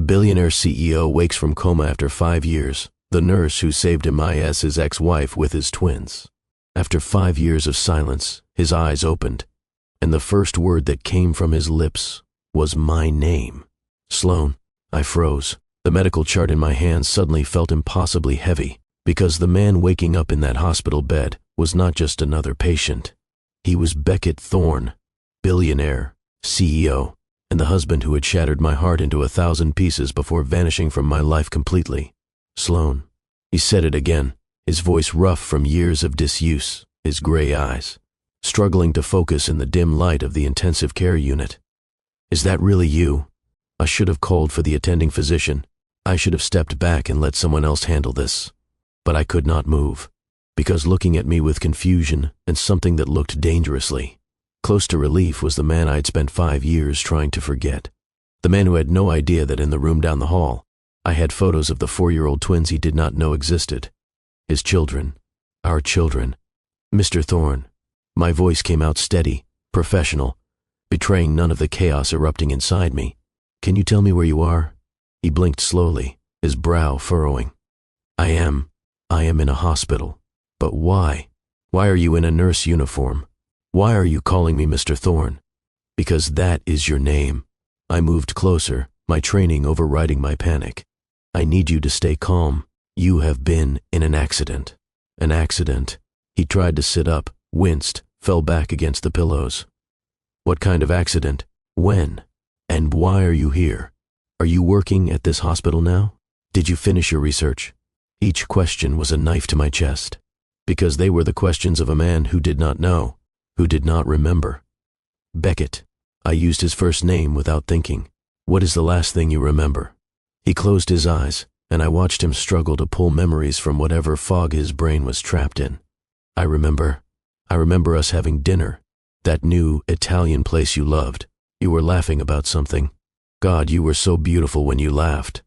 Billionaire CEO wakes from coma after 5 years. The nurse who saved him is his ex-wife with his twins. After 5 years of silence, his eyes opened, and the first word that came from his lips was my name. Sloan. I froze. The medical chart in my hand suddenly felt impossibly heavy, because the man waking up in that hospital bed was not just another patient. He was Beckett Thorne, billionaire, CEO, and the husband who had shattered my heart into 1,000 pieces before vanishing from my life completely. Sloan. He said it again, his voice rough from years of disuse, his gray eyes struggling to focus in the dim light of the intensive care unit. Is that really you? I should have called for the attending physician. I should have stepped back and let someone else handle this. But I could not move, because looking at me with confusion and something that looked dangerously close to relief was the man I had spent 5 years trying to forget. The man who had no idea that in the room down the hall, I had photos of the 4-year-old twins he did not know existed. His children. Our children. Mr. Thorne. My voice came out steady, professional, betraying none of the chaos erupting inside me. Can you tell me where you are? He blinked slowly, his brow furrowing. I am in a hospital. But why? Why are you in a nurse uniform? Why are you calling me Mr. Thorne? Because that is your name. I moved closer, my training overriding my panic. I need you to stay calm. You have been in an accident. An accident. He tried to sit up, winced, fell back against the pillows. What kind of accident? When? And why are you here? Are you working at this hospital now? Did you finish your research? Each question was a knife to my chest, because they were the questions of a man who did not know, who did not remember. Beckett. I used his first name without thinking. What is the last thing you remember? He closed his eyes, and I watched him struggle to pull memories from whatever fog his brain was trapped in. I remember us having dinner, that new Italian place you loved. You were laughing about something. God, you were so beautiful when you laughed.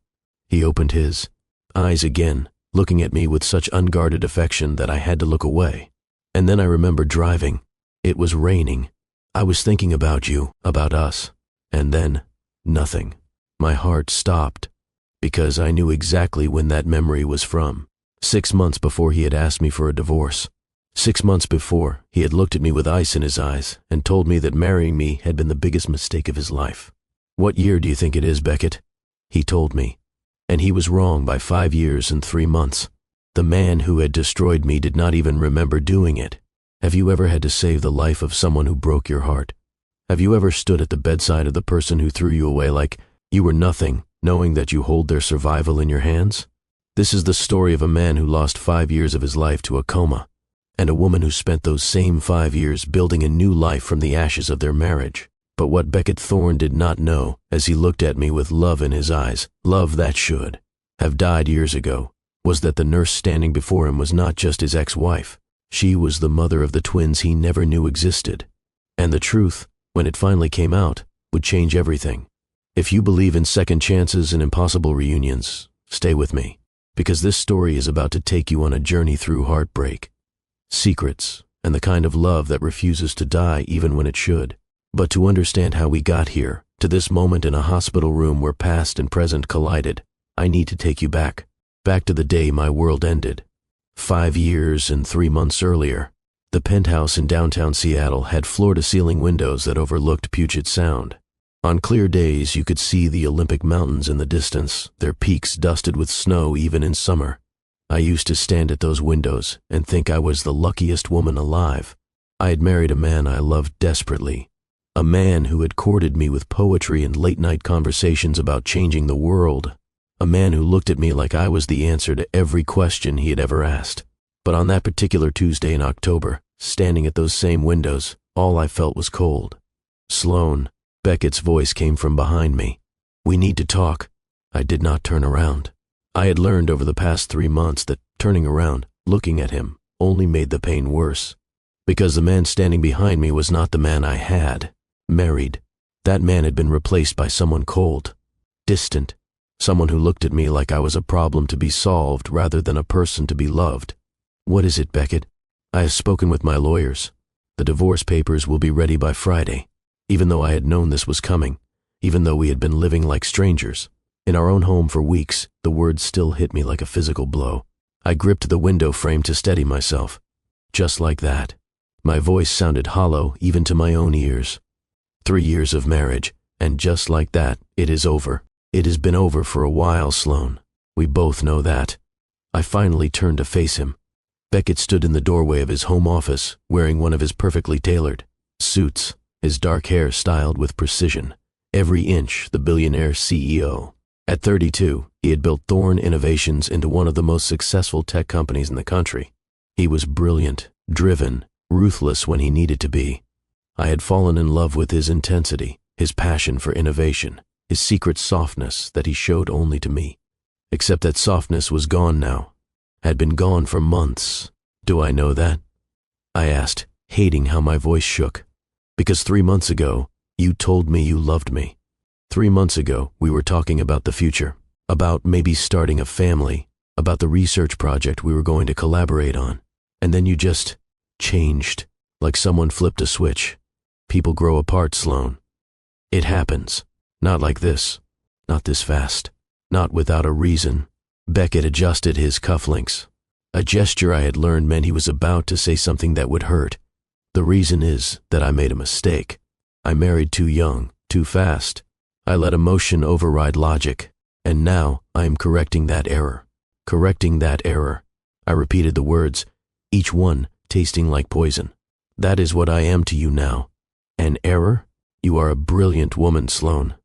He opened his eyes again, looking at me with such unguarded affection that I had to look away. And then I remember driving. It was raining. I was thinking about you, about us. And then, nothing. My heart stopped, because I knew exactly when that memory was from. 6 months before he had asked me for a divorce. 6 months before, he had looked at me with ice in his eyes and told me that marrying me had been the biggest mistake of his life. What year do you think it is, Beckett? He told me. And he was wrong by 5 years and 3 months. The man who had destroyed me did not even remember doing it. Have you ever had to save the life of someone who broke your heart? Have you ever stood at the bedside of the person who threw you away like you were nothing, knowing that you hold their survival in your hands? This is the story of a man who lost 5 years of his life to a coma, and a woman who spent those same 5 years building a new life from the ashes of their marriage. But what Beckett Thorne did not know, as he looked at me with love in his eyes, love that should have died years ago, was that the nurse standing before him was not just his ex-wife. She was the mother of the twins he never knew existed. And the truth, when it finally came out, would change everything. If you believe in second chances and impossible reunions, stay with me, because this story is about to take you on a journey through heartbreak, secrets, and the kind of love that refuses to die even when it should. But to understand how we got here, to this moment in a hospital room where past and present collided, I need to take you back to the day my world ended. 5 years and 3 months earlier, the penthouse in downtown Seattle had floor-to-ceiling windows that overlooked Puget Sound. On clear days, you could see the Olympic Mountains in the distance, their peaks dusted with snow even in summer. I used to stand at those windows and think I was the luckiest woman alive. I had married a man I loved desperately, a man who had courted me with poetry and late-night conversations about changing the world, a man who looked at me like I was the answer to every question he had ever asked. But on that particular Tuesday in October, standing at those same windows, all I felt was cold. Sloan. Beckett's voice came from behind me. We need to talk. I did not turn around. I had learned over the past 3 months that turning around, looking at him, only made the pain worse. Because the man standing behind me was not the man I had married. That man had been replaced by someone cold, distant, someone who looked at me like I was a problem to be solved rather than a person to be loved. What is it, Beckett? I have spoken with my lawyers. The divorce papers will be ready by Friday. Even though I had known this was coming, even though we had been living like strangers, In our own home for weeks, the words still hit me like a physical blow. I gripped the window frame to steady myself. Just like that. My voice sounded hollow even to my own ears. 3 years of marriage, and just like that, it is over. It has been over for a while, Sloan. We both know that. I finally turned to face him. Beckett stood in the doorway of his home office, wearing one of his perfectly tailored suits, his dark hair styled with precision. Every inch the billionaire CEO. At 32, he had built Thorne Innovations into one of the most successful tech companies in the country. He was brilliant, driven, ruthless when he needed to be. I had fallen in love with his intensity, his passion for innovation, his secret softness that he showed only to me. Except that softness was gone now. Had been gone for months. Do I know that? I asked, hating how my voice shook. Because 3 months ago, you told me you loved me. 3 months ago, we were talking about the future, about maybe starting a family, about the research project we were going to collaborate on. And then you just changed, like someone flipped a switch. People grow apart, Sloan. It happens. Not like this. Not this fast. Not without a reason. Beckett adjusted his cufflinks. A gesture I had learned meant he was about to say something that would hurt. The reason is that I made a mistake. I married too young, too fast. I let emotion override logic, and now I am correcting that error. Correcting that error. I repeated the words, each one tasting like poison. That is what I am to you now. An error? You are a brilliant woman, Sloan.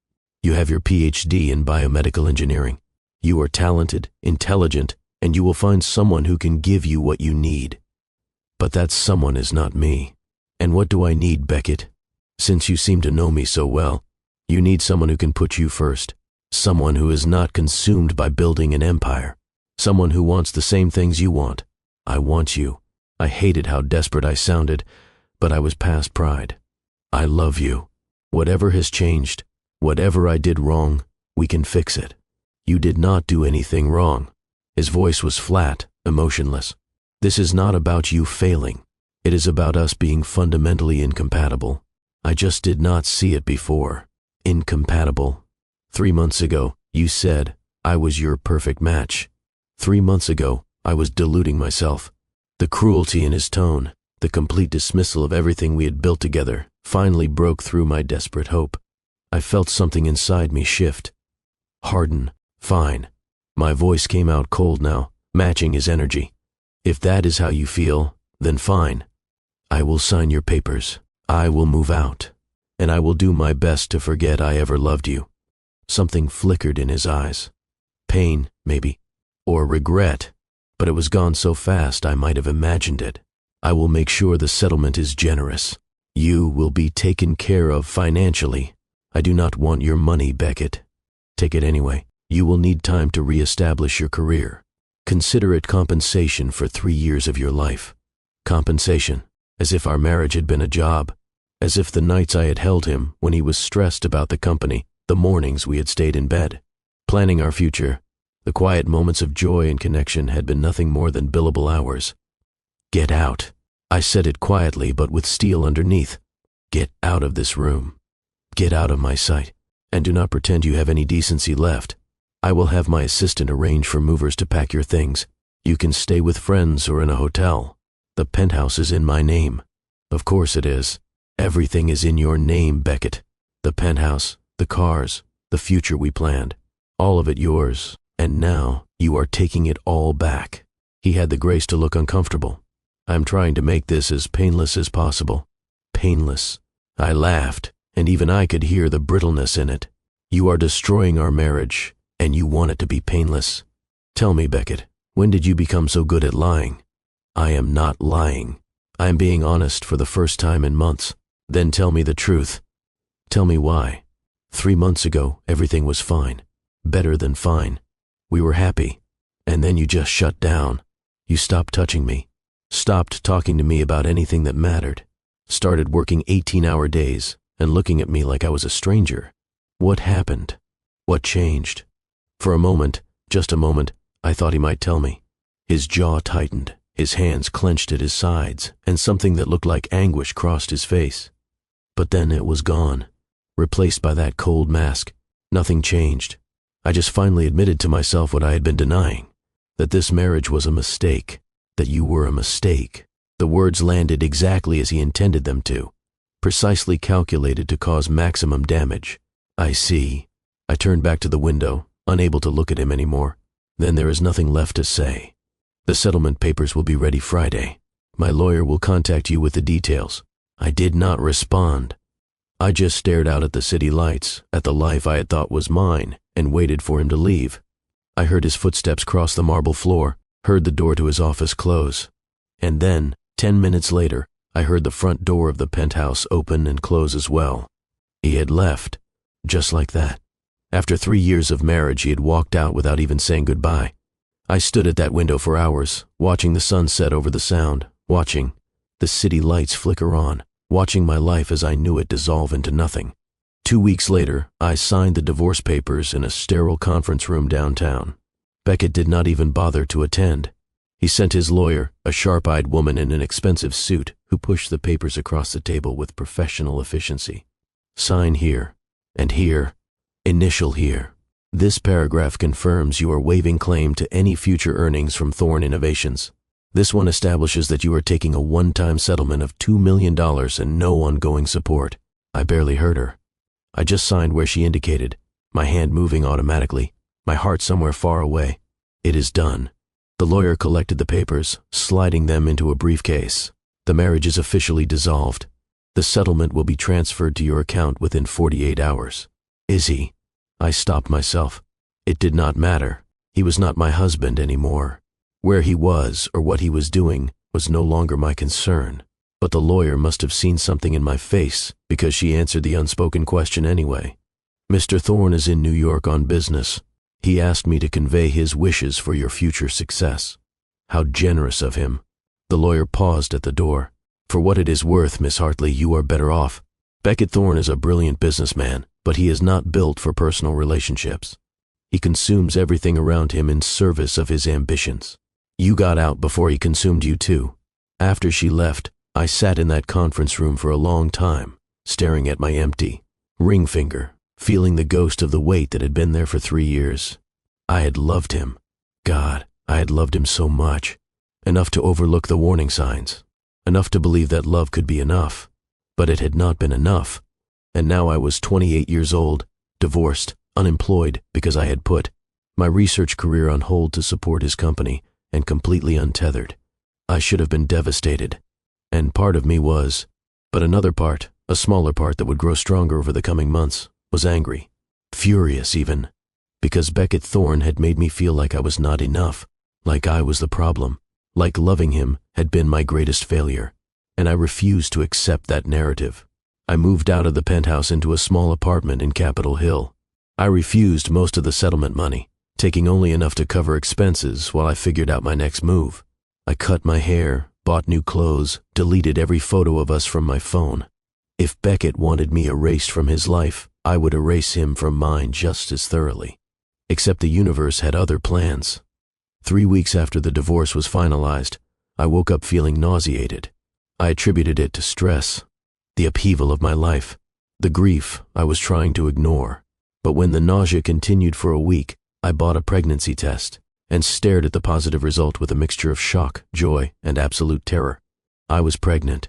You have your PhD in biomedical engineering. You are talented, intelligent, and you will find someone who can give you what you need. But that someone is not me. And what do I need, Beckett? Since you seem to know me so well, you need someone who can put you first. Someone who is not consumed by building an empire. Someone who wants the same things you want. I want you. I hated how desperate I sounded, but I was past pride. I love you. Whatever has changed, whatever I did wrong, we can fix it. You did not do anything wrong. His voice was flat, emotionless. This is not about you failing. It is about us being fundamentally incompatible. I just did not see it before. Incompatible. 3 months ago, you said I was your perfect match. 3 months ago, I was deluding myself. The cruelty in his tone, the complete dismissal of everything we had built together, finally broke through my desperate hope. I felt something inside me shift. Harden. Fine. My voice came out cold now, matching his energy. If that is how you feel, then fine. I will sign your papers. I will move out. And I will do my best to forget I ever loved you. Something flickered in his eyes. Pain, maybe. Or regret. But it was gone so fast I might have imagined it. I will make sure the settlement is generous. You will be taken care of financially. I do not want your money, Beckett. Take it anyway. You will need time to re-establish your career. Consider it compensation for 3 years of your life. Compensation, as if our marriage had been a job. As if the nights I had held him when he was stressed about the company, the mornings we had stayed in bed, planning our future, the quiet moments of joy and connection had been nothing more than billable hours. Get out. I said it quietly but with steel underneath. Get out of this room. Get out of my sight. And do not pretend you have any decency left. I will have my assistant arrange for movers to pack your things. You can stay with friends or in a hotel. The penthouse is in my name. Of course it is. Everything is in your name, Beckett. The penthouse, the cars, the future we planned. All of it yours. And now you are taking it all back. He had the grace to look uncomfortable. I'm trying to make this as painless as possible. Painless. I laughed, and even I could hear the brittleness in it. You are destroying our marriage, and you want it to be painless. Tell me, Beckett, when did you become so good at lying? I am not lying. I am being honest for the first time in months. Then tell me the truth. Tell me why. 3 months ago, everything was fine. Better than fine. We were happy. And then you just shut down. You stopped touching me. Stopped talking to me about anything that mattered. Started working 18-hour days and looking at me like I was a stranger. What happened? What changed? For a moment, just a moment, I thought he might tell me. His jaw tightened, his hands clenched at his sides, and something that looked like anguish crossed his face. But then it was gone, replaced by that cold mask. Nothing changed. I just finally admitted to myself what I had been denying, that this marriage was a mistake, that you were a mistake. The words landed exactly as he intended them to, precisely calculated to cause maximum damage. I see. I turned back to the window, unable to look at him anymore. Then there is nothing left to say. The settlement papers will be ready Friday. My lawyer will contact you with the details. I did not respond. I just stared out at the city lights, at the life I had thought was mine, and waited for him to leave. I heard his footsteps cross the marble floor, heard the door to his office close. And then, 10 minutes later, I heard the front door of the penthouse open and close as well. He had left, just like that. After 3 years of marriage, he had walked out without even saying goodbye. I stood at that window for hours, watching the sun set over the Sound, watching the city lights flicker on, watching my life as I knew it dissolve into nothing. 2 weeks later, I signed the divorce papers in a sterile conference room downtown. Beckett did not even bother to attend. He sent his lawyer, a sharp-eyed woman in an expensive suit, who pushed the papers across the table with professional efficiency. Sign here, and here, initial here. This paragraph confirms you are waiving claim to any future earnings from Thorne Innovations. This one establishes that you are taking a one-time settlement of $2 million and no ongoing support. I barely heard her. I just signed where she indicated, my hand moving automatically, my heart somewhere far away. It is done. The lawyer collected the papers, sliding them into a briefcase. The marriage is officially dissolved. The settlement will be transferred to your account within 48 hours. Is he? I stopped myself. It did not matter. He was not my husband anymore. Where he was or what he was doing was no longer my concern. But the lawyer must have seen something in my face because she answered the unspoken question anyway. Mr. Thorne is in New York on business. He asked me to convey his wishes for your future success. How generous of him. The lawyer paused at the door. For what it is worth, Miss Hartley, you are better off. Beckett Thorne is a brilliant businessman, but he is not built for personal relationships. He consumes everything around him in service of his ambitions. You got out before he consumed you too. After she left, I sat in that conference room for a long time, staring at my empty ring finger, feeling the ghost of the weight that had been there for 3 years. I had loved him. God, I had loved him so much. Enough to overlook the warning signs. Enough to believe that love could be enough. But it had not been enough. And now I was 28 years old, divorced, unemployed because I had put my research career on hold to support his company, and completely untethered. I should have been devastated. And part of me was, but another part, a smaller part that would grow stronger over the coming months, was angry, furious even, because Beckett Thorne had made me feel like I was not enough, like I was the problem, like loving him had been my greatest failure, and I refused to accept that narrative. I moved out of the penthouse into a small apartment in Capitol Hill. I refused most of the settlement money, taking only enough to cover expenses while I figured out my next move. I cut my hair, bought new clothes, deleted every photo of us from my phone. If Beckett wanted me erased from his life, I would erase him from mine just as thoroughly. Except the universe had other plans. 3 weeks after the divorce was finalized, I woke up feeling nauseated. I attributed it to stress, the upheaval of my life, the grief I was trying to ignore. But when the nausea continued for a week, I bought a pregnancy test and stared at the positive result with a mixture of shock, joy, and absolute terror. I was pregnant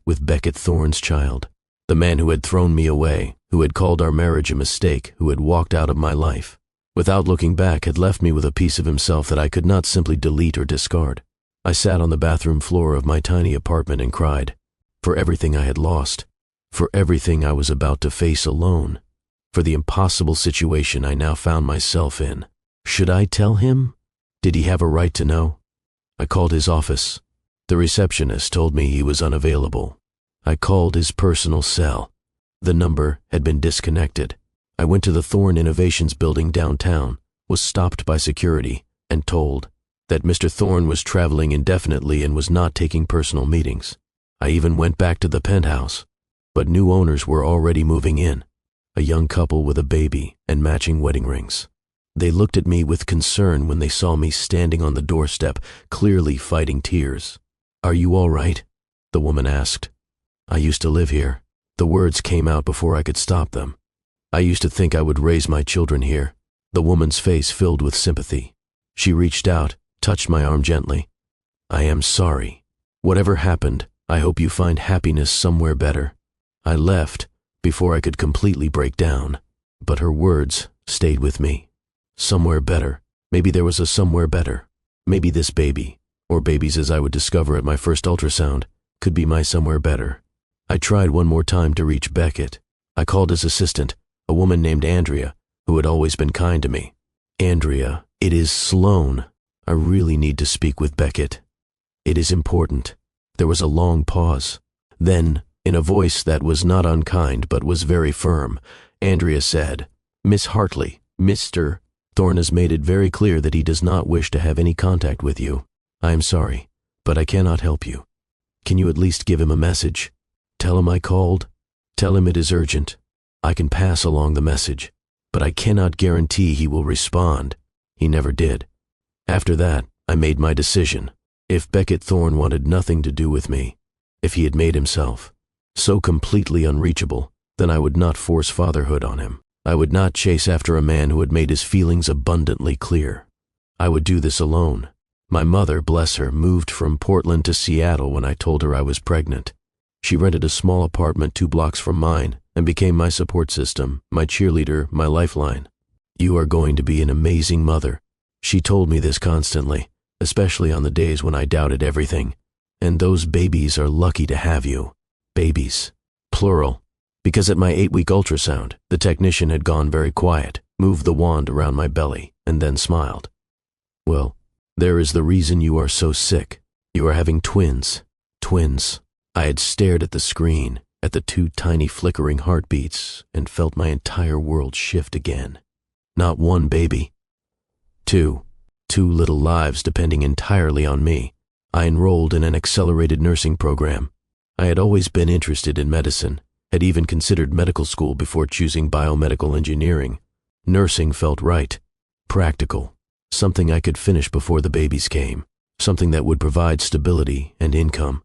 with Beckett Thorne's child, the man who had thrown me away, who had called our marriage a mistake, who had walked out of my life. Without looking back, had left me with a piece of himself that I could not simply delete or discard. I sat on the bathroom floor of my tiny apartment and cried, for everything I had lost, for everything I was about to face alone, for the impossible situation I now found myself in. Should I tell him? Did he have a right to know? I called his office. The receptionist told me he was unavailable. I called his personal cell. The number had been disconnected. I went to the Thorne Innovations building downtown, was stopped by security, and told that Mr. Thorne was traveling indefinitely and was not taking personal meetings. I even went back to the penthouse, but new owners were already moving in, a young couple with a baby and matching wedding rings. They looked at me with concern when they saw me standing on the doorstep, clearly fighting tears. "Are you all right?" the woman asked. "I used to live here." The words came out before I could stop them. "I used to think I would raise my children here. The woman's face filled with sympathy. She reached out, touched my arm gently. "I am sorry. Whatever happened, I hope you find happiness somewhere better." I left before I could completely break down, but her words stayed with me. Somewhere better. Maybe there was a somewhere better. Maybe this baby, or babies as I would discover at my first ultrasound, could be my somewhere better. I tried one more time to reach Beckett. I called his assistant, a woman named Andrea, who had always been kind to me. "Andrea, it is Sloan. I really need to speak with Beckett. It is important." There was a long pause. Then, in a voice that was not unkind but was very firm, Andrea said, "Miss Hartley, Mr. Thorne has made it very clear that he does not wish to have any contact with you. I am sorry, but I cannot help you. Can you at least give him a message? Tell him I called. Tell him it is urgent. I can pass along the message, but I cannot guarantee he will respond." He never did. After that, I made my decision. If Beckett Thorne wanted nothing to do with me, if he had made himself so completely unreachable, then I would not force fatherhood on him. I would not chase after a man who had made his feelings abundantly clear. I would do this alone. My mother, bless her, moved from Portland to Seattle when I told her I was pregnant. She rented a small apartment 2 blocks from mine and became my support system, my cheerleader, my lifeline. "You are going to be an amazing mother." She told me this constantly, especially on the days when I doubted everything. "And those babies are lucky to have you." Babies. Plural. Because at my 8-week ultrasound, the technician had gone very quiet, moved the wand around my belly, and then smiled. "Well, there is the reason you are so sick. You are having twins." Twins. I had stared at the screen, at the 2 tiny flickering heartbeats, and felt my entire world shift again. Not 1 baby. 2. 2 little lives depending entirely on me. I enrolled in an accelerated nursing program. I had always been interested in medicine, had even considered medical school before choosing biomedical engineering. Nursing felt right, practical, something I could finish before the babies came, something that would provide stability and income.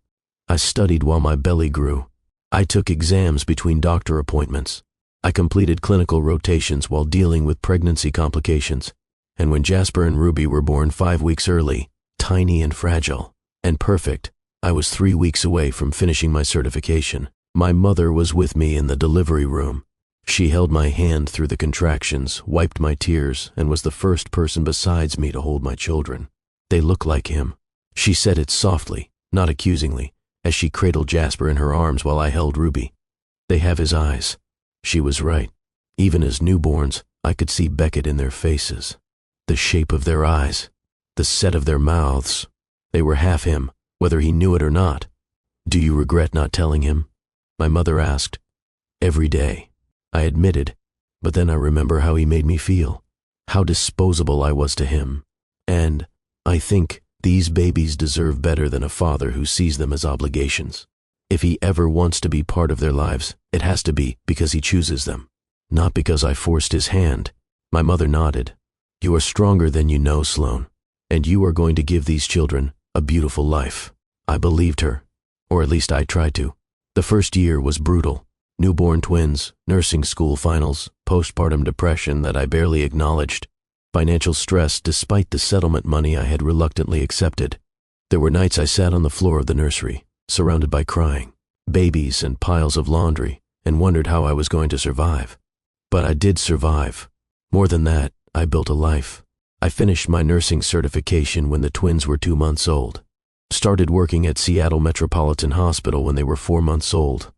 I studied while my belly grew. I took exams between doctor appointments. I completed clinical rotations while dealing with pregnancy complications. And when Jasper and Ruby were born 5 weeks early, tiny and fragile, and perfect, I was 3 weeks away from finishing my certification. My mother was with me in the delivery room. She held my hand through the contractions, wiped my tears, and was the first person besides me to hold my children. "They look like him." She said it softly, not accusingly, as she cradled Jasper in her arms while I held Ruby. "They have his eyes." She was right. Even as newborns, I could see Beckett in their faces. The shape of their eyes, the set of their mouths. They were half him, whether he knew it or not. "Do you regret not telling him?" my mother asked. "Every day," I admitted, but then I remember how he made me feel, how disposable I was to him. And I think these babies deserve better than a father who sees them as obligations. If he ever wants to be part of their lives, it has to be because he chooses them, not because I forced his hand. My mother nodded. "You are stronger than you know, Sloan, and you are going to give these children a beautiful life." I believed her, or at least I tried to. The first year was brutal. Newborn twins, nursing school finals, postpartum depression that I barely acknowledged, financial stress despite the settlement money I had reluctantly accepted. There were nights I sat on the floor of the nursery, surrounded by crying, babies and piles of laundry, and wondered how I was going to survive. But I did survive. More than that, I built a life. I finished my nursing certification when the twins were 2 months old. Started working at Seattle Metropolitan Hospital when they were 4 months old.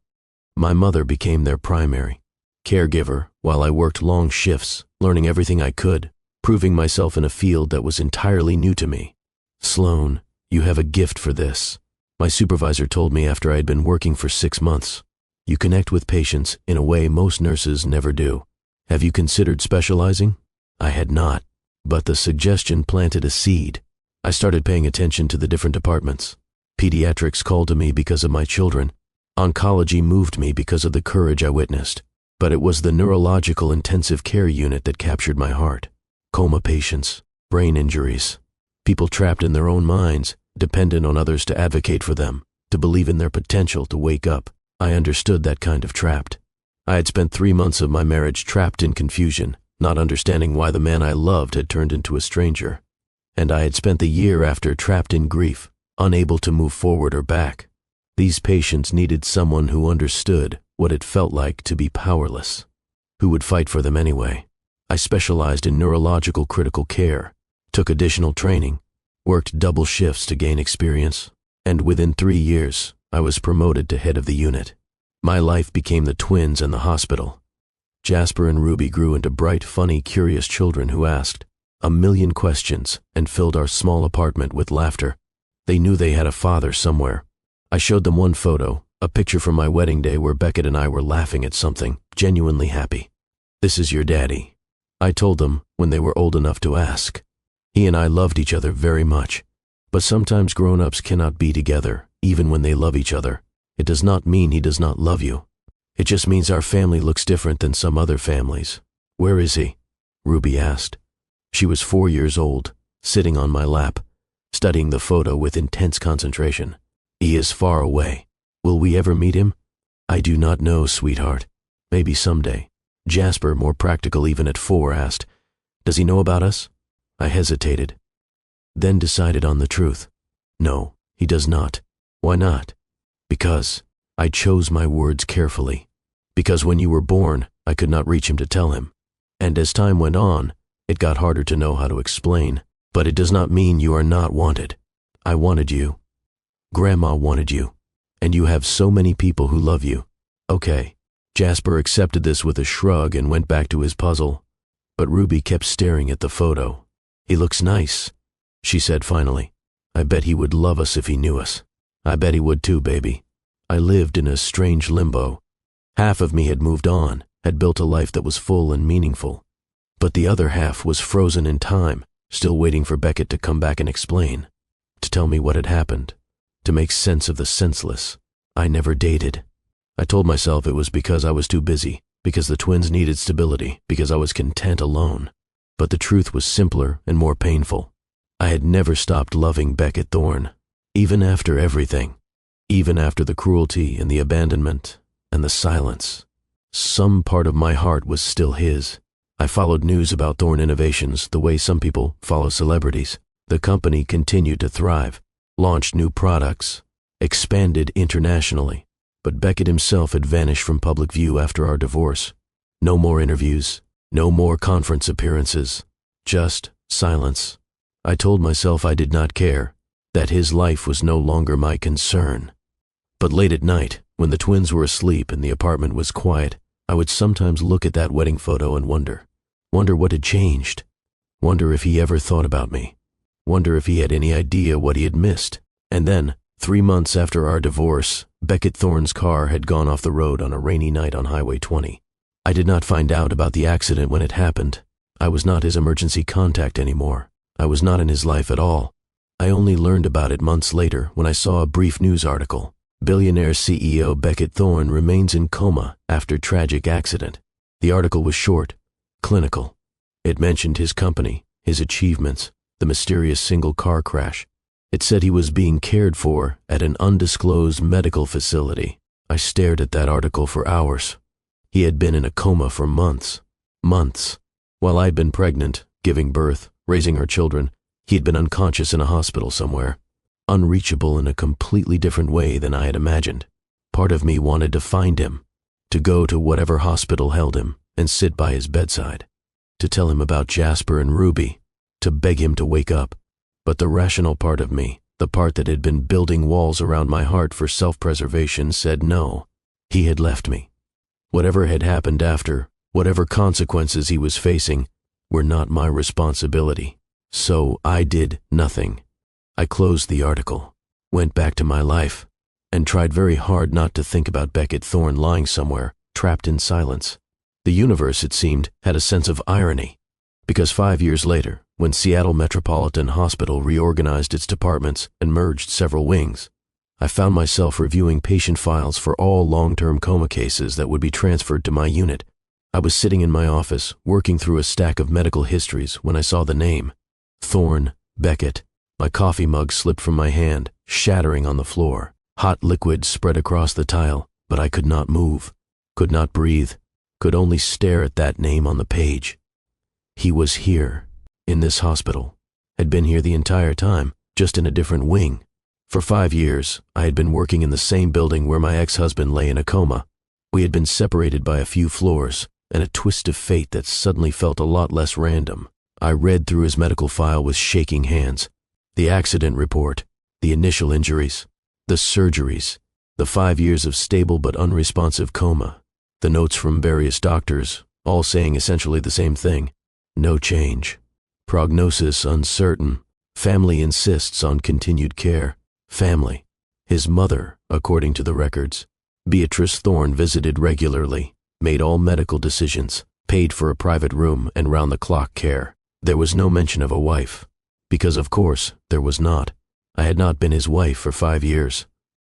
My mother became their primary caregiver while I worked long shifts, learning everything I could, proving myself in a field that was entirely new to me. "Sloan, you have a gift for this," my supervisor told me after I had been working for 6 months. "You connect with patients in a way most nurses never do. Have you considered specializing?" I had not, but the suggestion planted a seed. I started paying attention to the different departments. Pediatrics called to me because of my children. Oncology moved me because of the courage I witnessed. But it was the neurological intensive care unit that captured my heart. Coma patients, brain injuries, people trapped in their own minds, dependent on others to advocate for them, to believe in their potential to wake up. I understood that kind of trapped. I had spent 3 months of my marriage trapped in confusion, not understanding why the man I loved had turned into a stranger. And I had spent the year after trapped in grief, unable to move forward or back. These patients needed someone who understood what it felt like to be powerless, who would fight for them anyway. I specialized in neurological critical care, took additional training, worked double shifts to gain experience, and within 3 years, I was promoted to head of the unit. My life became the twins and the hospital. Jasper and Ruby grew into bright, funny, curious children who asked a million questions and filled our small apartment with laughter. They knew they had a father somewhere. I showed them one photo, a picture from my wedding day where Beckett and I were laughing at something, genuinely happy. "This is your daddy," I told them when they were old enough to ask. He and I loved each other very much, but sometimes grown-ups cannot be together, even when they love each other. It does not mean he does not love you. It just means our family looks different than some other families. "Where is he?" Ruby asked. She was 4 years old, sitting on my lap, studying the photo with intense concentration. "He is far away. Will we ever meet him?" "I do not know, sweetheart. Maybe someday." Jasper, more practical even at 4, asked, "Does he know about us?" I hesitated, then decided on the truth. "No, he does not." "Why not?" "Because I chose my words carefully. Because when you were born, I could not reach him to tell him. And as time went on, it got harder to know how to explain. But it does not mean you are not wanted. I wanted you. Grandma wanted you. And you have so many people who love you." "Okay." Jasper accepted this with a shrug and went back to his puzzle. But Ruby kept staring at the photo. "He looks nice," she said finally. "I bet he would love us if he knew us." "I bet he would too, baby." I lived in a strange limbo. Half of me had moved on, had built a life that was full and meaningful. But the other half was frozen in time, still waiting for Beckett to come back and explain, to tell me what had happened, to make sense of the senseless. I never dated. I told myself it was because I was too busy, because the twins needed stability, because I was content alone. But the truth was simpler and more painful. I had never stopped loving Beckett Thorne, even after everything, even after the cruelty and the abandonment and the silence. Some part of my heart was still his. I followed news about Thorne Innovations the way some people follow celebrities. The company continued to thrive, launched new products, expanded internationally. But Beckett himself had vanished from public view after our divorce. No more interviews, no more conference appearances, just silence. I told myself I did not care, that his life was no longer my concern. But late at night, when the twins were asleep and the apartment was quiet, I would sometimes look at that wedding photo and wonder what had changed, wonder if he ever thought about me, wonder if he had any idea what he had missed. And then, 3 months after our divorce, Beckett Thorne's car had gone off the road on a rainy night on Highway 20. I did not find out about the accident when it happened. I was not his emergency contact anymore. I was not in his life at all. I only learned about it months later when I saw a brief news article. Billionaire CEO Beckett Thorne remains in coma after tragic accident. The article was short, clinical. It mentioned his company, his achievements, the mysterious single car crash. It said he was being cared for at an undisclosed medical facility. I stared at that article for hours. He had been in a coma for months. While I'd been pregnant, giving birth, raising our children, he had been unconscious in a hospital somewhere, unreachable in a completely different way than I had imagined. Part of me wanted to find him, to go to whatever hospital held him and sit by his bedside, to tell him about Jasper and Ruby, to beg him to wake up. But the rational part of me, the part that had been building walls around my heart for self-preservation, said no. He had left me. Whatever had happened after, whatever consequences he was facing, were not my responsibility. So I did nothing. I closed the article, went back to my life, and tried very hard not to think about Beckett Thorne lying somewhere, trapped in silence. The universe, it seemed, had a sense of irony, because 5 years later, when Seattle Metropolitan Hospital reorganized its departments and merged several wings, I found myself reviewing patient files for all long-term coma cases that would be transferred to my unit. I was sitting in my office, working through a stack of medical histories when I saw the name. Thorne, Beckett. My coffee mug slipped from my hand, shattering on the floor. Hot liquid spread across the tile, but I could not move, could not breathe, could only stare at that name on the page. He was here, in this hospital, had been here the entire time, just in a different wing. For 5 years, I had been working in the same building where my ex-husband lay in a coma. We had been separated by a few floors, and a twist of fate that suddenly felt a lot less random. I read through his medical file with shaking hands. The accident report, the initial injuries, the surgeries, the 5 years of stable but unresponsive coma, the notes from various doctors, all saying essentially the same thing: no change. Prognosis uncertain. Family insists on continued care. Family. His mother, according to the records. Beatrice Thorne visited regularly, made all medical decisions, paid for a private room and round-the-clock care. There was no mention of a wife, because of course there was not. I had not been his wife for 5 years.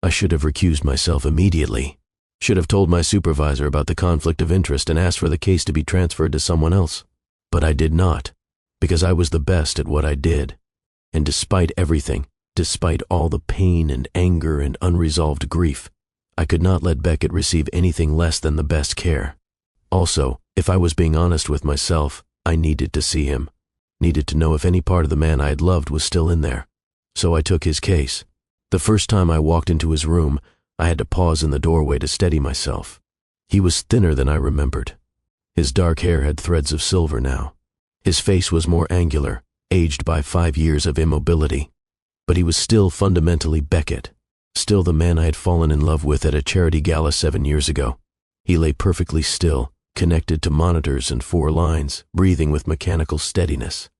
I should have recused myself immediately. Should have told my supervisor about the conflict of interest and asked for the case to be transferred to someone else. But I did not, because I was the best at what I did. And despite everything, despite all the pain and anger and unresolved grief, I could not let Beckett receive anything less than the best care. Also, if I was being honest with myself, I needed to see him. Needed to know if any part of the man I had loved was still in there. So I took his case. The first time I walked into his room, I had to pause in the doorway to steady myself. He was thinner than I remembered. His dark hair had threads of silver now. His face was more angular, aged by 5 years of immobility. But he was still fundamentally Beckett, still the man I had fallen in love with at a charity gala 7 years ago. He lay perfectly still, connected to monitors and 4 lines, breathing with mechanical steadiness.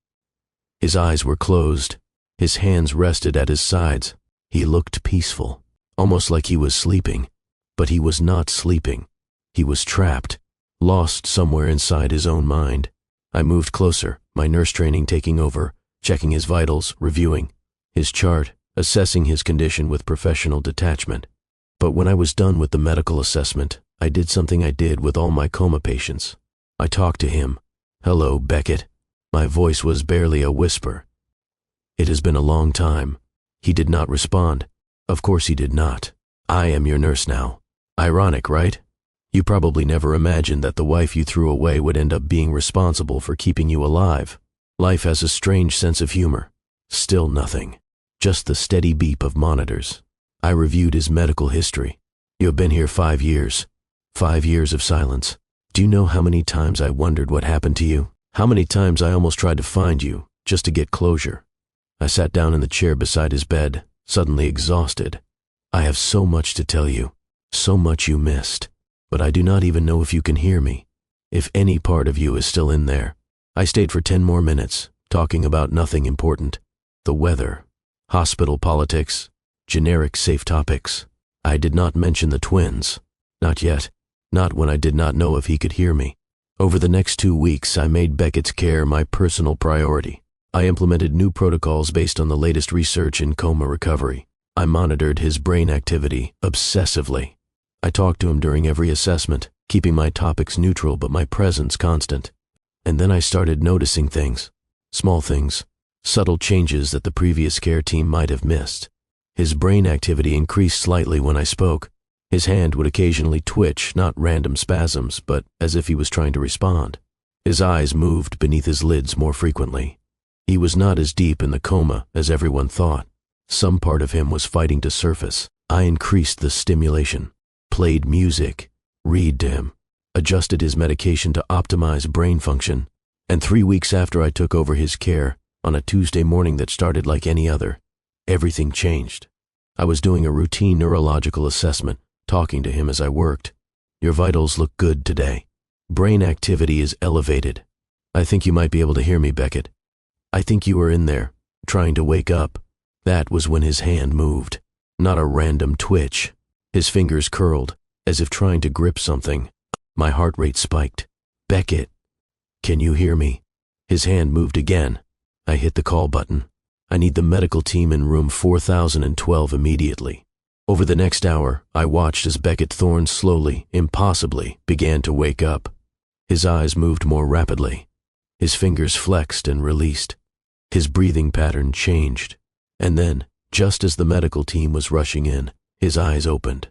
His eyes were closed. His hands rested at his sides. He looked peaceful, almost like he was sleeping. But he was not sleeping. He was trapped, lost somewhere inside his own mind. I moved closer, my nurse training taking over, checking his vitals, reviewing his chart, assessing his condition with professional detachment. But when I was done with the medical assessment, I did something I did with all my coma patients. I talked to him. "Hello, Beckett." My voice was barely a whisper. "It has been a long time." He did not respond. Of course he did not. "I am your nurse now." Ironic, right? You probably never imagined that the wife you threw away would end up being responsible for keeping you alive. Life has a strange sense of humor. Still nothing. Just the steady beep of monitors. I reviewed his medical history. "You have been here 5 years. 5 years of silence. Do you know how many times I wondered what happened to you? How many times I almost tried to find you, just to get closure?" I sat down in the chair beside his bed, suddenly exhausted. "I have so much to tell you, so much you missed. But I do not even know if you can hear me, if any part of you is still in there." I stayed for 10 more minutes, talking about nothing important. The weather, hospital politics, generic safe topics. I did not mention the twins. Not yet. Not when I did not know if he could hear me. Over the next 2 weeks, I made Beckett's care my personal priority. I implemented new protocols based on the latest research in coma recovery. I monitored his brain activity obsessively. I talked to him during every assessment, keeping my topics neutral but my presence constant. And then I started noticing things. Small things. Subtle changes that the previous care team might have missed. His brain activity increased slightly when I spoke. His hand would occasionally twitch, not random spasms, but as if he was trying to respond. His eyes moved beneath his lids more frequently. He was not as deep in the coma as everyone thought. Some part of him was fighting to surface. I increased the stimulation. Played music, read to him, adjusted his medication to optimize brain function, and 3 weeks after I took over his care, on a Tuesday morning that started like any other, everything changed. I was doing a routine neurological assessment, talking to him as I worked. "Your vitals look good today. Brain activity is elevated. I think you might be able to hear me, Beckett. I think you were in there, trying to wake up." That was when his hand moved, not a random twitch. His fingers curled, as if trying to grip something. My heart rate spiked. "Beckett, can you hear me?" His hand moved again. I hit the call button. "I need the medical team in room 4012 immediately." Over the next hour, I watched as Beckett Thorne slowly, impossibly, began to wake up. His eyes moved more rapidly. His fingers flexed and released. His breathing pattern changed. And then, just as the medical team was rushing in, his eyes opened.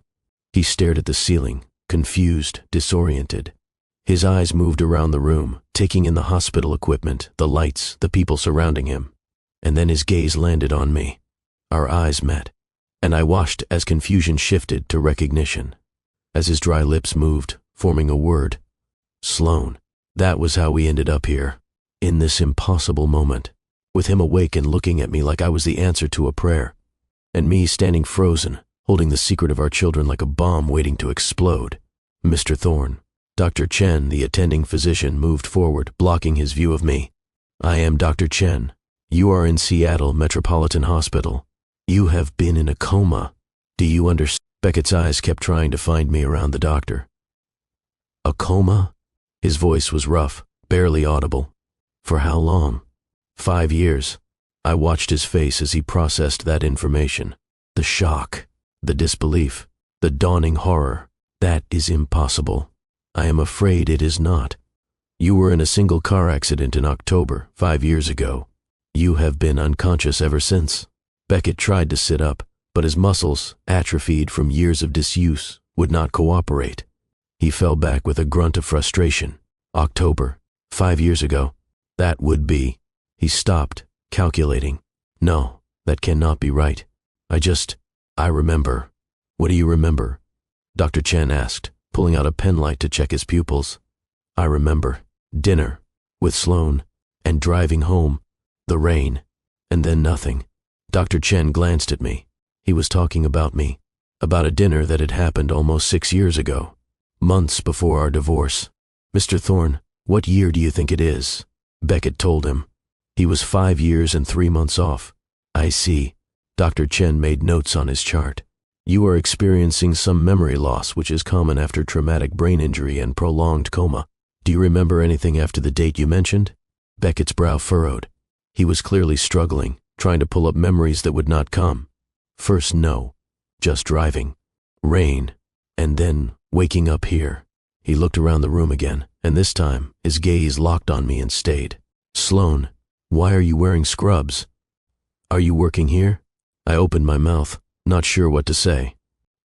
He stared at the ceiling, confused, disoriented. His eyes moved around the room, taking in the hospital equipment, the lights, the people surrounding him. And then his gaze landed on me. Our eyes met, and I watched as confusion shifted to recognition. As his dry lips moved, forming a word. Sloan. That was how we ended up here, in this impossible moment, with him awake and looking at me like I was the answer to a prayer, and me standing frozen, holding the secret of our children like a bomb waiting to explode. Mr. Thorne. Dr. Chen, the attending physician, moved forward, blocking his view of me. I am Dr. Chen. You are in Seattle Metropolitan Hospital. You have been in a coma. Do you understand? Beckett's eyes kept trying to find me around the doctor. A coma? His voice was rough, barely audible. For how long? 5 years. I watched his face as he processed that information. The shock, the disbelief, the dawning horror. That is impossible. I am afraid it is not. You were in a single car accident in October, 5 years ago. You have been unconscious ever since. Beckett tried to sit up, but his muscles, atrophied from years of disuse, would not cooperate. He fell back with a grunt of frustration. October, 5 years ago. That would be. He stopped, calculating. No, that cannot be right. I remember. What do you remember? Dr. Chen asked, pulling out a pen light to check his pupils. I remember. Dinner, with Sloan, and driving home, the rain, and then nothing. Dr. Chen glanced at me. He was talking about me, about a dinner that had happened almost 6 years ago, months before our divorce. Mr. Thorne, what year do you think it is? Beckett told him. He was 5 years and 3 months off. I see. Dr. Chen made notes on his chart. You are experiencing some memory loss, which is common after traumatic brain injury and prolonged coma. Do you remember anything after the date you mentioned? Beckett's brow furrowed. He was clearly struggling, trying to pull up memories that would not come. First, no. Just driving. Rain. And then waking up here. He looked around the room again, and this time his gaze locked on me and stayed. Sloan, why are you wearing scrubs? Are you working here? I opened my mouth, not sure what to say,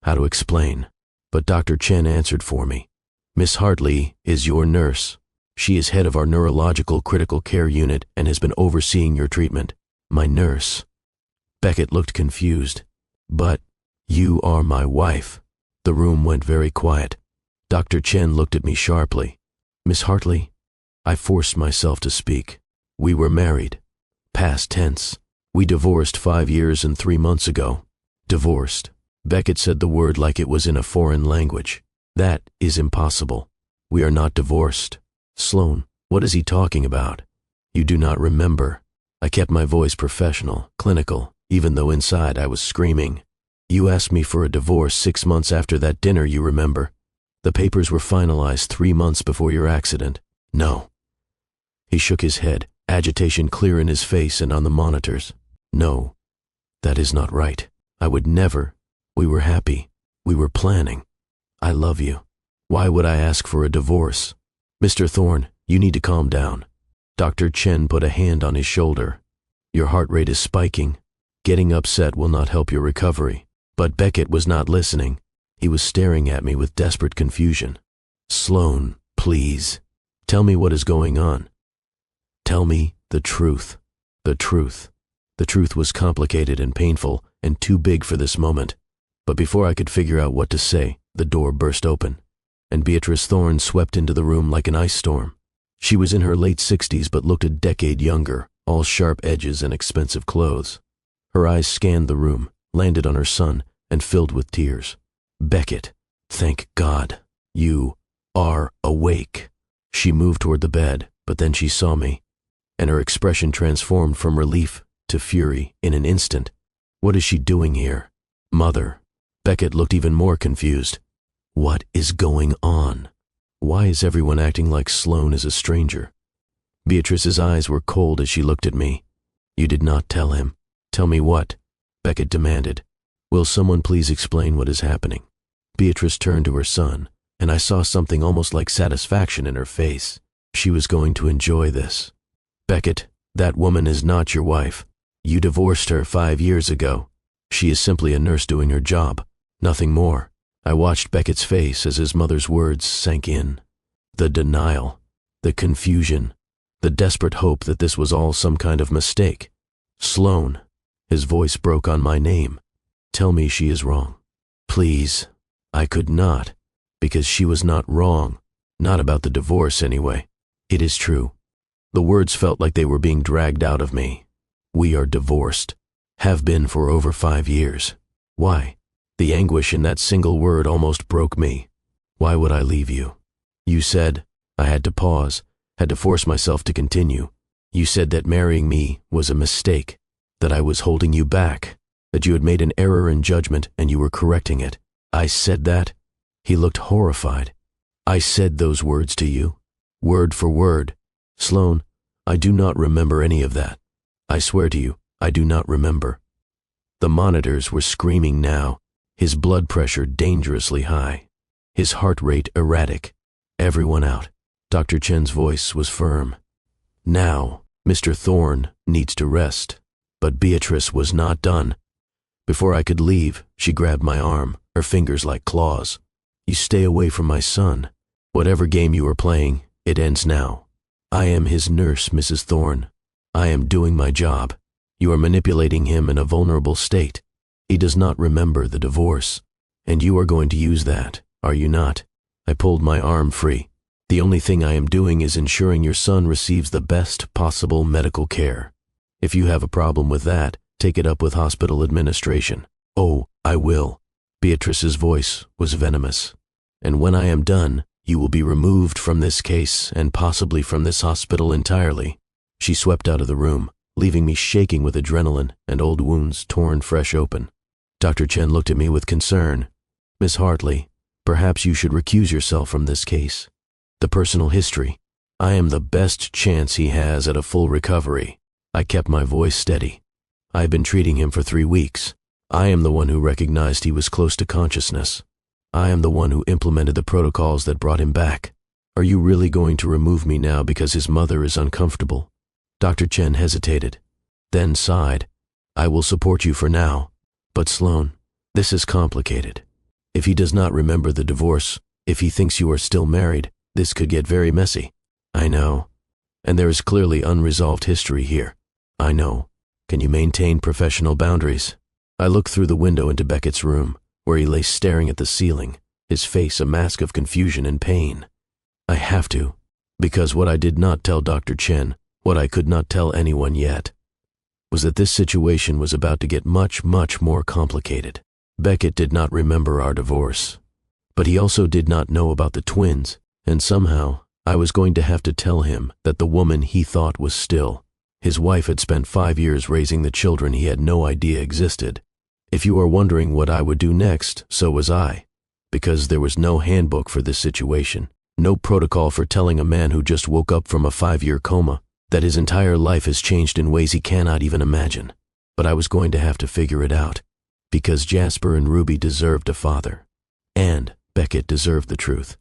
how to explain, but Dr. Chen answered for me. Miss Hartley is your nurse. She is head of our neurological critical care unit and has been overseeing your treatment. My nurse. Beckett looked confused. But you are my wife. The room went very quiet. Dr. Chen looked at me sharply. Miss Hartley? I forced myself to speak. We were married. Past tense. We divorced 5 years and 3 months ago. Divorced. Beckett said the word like it was in a foreign language. That is impossible. We are not divorced. Sloan, what is he talking about? You do not remember. I kept my voice professional, clinical, even though inside I was screaming. You asked me for a divorce 6 months after that dinner, you remember? The papers were finalized 3 months before your accident. No. He shook his head, agitation clear in his face and on the monitors. No, that is not right. I would never. We were happy. We were planning. I love you. Why would I ask for a divorce? Mr. Thorne, you need to calm down. Dr. Chen put a hand on his shoulder. Your heart rate is spiking. Getting upset will not help your recovery. But Beckett was not listening. He was staring at me with desperate confusion. Sloan, please. Tell me what is going on. Tell me the truth. The truth. The truth was complicated and painful and too big for this moment. But before I could figure out what to say, the door burst open, and Beatrice Thorne swept into the room like an ice storm. She was in her late 60s but looked a decade younger, all sharp edges and expensive clothes. Her eyes scanned the room, landed on her son, and filled with tears. Beckett, thank God, you are awake. She moved toward the bed, but then she saw me, and her expression transformed from relief to fury in an instant. What is she doing here? Mother. Beckett looked even more confused. What is going on? Why is everyone acting like Sloan is a stranger? Beatrice's eyes were cold as she looked at me. You did not tell him. Tell me what? Beckett demanded. Will someone please explain what is happening? Beatrice turned to her son, and I saw something almost like satisfaction in her face. She was going to enjoy this. Beckett, that woman is not your wife. You divorced her 5 years ago. She is simply a nurse doing her job, nothing more. I watched Beckett's face as his mother's words sank in. The denial, the confusion, the desperate hope that this was all some kind of mistake. Sloan, his voice broke on my name. Tell me she is wrong. Please. I could not, because she was not wrong, not about the divorce anyway. It is true. The words felt like they were being dragged out of me. We are divorced. Have been for over 5 years. Why? The anguish in that single word almost broke me. Why would I leave you? You said, I had to pause, had to force myself to continue. You said that marrying me was a mistake, that I was holding you back, that you had made an error in judgment and you were correcting it. I said that? He looked horrified. I said those words to you, word for word. Sloan, I do not remember any of that. I swear to you, I do not remember. The monitors were screaming now, his blood pressure dangerously high, his heart rate erratic. Everyone out. Dr. Chen's voice was firm. Now, Mr. Thorne needs to rest. But Beatrice was not done. Before I could leave, she grabbed my arm, her fingers like claws. You stay away from my son. Whatever game you are playing, it ends now. I am his nurse, Mrs. Thorne. I am doing my job. You are manipulating him in a vulnerable state. He does not remember the divorce. And you are going to use that, are you not? I pulled my arm free. The only thing I am doing is ensuring your son receives the best possible medical care. If you have a problem with that, take it up with hospital administration. Oh, I will. Beatrice's voice was venomous. And when I am done, you will be removed from this case and possibly from this hospital entirely. She swept out of the room, leaving me shaking with adrenaline and old wounds torn fresh open. Dr. Chen looked at me with concern. Miss Hartley, perhaps you should recuse yourself from this case. The personal history. I am the best chance he has at a full recovery. I kept my voice steady. I have been treating him for 3 weeks. I am the one who recognized he was close to consciousness. I am the one who implemented the protocols that brought him back. Are you really going to remove me now because his mother is uncomfortable? Dr. Chen hesitated, then sighed. I will support you for now. But Sloan, this is complicated. If he does not remember the divorce, if he thinks you are still married, this could get very messy. I know. And there is clearly unresolved history here. I know. Can you maintain professional boundaries? I looked through the window into Beckett's room, where he lay staring at the ceiling, his face a mask of confusion and pain. I have to, because what I did not tell Dr. Chen, what I could not tell anyone yet, was that this situation was about to get much, much more complicated. Beckett did not remember our divorce, but he also did not know about the twins, and somehow I was going to have to tell him that the woman he thought was still his wife had spent 5 years raising the children he had no idea existed. If you are wondering what I would do next, so was I, because there was no handbook for this situation, no protocol for telling a man who just woke up from a 5-year coma that his entire life has changed in ways he cannot even imagine. But I was going to have to figure it out, because Jasper and Ruby deserved a father, and Beckett deserved the truth,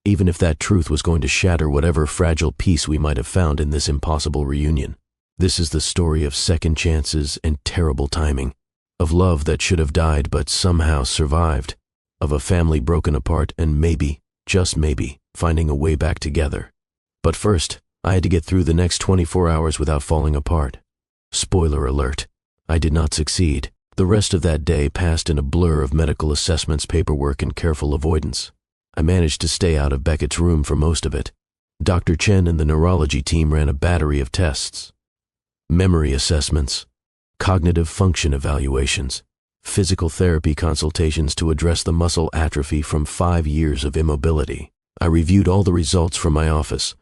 even if that truth was going to shatter whatever fragile peace we might have found in this impossible reunion. This is the story of second chances and terrible timing, of love that should have died but somehow survived, of a family broken apart and maybe, just maybe, finding a way back together. But first, I had to get through the next 24 hours without falling apart. Spoiler alert, I did not succeed. The rest of that day passed in a blur of medical assessments, paperwork, and careful avoidance. I managed to stay out of Beckett's room for most of it. Dr. Chen and the neurology team ran a battery of tests. Memory assessments, cognitive function evaluations, physical therapy consultations to address the muscle atrophy from 5 years of immobility. I reviewed all the results from my office,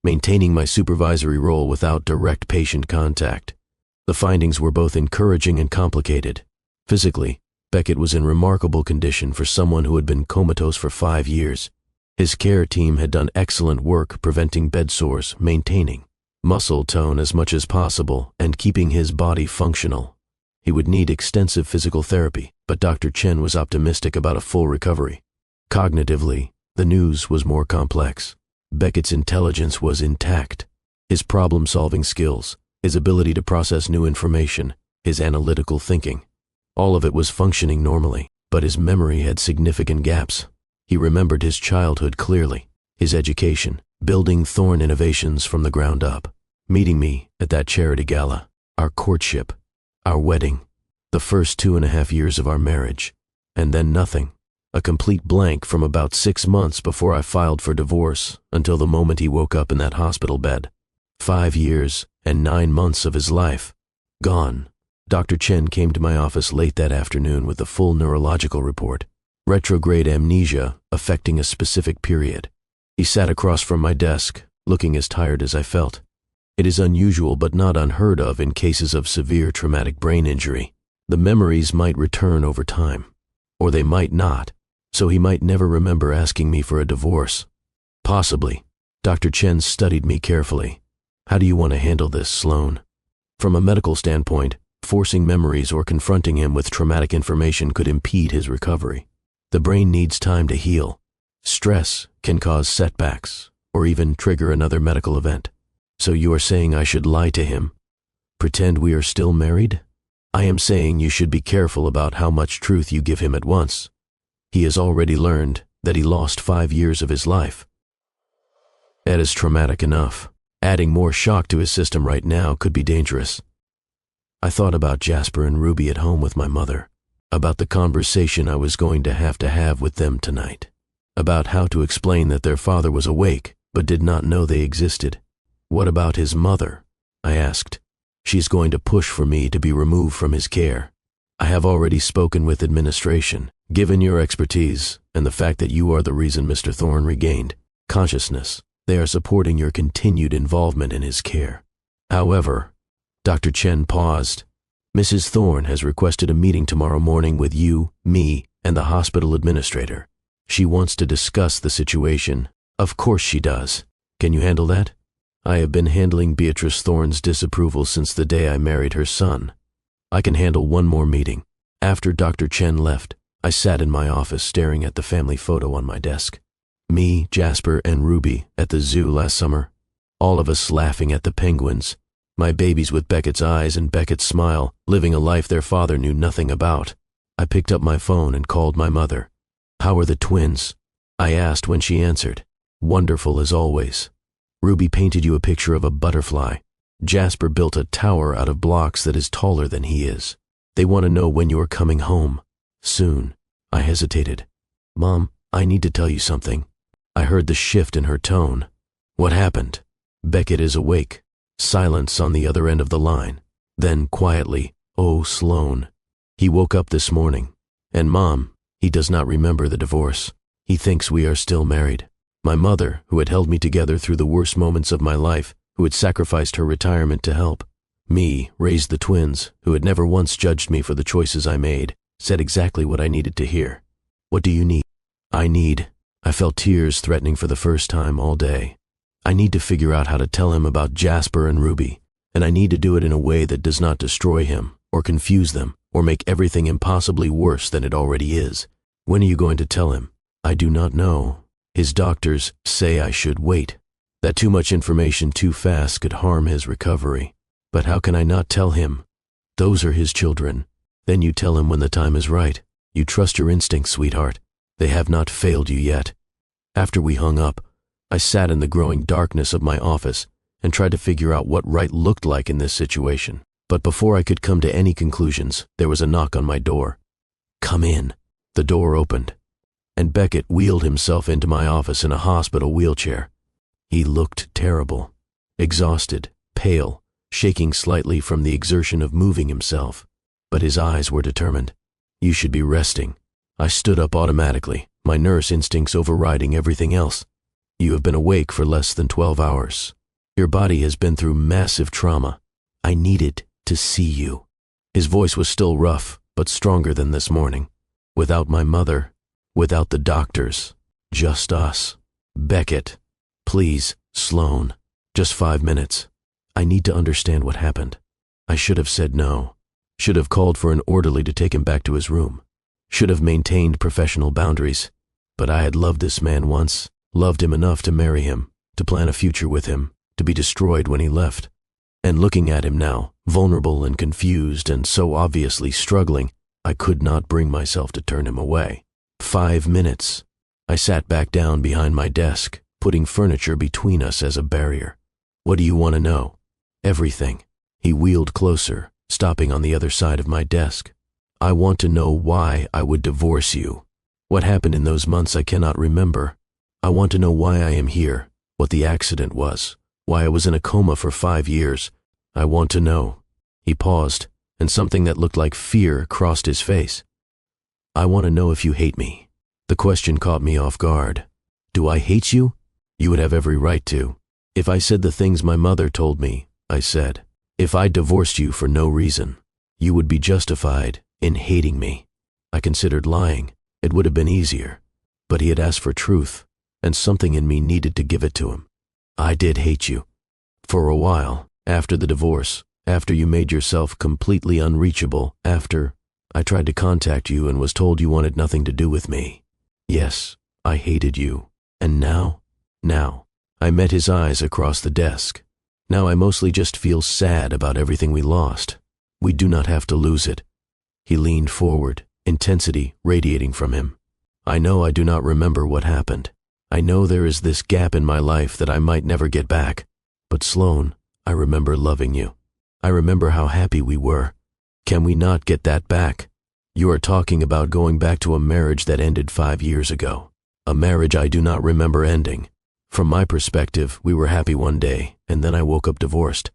maintaining my supervisory role without direct patient contact. The findings were both encouraging and complicated. Physically, Beckett was in remarkable condition for someone who had been comatose for 5 years. His care team had done excellent work preventing bed sores, maintaining muscle tone as much as possible, and keeping his body functional. He would need extensive physical therapy, but Dr. Chen was optimistic about a full recovery. Cognitively, the news was more complex. Beckett's intelligence was intact. His problem-solving skills, his ability to process new information, his analytical thinking, all of it was functioning normally, but his memory had significant gaps. He remembered his childhood clearly. his education, building Thorn Innovations from the ground up, meeting me at that charity gala, our courtship, our wedding, the first 2.5 years of our marriage, and then nothing, a complete blank from about 6 months before I filed for divorce until the moment he woke up in that hospital bed. 5 years and 9 months of his life, gone. Dr. Chen came to my office late that afternoon with the full neurological report, retrograde amnesia affecting a specific period. He sat across from my desk, looking as tired as I felt. It is unusual but not unheard of in cases of severe traumatic brain injury. The memories might return over time, or they might not, so he might never remember asking me for a divorce. Possibly. Dr. Chen studied me carefully. How do you want to handle this, Sloan? From a medical standpoint, forcing memories or confronting him with traumatic information could impede his recovery. The brain needs time to heal. Stress can cause setbacks or even trigger another medical event. So you are saying I should lie to him? Pretend we are still married? I am saying you should be careful about how much truth you give him at once. He has already learned that he lost 5 years of his life. That is traumatic enough. Adding more shock to his system right now could be dangerous. I thought about Jasper and Ruby at home with my mother, about the conversation I was going to have with them tonight, about how to explain that their father was awake but did not know they existed. What about his mother? I asked. She's going to push for me to be removed from his care. I have already spoken with administration. Given your expertise and the fact that you are the reason Mr. Thorne regained consciousness, they are supporting your continued involvement in his care. However, Dr. Chen paused. Mrs. Thorne has requested a meeting tomorrow morning with you, me, and the hospital administrator. She wants to discuss the situation. Of course she does. Can you handle that? I have been handling Beatrice Thorne's disapproval since the day I married her son. I can handle one more meeting. After Dr. Chen left, I sat in my office staring at the family photo on my desk. Me, Jasper, and Ruby at the zoo last summer. All of us laughing at the penguins. My babies with Beckett's eyes and Beckett's smile, living a life their father knew nothing about. I picked up my phone and called my mother. How are the twins? I asked when she answered. Wonderful as always. Ruby painted you a picture of a butterfly. Jasper built a tower out of blocks that is taller than he is. They want to know when you are coming home. Soon. I hesitated. Mom, I need to tell you something. I heard the shift in her tone. What happened? Beckett is awake. Silence on the other end of the line. Then quietly, oh, Sloan. He woke up this morning. And Mom, he does not remember the divorce. He thinks we are still married. My mother, who had held me together through the worst moments of my life, who had sacrificed her retirement to help. Me, raised the twins, who had never once judged me for the choices I made, said exactly what I needed to hear. What do you need? I felt tears threatening for the first time all day. I need to figure out how to tell him about Jasper and Ruby, and I need to do it in a way that does not destroy him, or confuse them, or make everything impossibly worse than it already is. When are you going to tell him? I do not know. His doctors say I should wait, that too much information too fast could harm his recovery. But how can I not tell him? Those are his children. Then you tell him when the time is right. You trust your instincts, sweetheart. They have not failed you yet. After we hung up, I sat in the growing darkness of my office and tried to figure out what right looked like in this situation. But before I could come to any conclusions, there was a knock on my door. Come in. The door opened, and Beckett wheeled himself into my office in a hospital wheelchair. He looked terrible, exhausted, pale, shaking slightly from the exertion of moving himself, but his eyes were determined. You should be resting. I stood up automatically, my nurse instincts overriding everything else. You have been awake for less than 12 hours. Your body has been through massive trauma. I needed to see you. His voice was still rough, but stronger than this morning. Without my mother, without the doctors, just us. Beckett, please, Sloan, just 5 minutes. I need to understand what happened. I should have said no. Should have called for an orderly to take him back to his room. Should have maintained professional boundaries. But I had loved this man once, loved him enough to marry him, to plan a future with him, to be destroyed when he left. And looking at him now, vulnerable and confused and so obviously struggling, I could not bring myself to turn him away. 5 minutes. I sat back down behind my desk, putting furniture between us as a barrier. What do you want to know? Everything. He wheeled closer, stopping on the other side of my desk. I want to know why I would divorce you. What happened in those months I cannot remember. I want to know why I am here, what the accident was, why I was in a coma for 5 years. I want to know. He paused, and something that looked like fear crossed his face. I want to know if you hate me. The question caught me off guard. Do I hate you? You would have every right to. If I said the things my mother told me, I said. If I divorced you for no reason, you would be justified in hating me. I considered lying. It would have been easier. But he had asked for truth, and something in me needed to give it to him. I did hate you. For a while, after the divorce, after you made yourself completely unreachable, after I tried to contact you and was told you wanted nothing to do with me. Yes, I hated you. And now, I met his eyes across the desk. Now I mostly just feel sad about everything we lost. We do not have to lose it. He leaned forward, intensity radiating from him. I know I do not remember what happened. I know there is this gap in my life that I might never get back. But Sloan, I remember loving you. I remember how happy we were. Can we not get that back? You are talking about going back to a marriage that ended 5 years ago. A marriage I do not remember ending. From my perspective, we were happy one day, and then I woke up divorced.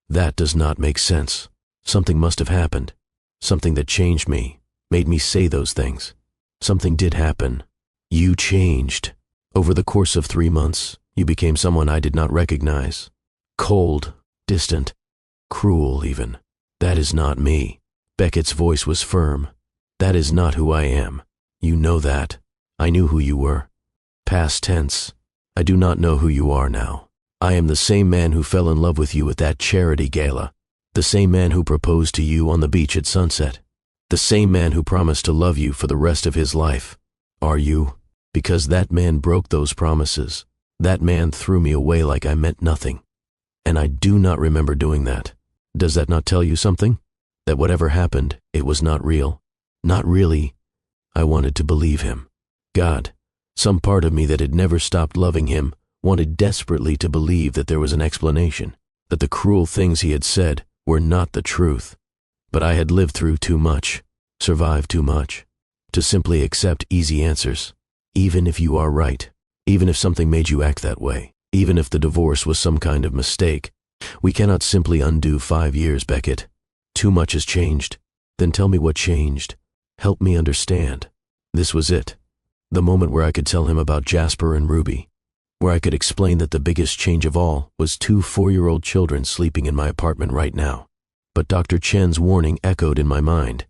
That does not make sense. Something must have happened. Something that changed me, made me say those things. Something did happen. You changed. Over the course of 3 months, you became someone I did not recognize. Cold, distant, cruel even. That is not me. Beckett's voice was firm. That is not who I am. You know that. I knew who you were. Past tense. I do not know who you are now. I am the same man who fell in love with you at that charity gala. The same man who proposed to you on the beach at sunset. The same man who promised to love you for the rest of his life. Are you? Because that man broke those promises. That man threw me away like I meant nothing. And I do not remember doing that. Does that not tell you something? That whatever happened, it was not real? Not really. I wanted to believe him. God, some part of me that had never stopped loving him, wanted desperately to believe that there was an explanation, that the cruel things he had said were not the truth. But I had lived through too much, survived too much, to simply accept easy answers. Even if you are right, even if something made you act that way, even if the divorce was some kind of mistake, we cannot simply undo 5 years, Beckett. Too much has changed. Then tell me what changed. Help me understand. This was it. The moment where I could tell him about Jasper and Ruby, where I could explain that the biggest change of all was 2 4-year-old children sleeping in my apartment right now. But Dr. Chen's warning echoed in my mind.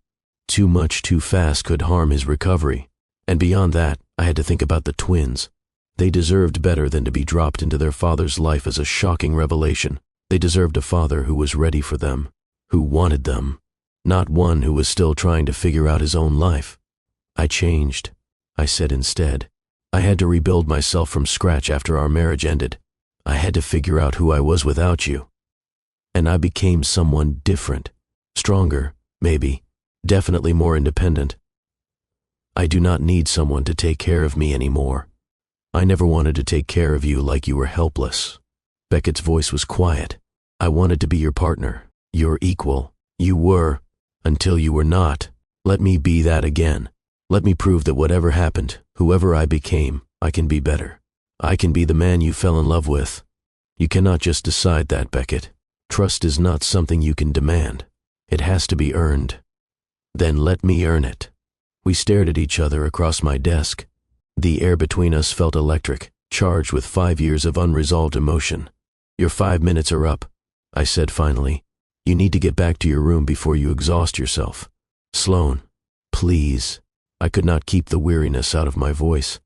Too much too fast could harm his recovery. And beyond that, I had to think about the twins. They deserved better than to be dropped into their father's life as a shocking revelation. They deserved a father who was ready for them, who wanted them, not one who was still trying to figure out his own life. I changed. I said instead. I had to rebuild myself from scratch after our marriage ended. I had to figure out who I was without you. And I became someone different, stronger, maybe, definitely more independent. I do not need someone to take care of me anymore. I never wanted to take care of you like you were helpless. Beckett's voice was quiet. I wanted to be your partner, your equal. You were, until you were not. Let me be that again. Let me prove that whatever happened, whoever I became, I can be better. I can be the man you fell in love with. You cannot just decide that, Beckett. Trust is not something you can demand. It has to be earned. Then let me earn it. We stared at each other across my desk. The air between us felt electric, charged with 5 years of unresolved emotion. Your 5 minutes are up, I said finally. You need to get back to your room before you exhaust yourself. Sloan, please. I could not keep the weariness out of my voice.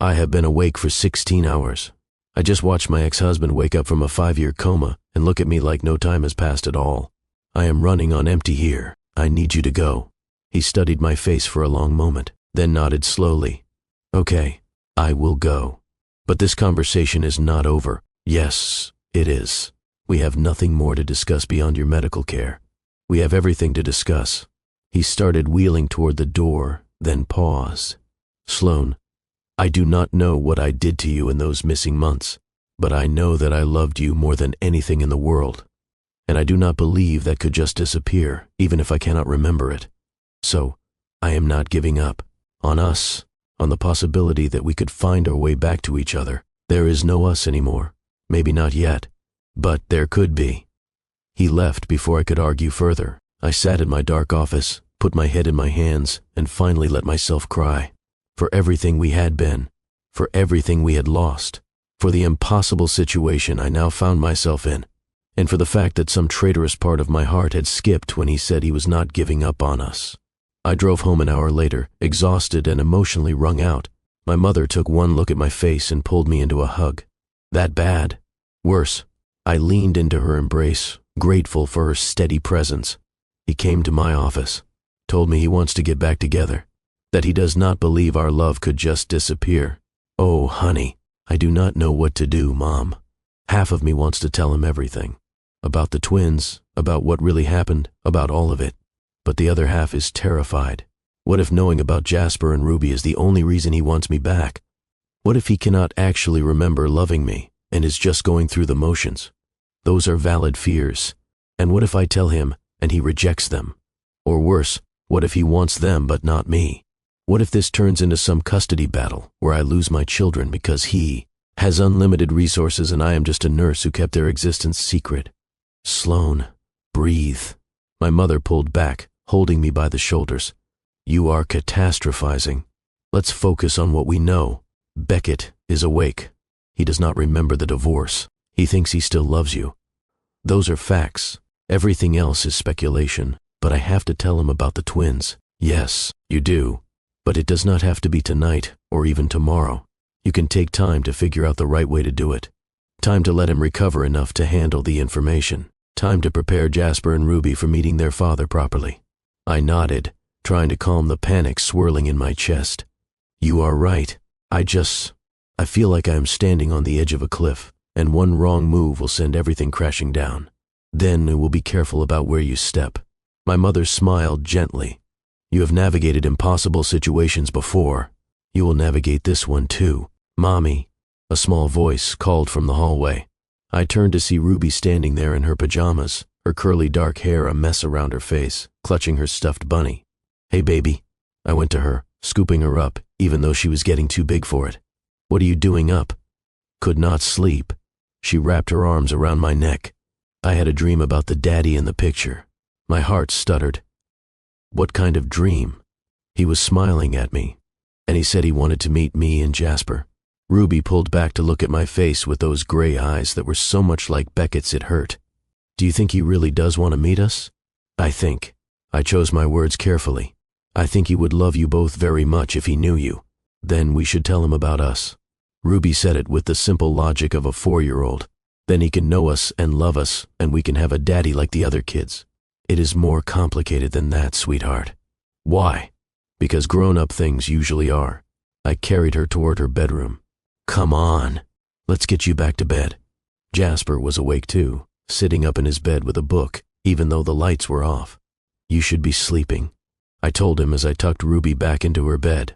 I have been awake for 16 hours. I just watched my ex-husband wake up from a 5-year coma and look at me like no time has passed at all. I am running on empty here. I need you to go. He studied my face for a long moment, then nodded slowly. Okay, I will go. But this conversation is not over. Yes, it is. We have nothing more to discuss beyond your medical care. We have everything to discuss. He started wheeling toward the door, then paused. Sloan, I do not know what I did to you in those missing months, but I know that I loved you more than anything in the world, and I do not believe that could just disappear, even if I cannot remember it. So, I am not giving up on us, on the possibility that we could find our way back to each other. There is no us anymore. Maybe not yet, but there could be. He left before I could argue further. I sat in my dark office, put my head in my hands, and finally let myself cry. For everything we had been, for everything we had lost, for the impossible situation I now found myself in, and for the fact that some traitorous part of my heart had skipped when he said he was not giving up on us. I drove home an hour later, exhausted and emotionally wrung out. My mother took one look at my face and pulled me into a hug. That bad? Worse. I leaned into her embrace, grateful for her steady presence. He came to my office, told me he wants to get back together, that he does not believe our love could just disappear. Oh, honey, I do not know what to do, Mom. Half of me wants to tell him everything. About the twins, about what really happened, about all of it. But the other half is terrified. What if knowing about Jasper and Ruby is the only reason he wants me back? What if he cannot actually remember loving me and is just going through the motions? Those are valid fears. And what if I tell him and he rejects them? Or worse, what if he wants them but not me? What if this turns into some custody battle where I lose my children because he has unlimited resources and I am just a nurse who kept their existence secret? Sloan, breathe. My mother pulled back, holding me by the shoulders. You are catastrophizing. Let's focus on what we know. Beckett is awake. He does not remember the divorce. He thinks he still loves you. Those are facts. Everything else is speculation. But I have to tell him about the twins. Yes, you do. But it does not have to be tonight or even tomorrow. You can take time to figure out the right way to do it. Time to let him recover enough to handle the information. Time to prepare Jasper and Ruby for meeting their father properly. I nodded, trying to calm the panic swirling in my chest. You are right. I feel like I am standing on the edge of a cliff, and one wrong move will send everything crashing down. Then we will be careful about where you step. My mother smiled gently. You have navigated impossible situations before. You will navigate this one too. Mommy, a small voice called from the hallway. I turned to see Ruby standing there in her pajamas, her curly dark hair a mess around her face, clutching her stuffed bunny. Hey baby. I went to her, scooping her up, even though she was getting too big for it. What are you doing up? Could not sleep. She wrapped her arms around my neck. I had a dream about the daddy in the picture. My heart stuttered. What kind of dream? He was smiling at me, and he said he wanted to meet me and Jasper. Ruby pulled back to look at my face with those gray eyes that were so much like Beckett's it hurt. Do you think he really does want to meet us? I chose my words carefully. I think he would love you both very much if he knew you. Then we should tell him about us. Ruby said it with the simple logic of a 4-year-old. Then he can know us and love us, and we can have a daddy like the other kids. It is more complicated than that, sweetheart. Why? Because grown-up things usually are. I carried her toward her bedroom. Come on, let's get you back to bed. Jasper was awake too, sitting up in his bed with a book, even though the lights were off. You should be sleeping, I told him as I tucked Ruby back into her bed.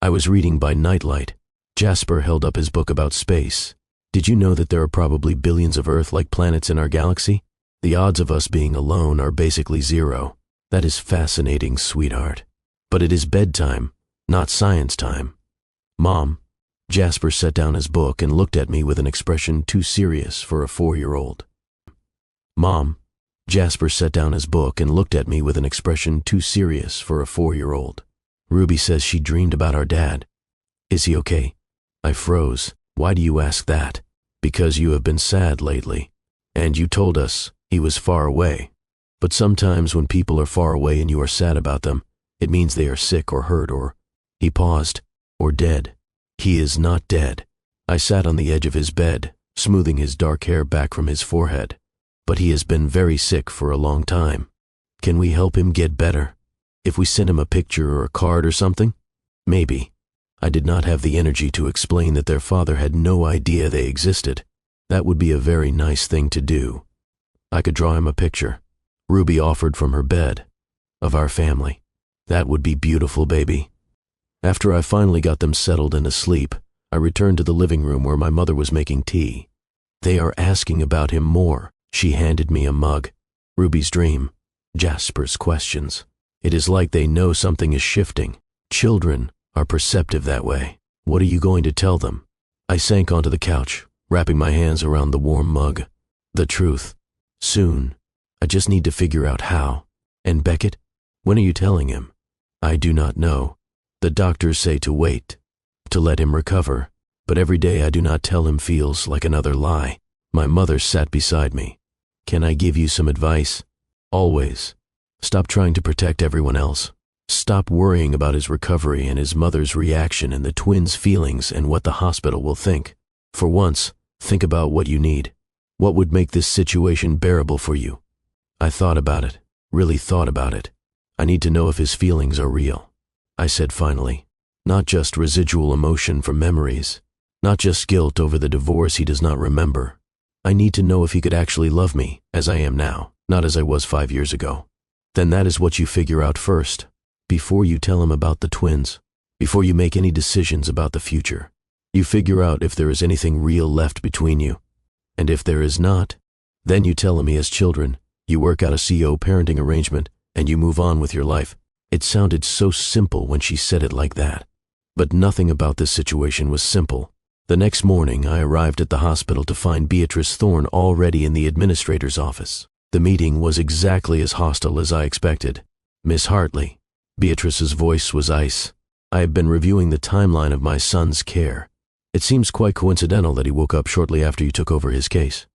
I was reading by nightlight. Jasper held up his book about space. Did you know that there are probably billions of Earth-like planets in our galaxy? The odds of us being alone are basically 0. That is fascinating, sweetheart. But it is bedtime, not science time. Mom, Jasper set down his book and looked at me with an expression too serious for a 4-year-old. Mom, Jasper set down his book and looked at me with an expression too serious for a 4-year-old. Ruby says she dreamed about our dad. Is he okay? I froze. Why do you ask that? Because you have been sad lately. And you told us he was far away. But sometimes when people are far away and you are sad about them, it means they are sick or hurt or, he paused, or dead. He is not dead. I sat on the edge of his bed, smoothing his dark hair back from his forehead. But he has been very sick for a long time. Can we help him get better? If we sent him a picture or a card or something? Maybe. I did not have the energy to explain that their father had no idea they existed. That would be a very nice thing to do. I could draw him a picture. Ruby offered from her bed. Of our family. That would be beautiful, baby. After I finally got them settled and asleep, I returned to the living room where my mother was making tea. They are asking about him more. She handed me a mug. Ruby's dream. Jasper's questions. It is like they know something is shifting. Children are perceptive that way. What are you going to tell them? I sank onto the couch, wrapping my hands around the warm mug. The truth. Soon. I just need to figure out how. And Beckett? When are you telling him? I do not know. The doctors say to wait, to let him recover, but every day I do not tell him feels like another lie. My mother sat beside me. Can I give you some advice? Always. Stop trying to protect everyone else. Stop worrying about his recovery and his mother's reaction and the twins' feelings and what the hospital will think. For once, think about what you need. What would make this situation bearable for you? I thought about it, really thought about it. I need to know if his feelings are real. I said finally, not just residual emotion from memories, not just guilt over the divorce he does not remember. I need to know if he could actually love me as I am now, not as I was 5 years ago. Then that is what you figure out first, before you tell him about the twins, before you make any decisions about the future. You figure out if there is anything real left between you. And if there is not, then you tell him he has children, you work out a CO parenting arrangement, and you move on with your life. It sounded so simple when she said it like that. But nothing about this situation was simple. The next morning, I arrived at the hospital to find Beatrice Thorne already in the administrator's office. The meeting was exactly as hostile as I expected. Miss Hartley. Beatrice's voice was ice. I have been reviewing the timeline of my son's care. It seems quite coincidental that he woke up shortly after you took over his case.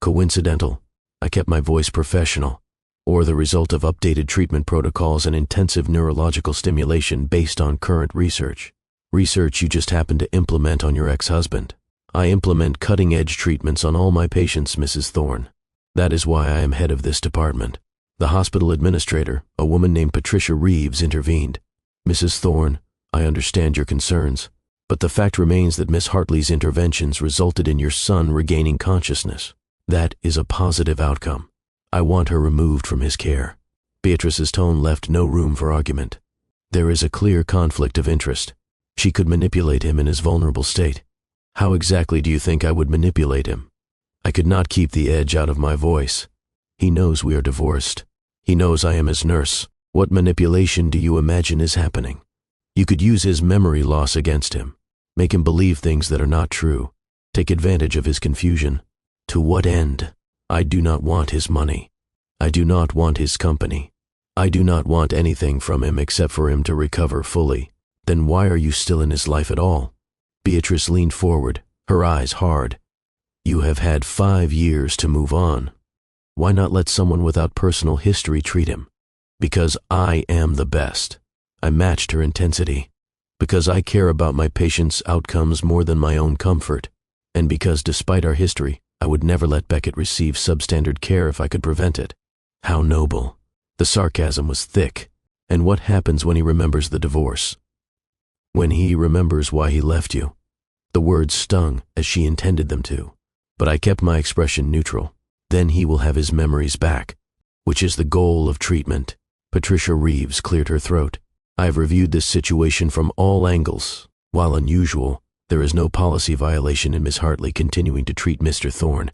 Coincidental? I kept my voice professional. Or the result of updated treatment protocols and intensive neurological stimulation based on current research. Research you just happened to implement on your ex-husband. I implement cutting-edge treatments on all my patients, Mrs. Thorne. That is why I am head of this department. The hospital administrator, a woman named Patricia Reeves, intervened. Mrs. Thorne, I understand your concerns, but the fact remains that Miss Hartley's interventions resulted in your son regaining consciousness. That is a positive outcome. I want her removed from his care. Beatrice's tone left no room for argument. There is a clear conflict of interest. She could manipulate him in his vulnerable state. How exactly do you think I would manipulate him? I could not keep the edge out of my voice. He knows we are divorced. He knows I am his nurse. What manipulation do you imagine is happening? You could use his memory loss against him. Make him believe things that are not true. Take advantage of his confusion. To what end? I do not want his money. I do not want his company. I do not want anything from him except for him to recover fully. Then why are you still in his life at all? Beatrice leaned forward, her eyes hard. You have had 5 years to move on. Why not let someone without personal history treat him? Because I am the best. I matched her intensity. Because I care about my patients' outcomes more than my own comfort. And because despite our history, I would never let Beckett receive substandard care if I could prevent it. How noble. The sarcasm was thick. And what happens when he remembers the divorce? When he remembers why he left you? The words stung as she intended them to, but I kept my expression neutral. Then he will have his memories back, which is the goal of treatment. Patricia Reeves cleared her throat. I have reviewed this situation from all angles. While unusual, there is no policy violation in Miss Hartley continuing to treat Mr. Thorne.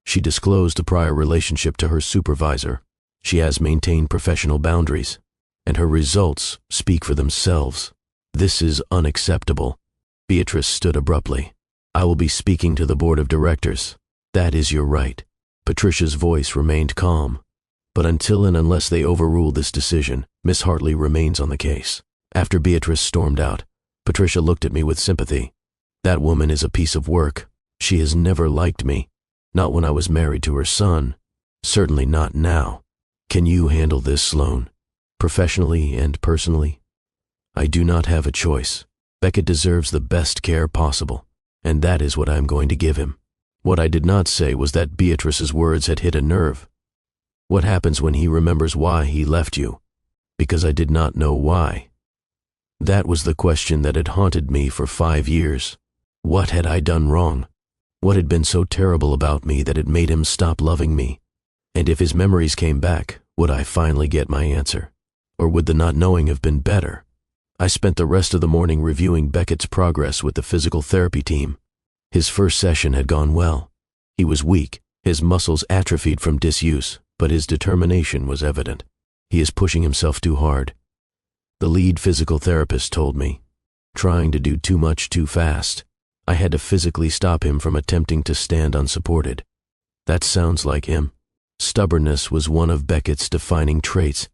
She disclosed a prior relationship to her supervisor. She has maintained professional boundaries, and her results speak for themselves. This is unacceptable. Beatrice stood abruptly. I will be speaking to the board of directors. That is your right. Patricia's voice remained calm. But until and unless they overrule this decision, Miss Hartley remains on the case. After Beatrice stormed out, Patricia looked at me with sympathy. That woman is a piece of work. She has never liked me. Not when I was married to her son. Certainly not now. Can you handle this, Sloane? Professionally and personally? I do not have a choice. Beckett deserves the best care possible, and that is what I am going to give him. What I did not say was that Beatrice's words had hit a nerve. What happens when he remembers why he left you? Because I did not know why. That was the question that had haunted me for 5 years. What had I done wrong? What had been so terrible about me that it made him stop loving me? And if his memories came back, would I finally get my answer? Or would the not knowing have been better? I spent the rest of the morning reviewing Beckett's progress with the physical therapy team. His first session had gone well. He was weak, his muscles atrophied from disuse, but his determination was evident. He is pushing himself too hard. The lead physical therapist told me, trying to do too much too fast. I had to physically stop him from attempting to stand unsupported. That sounds like him. Stubbornness was one of Beckett's defining traits.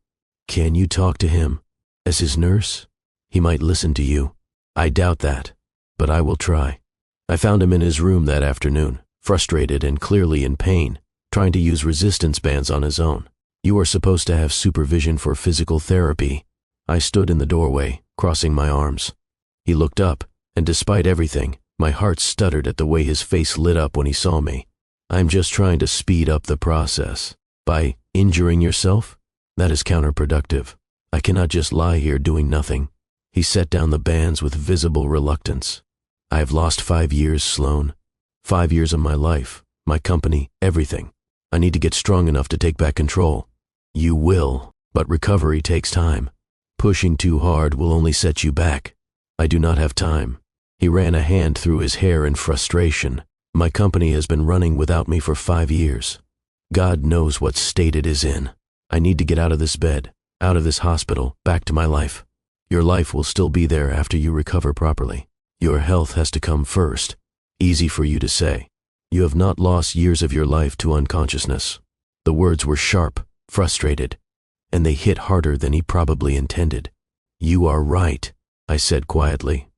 Can you talk to him? As his nurse? He might listen to you. I doubt that, but I will try. I found him in his room that afternoon, frustrated and clearly in pain, trying to use resistance bands on his own. You are supposed to have supervision for physical therapy. I stood in the doorway, crossing my arms. He looked up, and despite everything, my heart stuttered at the way his face lit up when he saw me. I'm just trying to speed up the process. By injuring yourself? That is counterproductive. I cannot just lie here doing nothing. He set down the bands with visible reluctance. I have lost 5 years, Sloan. 5 years of my life, my company, everything. I need to get strong enough to take back control. You will, but recovery takes time. Pushing too hard will only set you back. I do not have time. He ran a hand through his hair in frustration. My company has been running without me for 5 years. God knows what state it is in. I need to get out of this bed, out of this hospital, back to my life. Your life will still be there after you recover properly. Your health has to come first. Easy for you to say. You have not lost years of your life to unconsciousness. The words were sharp, frustrated, and they hit harder than he probably intended. You are right, I said quietly.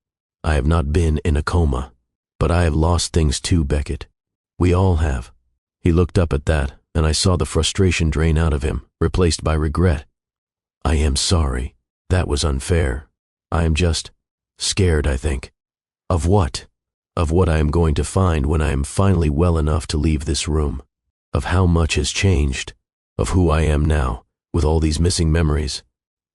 I have not been in a coma, but I have lost things too, Beckett. We all have. He looked up at that, and I saw the frustration drain out of him, replaced by regret. I am sorry. That was unfair. I am just scared, I think. Of what? Of what I am going to find when I am finally well enough to leave this room. Of how much has changed. Of who I am now, with all these missing memories.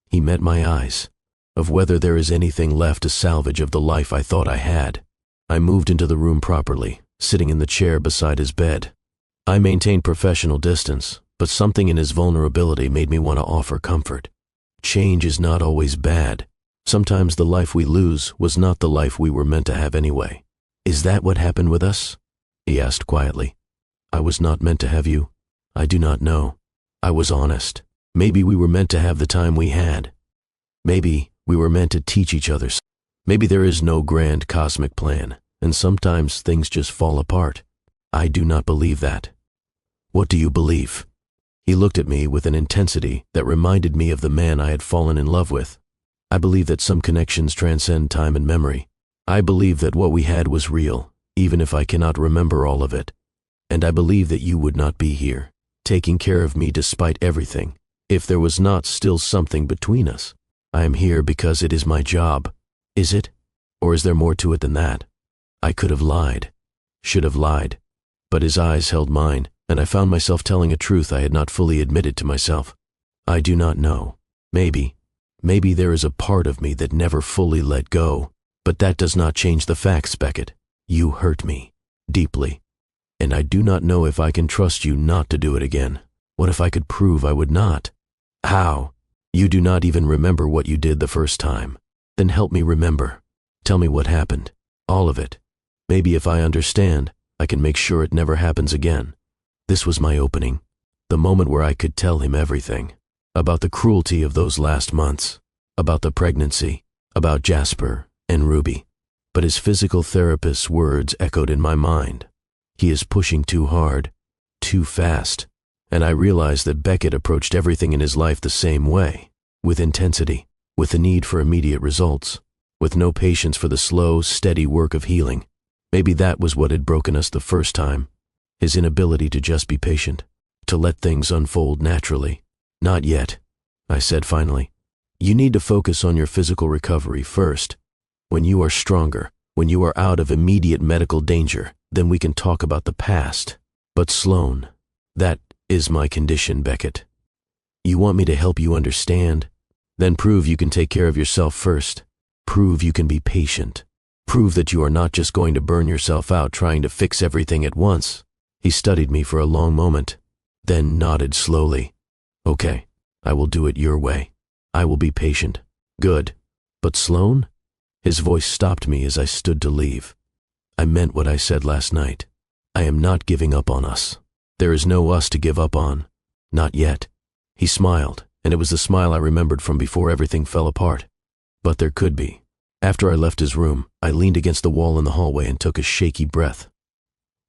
He met my eyes. Of whether there is anything left to salvage of the life I thought I had. I moved into the room properly, sitting in the chair beside his bed. I maintained professional distance, but something in his vulnerability made me want to offer comfort. Change is not always bad. Sometimes the life we lose was not the life we were meant to have anyway. Is that what happened with us? He asked quietly. I was not meant to have you. I do not know. I was honest. Maybe we were meant to have the time we had. Maybe we were meant to teach each other. Maybe there is no grand cosmic plan, and sometimes things just fall apart. I do not believe that. What do you believe? He looked at me with an intensity that reminded me of the man I had fallen in love with. I believe that some connections transcend time and memory. I believe that what we had was real, even if I cannot remember all of it. And I believe that you would not be here, taking care of me despite everything, if there was not still something between us. I am here because it is my job. Is it? Or is there more to it than that? I could have lied, should have lied, but his eyes held mine, and I found myself telling a truth I had not fully admitted to myself. I do not know. Maybe there is a part of me that never fully let go, but that does not change the facts, Beckett. You hurt me, deeply, and I do not know if I can trust you not to do it again. What if I could prove I would not? How? You do not even remember what you did the first time. Then help me remember. Tell me what happened. All of it. Maybe if I understand, I can make sure it never happens again. This was my opening, the moment where I could tell him everything, about the cruelty of those last months, about the pregnancy, about Jasper and Ruby. But his physical therapist's words echoed in my mind. He is pushing too hard, too fast, and I realized that Beckett approached everything in his life the same way, with intensity, with the need for immediate results, with no patience for the slow, steady work of healing. Maybe that was what had broken us the first time. His inability to just be patient, to let things unfold naturally. Not yet, I said finally. You need to focus on your physical recovery first. When you are stronger, when you are out of immediate medical danger, then we can talk about the past. But Sloan, that is my condition, Beckett. You want me to help you understand? Then prove you can take care of yourself first. Prove you can be patient. Prove that you are not just going to burn yourself out trying to fix everything at once. He studied me for a long moment, then nodded slowly. Okay, I will do it your way. I will be patient. Good. But Sloan? His voice stopped me as I stood to leave. I meant what I said last night. I am not giving up on us. There is no us to give up on. Not yet. He smiled, and it was the smile I remembered from before everything fell apart. But there could be. After I left his room, I leaned against the wall in the hallway and took a shaky breath.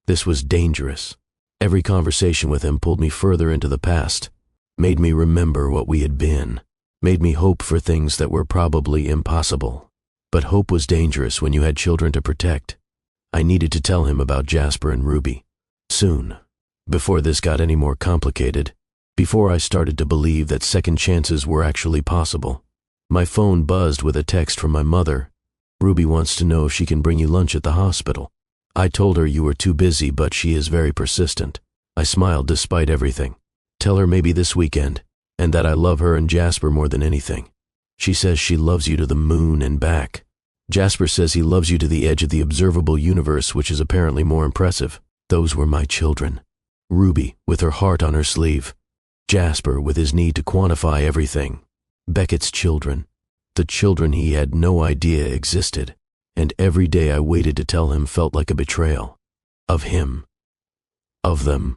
This was dangerous. Every conversation with him pulled me further into the past, made me remember what we had been, made me hope for things that were probably impossible. But hope was dangerous when you had children to protect. I needed to tell him about Jasper and Ruby. Soon. Before this got any more complicated. Before I started to believe that second chances were actually possible. My phone buzzed with a text from my mother. Ruby wants to know if she can bring you lunch at the hospital. I told her you were too busy, but she is very persistent. I smiled despite everything. Tell her maybe this weekend, and that I love her and Jasper more than anything. She says she loves you to the moon and back. Jasper says he loves you to the edge of the observable universe, which is apparently more impressive. Those were my children. Ruby, with her heart on her sleeve. Jasper, with his need to quantify everything. Beckett's children. The children he had no idea existed. And every day I waited to tell him felt like a betrayal. Of him. Of them.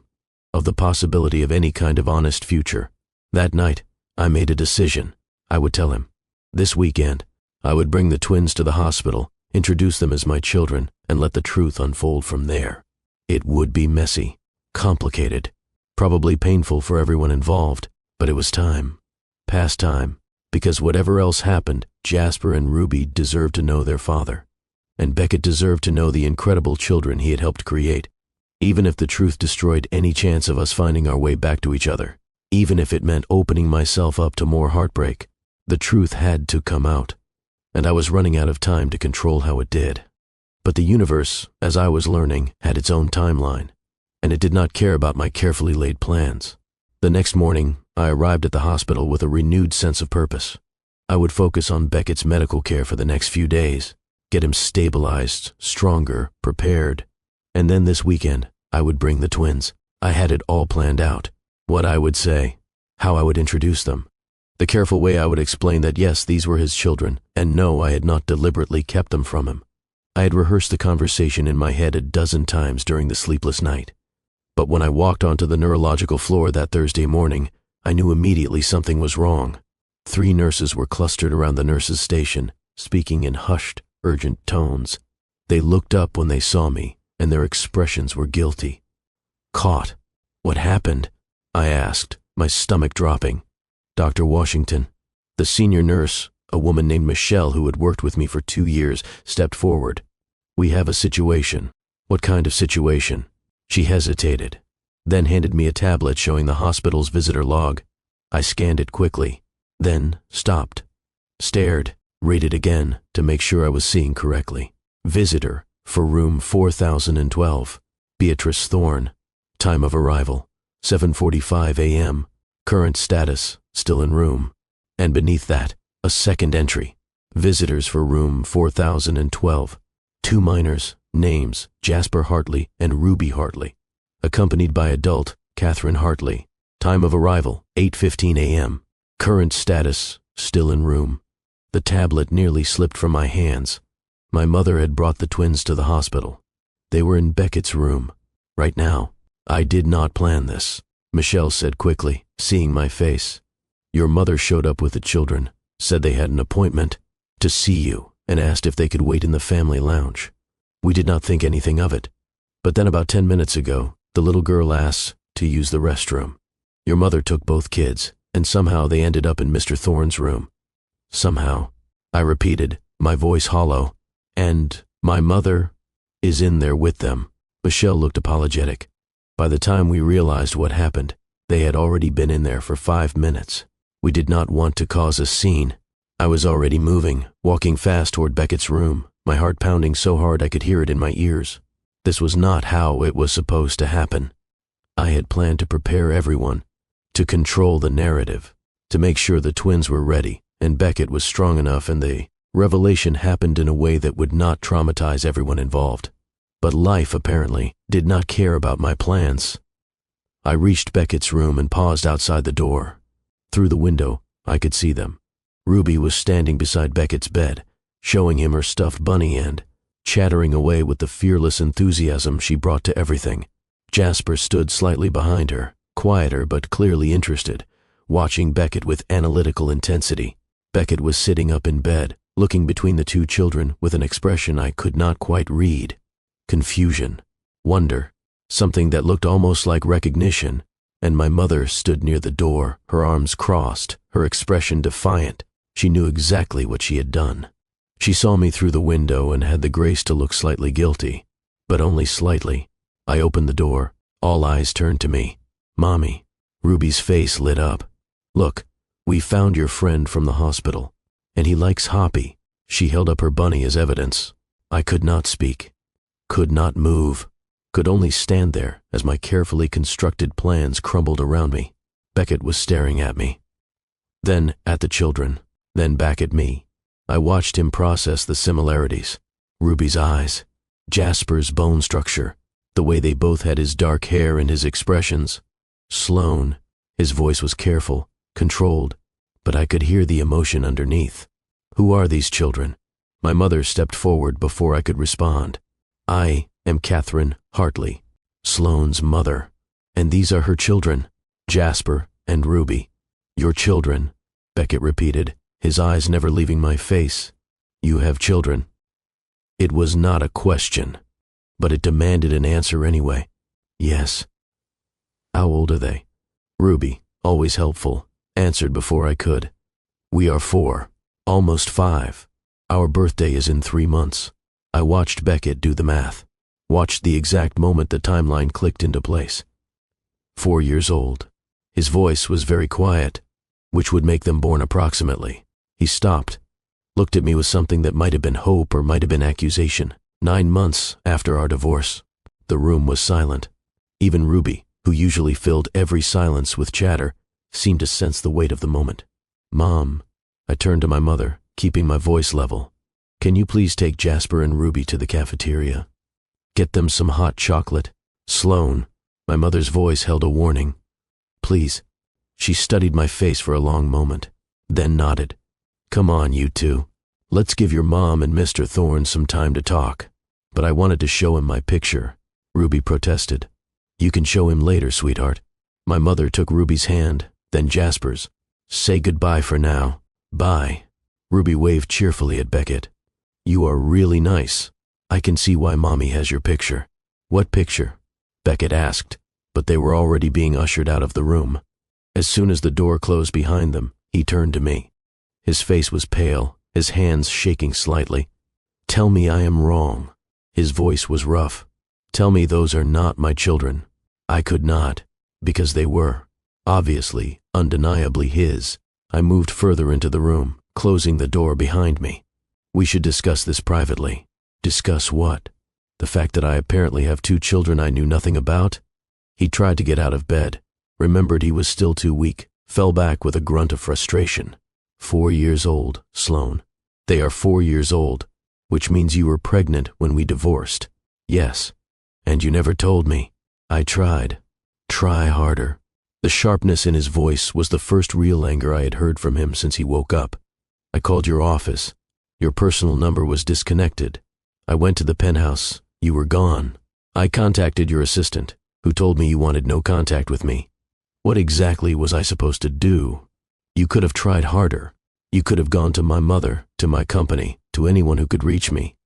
Of the possibility of any kind of honest future. That night, I made a decision. I would tell him. This weekend, I would bring the twins to the hospital, introduce them as my children, and let the truth unfold from there. It would be messy, complicated, probably painful for everyone involved, but it was time. Past time, because whatever else happened, Jasper and Ruby deserved to know their father. And Beckett deserved to know the incredible children he had helped create, even if the truth destroyed any chance of us finding our way back to each other, even if it meant opening myself up to more heartbreak. The truth had to come out, and I was running out of time to control how it did. But the universe, as I was learning, had its own timeline, and it did not care about my carefully laid plans. The next morning, I arrived at the hospital with a renewed sense of purpose. I would focus on Beckett's medical care for the next few days, get him stabilized, stronger, prepared. And then this weekend, I would bring the twins. I had it all planned out. What I would say, how I would introduce them. The careful way I would explain that yes, these were his children, and no, I had not deliberately kept them from him. I had rehearsed the conversation in my head a dozen times during the sleepless night. But when I walked onto the neurological floor that Thursday morning, I knew immediately something was wrong. 3 nurses were clustered around the nurses' station, speaking in hushed, urgent tones. They looked up when they saw me, and their expressions were guilty. Caught. What happened? I asked, my stomach dropping. Dr. Washington, the senior nurse, a woman named Michelle who had worked with me for 2 years, stepped forward. We have a situation. What kind of situation? She hesitated, then handed me a tablet showing the hospital's visitor log. I scanned it quickly, then stopped, stared, read it again to make sure I was seeing correctly. Visitor for room 4012, Beatrice Thorne. Time of arrival, 7:45 a.m. Current status, still in room. And beneath that, a second entry. Visitors for room 4012. 2 minors, names Jasper Hartley and Ruby Hartley. Accompanied by adult Catherine Hartley. Time of arrival, 8:15 a.m. Current status, still in room. The tablet nearly slipped from my hands. My mother had brought the twins to the hospital. They were in Beckett's room, right now. I did not plan this, Michelle said quickly, seeing my face. Your mother showed up with the children, said they had an appointment to see you, and asked if they could wait in the family lounge. We did not think anything of it. But then about 10 minutes ago, the little girl asked to use the restroom. Your mother took both kids, and somehow they ended up in Mr. Thorne's room. Somehow, I repeated, my voice hollow, and my mother is in there with them. Michelle looked apologetic. By the time we realized what happened, they had already been in there for 5 minutes. We did not want to cause a scene. I was already moving, walking fast toward Beckett's room, my heart pounding so hard I could hear it in my ears. This was not how it was supposed to happen. I had planned to prepare everyone, to control the narrative, to make sure the twins were ready, and Beckett was strong enough, and the revelation happened in a way that would not traumatize everyone involved. But life, apparently, did not care about my plans. I reached Beckett's room and paused outside the door. Through the window, I could see them. Ruby was standing beside Beckett's bed, showing him her stuffed bunny and chattering away with the fearless enthusiasm she brought to everything. Jasper stood slightly behind her, quieter but clearly interested, watching Beckett with analytical intensity. Beckett was sitting up in bed, looking between the two children with an expression I could not quite read. Confusion, wonder, something that looked almost like recognition, and my mother stood near the door, her arms crossed, her expression defiant. She knew exactly what she had done. She saw me through the window and had the grace to look slightly guilty, but only slightly. I opened the door. All eyes turned to me. "Mommy." Ruby's face lit up. "Look, we found your friend from the hospital, and he likes Hoppy." She held up her bunny as evidence. I could not speak, could not move, could only stand there as my carefully constructed plans crumbled around me. Beckett was staring at me, then at the children, then back at me. I watched him process the similarities. Ruby's eyes, Jasper's bone structure, the way they both had his dark hair and his expressions. Sloan, his voice was careful, controlled, but I could hear the emotion underneath. "Who are these children?" My mother stepped forward before I could respond. "I am Catherine Hartley, Sloan's mother, and these are her children, Jasper and Ruby." "Your children," Beckett repeated, his eyes never leaving my face. "You have children." It was not a question, but it demanded an answer anyway. "Yes." "How old are they?" Ruby, always helpful, answered before I could. "We are 4, almost 5. Our birthday is in 3 months." I watched Beckett do the math, watched the exact moment the timeline clicked into place. 4 years old. His voice was very quiet, which would make them born approximately. He stopped, looked at me with something that might have been hope or might have been accusation. 9 months after our divorce. The room was silent. Even Ruby, who usually filled every silence with chatter, seemed to sense the weight of the moment. "Mom," I turned to my mother, keeping my voice level. "Can you please take Jasper and Ruby to the cafeteria? Get them some hot chocolate." "Sloan," my mother's voice held a warning. "Please." She studied my face for a long moment, then nodded. "Come on, you two. Let's give your mom and Mr. Thorne some time to talk." "But I wanted to show him my picture," Ruby protested. "You can show him later, sweetheart." My mother took Ruby's hand, then Jasper's. "Say goodbye for now." "Bye." Ruby waved cheerfully at Beckett. "You are really nice. I can see why Mommy has your picture." "What picture?" Beckett asked, but they were already being ushered out of the room. As soon as the door closed behind them, he turned to me. His face was pale, his hands shaking slightly. "Tell me I am wrong." His voice was rough. "Tell me those are not my children." I could not, because they were, obviously, undeniably his. I moved further into the room, closing the door behind me. "We should discuss this privately." "Discuss what?" "The fact that I apparently have 2 children I knew nothing about?" He tried to get out of bed, remembered he was still too weak, fell back with a grunt of frustration. 4 years old, Sloan. They are 4 years old, which means you were pregnant when we divorced." "Yes. And you never told me." I tried. "Try harder." The sharpness in his voice was the first real anger I had heard from him since he woke up. "I called your office. Your personal number was disconnected. I went to the penthouse. You were gone. I contacted your assistant, who told me you wanted no contact with me. What exactly was I supposed to do? You could have tried harder. You could have gone to my mother, to my company, to anyone who could reach me."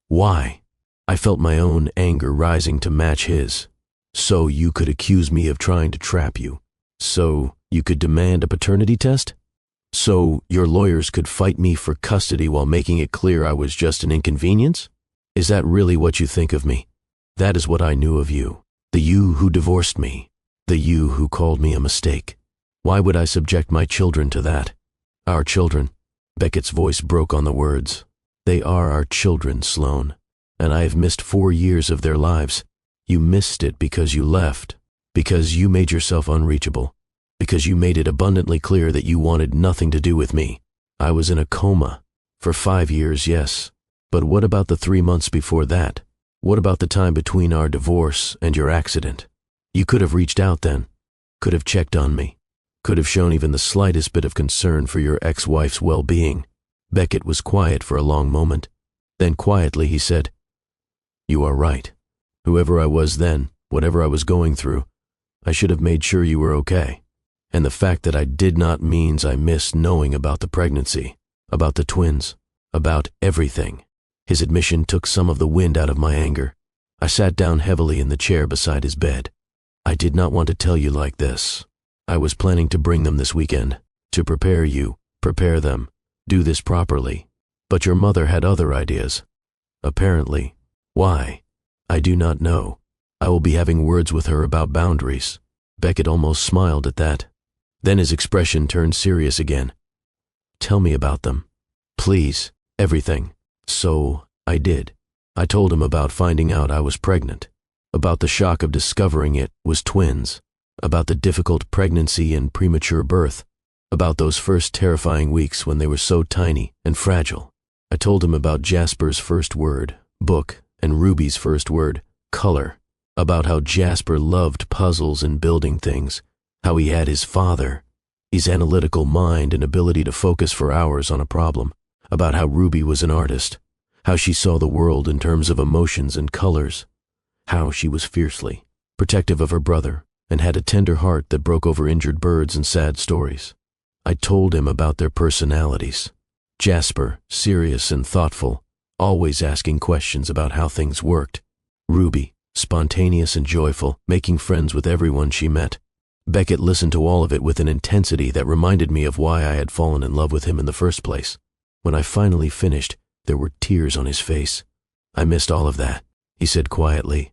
"Why?" I felt my own anger rising to match his. "So you could accuse me of trying to trap you. So you could demand a paternity test? So your lawyers could fight me for custody while making it clear I was just an inconvenience? Is that really what you think of me? That is what I knew of you. The you who divorced me. The you who called me a mistake. Why would I subject my children to that?" "Our children." Beckett's voice broke on the words. "They are our children, Sloan, and I have missed 4 years of their lives. You missed it because you left, because you made yourself unreachable, because you made it abundantly clear that you wanted nothing to do with me. I was in a coma. For 5 years, yes. But what about the 3 months before that? What about the time between our divorce and your accident? You could have reached out then, could have checked on me. could have shown even the slightest bit of concern for your ex-wife's well-being. Beckett was quiet for a long moment. Then quietly he said, "You are right. Whoever I was then, whatever I was going through, I should have made sure you were okay. And the fact that I did not means I missed knowing about the pregnancy, about the twins, about everything." His admission took some of the wind out of my anger. I sat down heavily in the chair beside his bed. "I did not want to tell you like this. I was planning to bring them this weekend, to prepare you, prepare them, do this properly. But your mother had other ideas. Apparently. Why? I do not know. I will be having words with her about boundaries." Beckett almost smiled at that. Then his expression turned serious again. "Tell me about them. Please, everything." So, I did. I told him about finding out I was pregnant, about the shock of discovering it was twins, about the difficult pregnancy and premature birth, about those first terrifying weeks when they were so tiny and fragile. I told him about Jasper's first word, book, and Ruby's first word, color, about how Jasper loved puzzles and building things, how he had his father, his analytical mind and ability to focus for hours on a problem, about how Ruby was an artist, how she saw the world in terms of emotions and colors, how she was fiercely protective of her brother and had a tender heart that broke over injured birds and sad stories. I told him about their personalities. Jasper, serious and thoughtful, always asking questions about how things worked. Ruby, spontaneous and joyful, making friends with everyone she met. Beckett listened to all of it with an intensity that reminded me of why I had fallen in love with him in the first place. When I finally finished, there were tears on his face. "I missed all of that," he said quietly.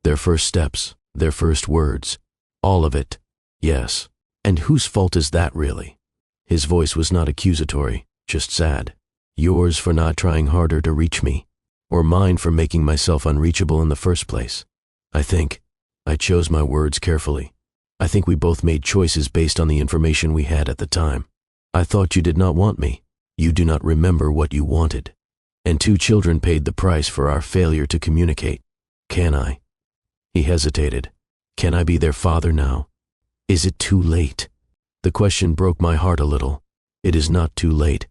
"Their first steps, their first words, all of it. Yes. And whose fault is that really?" His voice was not accusatory, just sad. "Yours for not trying harder to reach me, or mine for making myself unreachable in the first place. I think I chose my words carefully. I think we both made choices based on the information we had at the time. I thought you did not want me. You do not remember what you wanted. And 2 children paid the price for our failure to communicate. Can I?" He hesitated. "Can I be their father now? Is it too late?" The question broke my heart a little. It is not too late.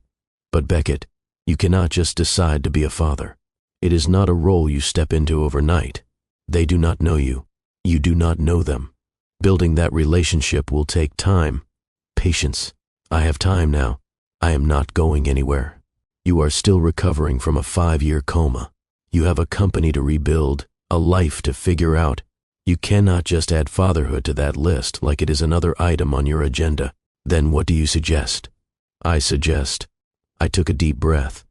But Beckett, you cannot just decide to be a father. It is not a role you step into overnight. They do not know you. You do not know them. Building that relationship will take time. Patience. I have time now. I am not going anywhere. You are still recovering from a 5-year coma. You have a company to rebuild, a life to figure out. You cannot just add fatherhood to that list like it is another item on your agenda. Then what do you suggest? I suggest. I took a deep breath.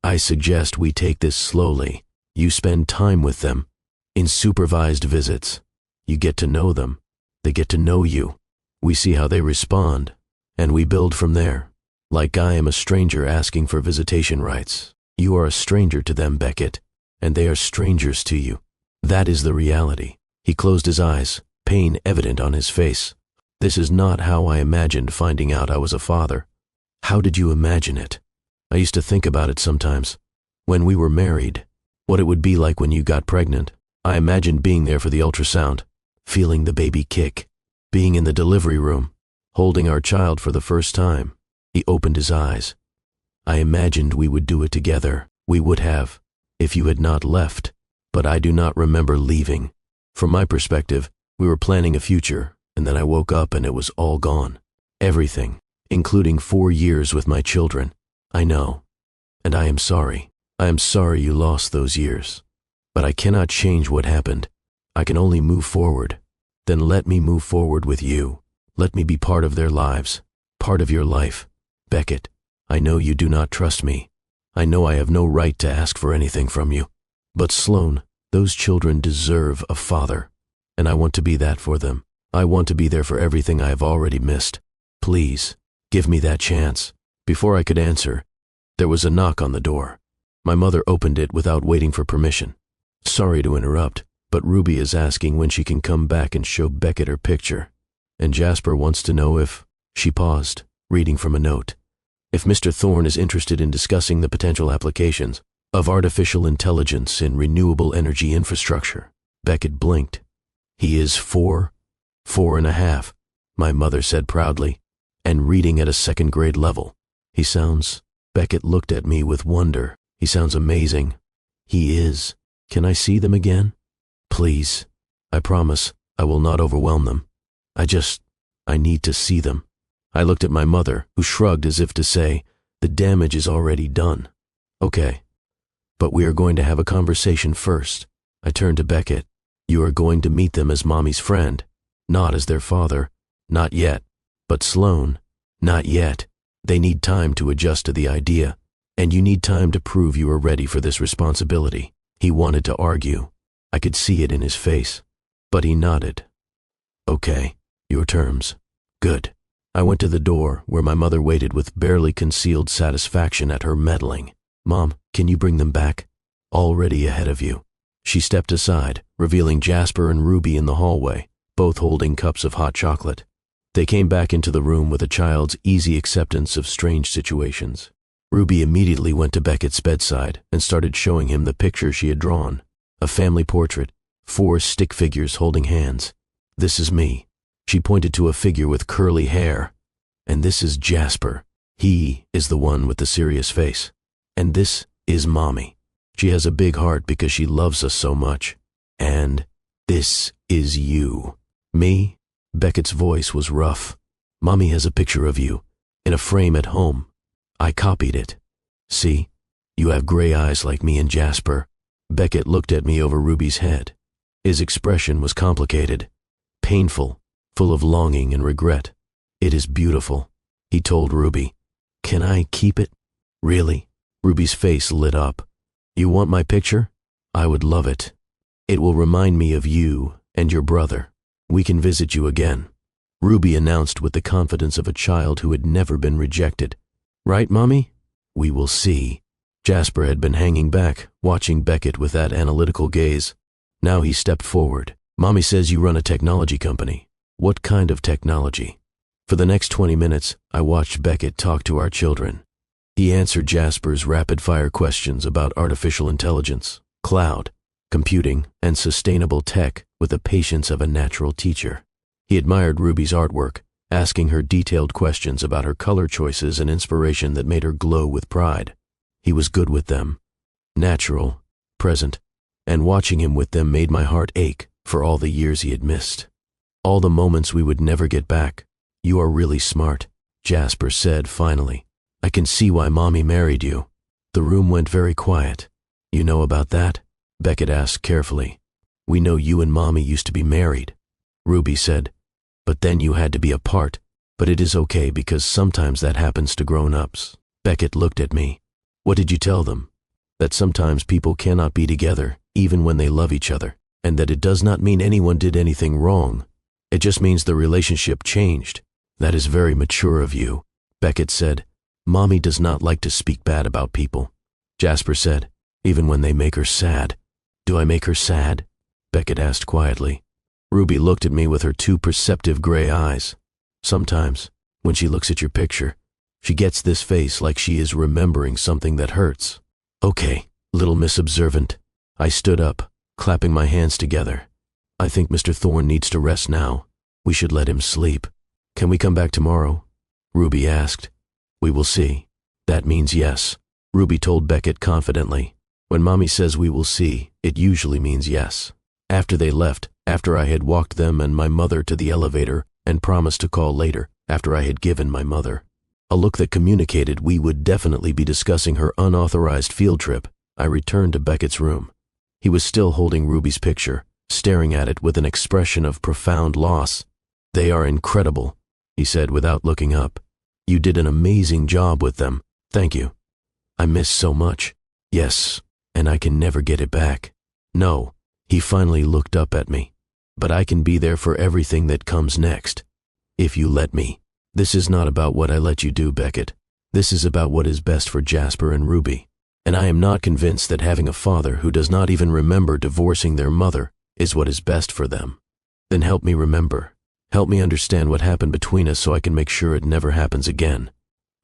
I suggest we take this slowly. You spend time with them, in supervised visits. You get to know them. They get to know you. We see how they respond, and we build from there. Like I am a stranger asking for visitation rights. You are a stranger to them, Beckett, and they are strangers to you. That is the reality. He closed his eyes, pain evident on his face. This is not how I imagined finding out I was a father. How did you imagine it? I used to think about it sometimes. When we were married, what it would be like when you got pregnant. I imagined being there for the ultrasound, feeling the baby kick, being in the delivery room, holding our child for the first time. He opened his eyes. I imagined we would do it together. We would have, if you had not left. But I do not remember leaving. From my perspective, we were planning a future, and then I woke up and it was all gone. Everything, including 4 years with my children. I know. And I am sorry. I am sorry you lost those years. But I cannot change what happened. I can only move forward. Then let me move forward with you. Let me be part of their lives, part of your life. Beckett, I know you do not trust me. I know I have no right to ask for anything from you. But Sloan, those children deserve a father, and I want to be that for them. I want to be there for everything I have already missed. Please, give me that chance. Before I could answer, there was a knock on the door. My mother opened it without waiting for permission. Sorry to interrupt, but Ruby is asking when she can come back and show Beckett her picture. And Jasper wants to know if... She paused, reading from a note. If Mr. Thorne is interested in discussing the potential applications of artificial intelligence in renewable energy infrastructure. Beckett blinked. He is 4.5. my mother said proudly, and reading at a second-grade level. Beckett looked at me with wonder. He sounds amazing. He is. Can I see them again? Please. I promise I will not overwhelm them. I need to see them. I looked at my mother, who shrugged as if to say, the damage is already done. Okay. But we are going to have a conversation first. I turned to Beckett. You are going to meet them as Mommy's friend, not as their father. Not yet. But Sloan, not yet. They need time to adjust to the idea, and you need time to prove you are ready for this responsibility. He wanted to argue. I could see it in his face, but he nodded. Okay, your terms. Good. I went to the door, where my mother waited with barely concealed satisfaction at her meddling. Mom, can you bring them back? Already ahead of you. She stepped aside, revealing Jasper and Ruby in the hallway, both holding cups of hot chocolate. They came back into the room with a child's easy acceptance of strange situations. Ruby immediately went to Beckett's bedside and started showing him the picture she had drawn. A family portrait, 4 stick figures holding hands. This is me. She pointed to a figure with curly hair. And this is Jasper. He is the one with the serious face. And this is Mommy. She has a big heart because she loves us so much. And this is you. Me? Beckett's voice was rough. Mommy has a picture of you, in a frame at home. I copied it. See? You have gray eyes like me and Jasper. Beckett looked at me over Ruby's head. His expression was complicated, painful, full of longing and regret. It is beautiful, he told Ruby. Can I keep it? Really? Ruby's face lit up. You want my picture? I would love it. It will remind me of you and your brother. We can visit you again, Ruby announced with the confidence of a child who had never been rejected. Right, Mommy? We will see. Jasper had been hanging back, watching Beckett with that analytical gaze. Now he stepped forward. Mommy says you run a technology company. What kind of technology? For the next 20 minutes, I watched Beckett talk to our children. He answered Jasper's rapid-fire questions about artificial intelligence, cloud, computing, and sustainable tech with the patience of a natural teacher. He admired Ruby's artwork, asking her detailed questions about her color choices and inspiration that made her glow with pride. He was good with them, natural, present, and watching him with them made my heart ache for all the years he had missed. All the moments we would never get back. You are really smart, Jasper said finally. I can see why Mommy married you. The room went very quiet. You know about that? Beckett asked carefully. We know you and Mommy used to be married, Ruby said. But then you had to be apart. But it is okay because sometimes that happens to grown-ups. Beckett looked at me. What did you tell them? That sometimes people cannot be together, even when they love each other, and that it does not mean anyone did anything wrong. It just means the relationship changed. That is very mature of you, Beckett said. Mommy does not like to speak bad about people. Jasper said, even when they make her sad. Do I make her sad? Beckett asked quietly. Ruby looked at me with her 2 perceptive gray eyes. Sometimes, when she looks at your picture, she gets this face like she is remembering something that hurts. Okay, little Miss Observant. I stood up, clapping my hands together. I think Mr. Thorne needs to rest now. We should let him sleep. Can we come back tomorrow? Ruby asked. We will see. That means yes, Ruby told Beckett confidently. When Mommy says we will see, it usually means yes. After they left, after I had walked them and my mother to the elevator and promised to call later, after I had given my mother a look that communicated we would definitely be discussing her unauthorized field trip, I returned to Beckett's room. He was still holding Ruby's picture, staring at it with an expression of profound loss. They are incredible, he said without looking up. You did an amazing job with them. Thank you. I miss so much. Yes, and I can never get it back. No, he finally looked up at me. But I can be there for everything that comes next. If you let me. This is not about what I let you do, Beckett. This is about what is best for Jasper and Ruby. And I am not convinced that having a father who does not even remember divorcing their mother is what is best for them. Then help me remember. Help me understand what happened between us so I can make sure it never happens again.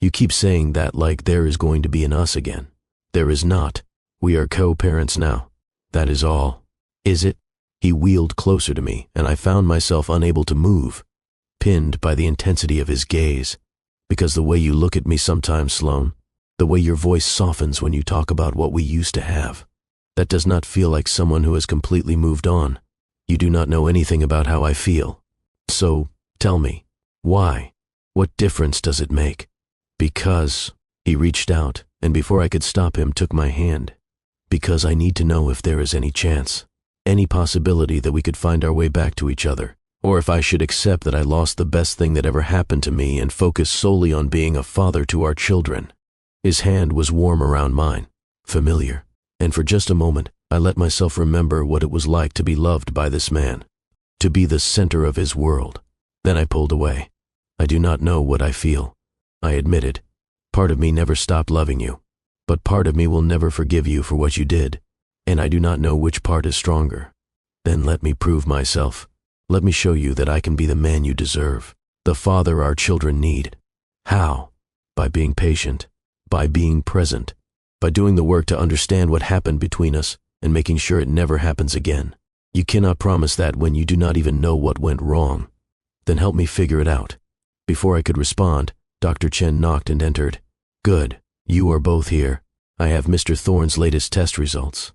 You keep saying that like there is going to be an us again. There is not. We are co-parents now. That is all. Is it? He wheeled closer to me, and I found myself unable to move. pinned by the intensity of his gaze. Because the way you look at me sometimes, Sloane, the way your voice softens when you talk about what we used to have, that does not feel like someone who has completely moved on. You do not know anything about how I feel. So, tell me, why? What difference does it make? Because, he reached out, and before I could stop him, took my hand. Because I need to know if there is any chance, any possibility that we could find our way back to each other, or if I should accept that I lost the best thing that ever happened to me and focus solely on being a father to our children. His hand was warm around mine, familiar, and for just a moment, I let myself remember what it was like to be loved by this man, to be the center of his world. Then I pulled away. I do not know what I feel. I admitted, part of me never stopped loving you, but part of me will never forgive you for what you did, and I do not know which part is stronger. Then let me prove myself. Let me show you that I can be the man you deserve, the father our children need. How? By being patient, by being present, by doing the work to understand what happened between us and making sure it never happens again. You cannot promise that when you do not even know what went wrong. Then help me figure it out. Before I could respond, Dr. Chen knocked and entered. Good, you are both here. I have Mr. Thorne's latest test results.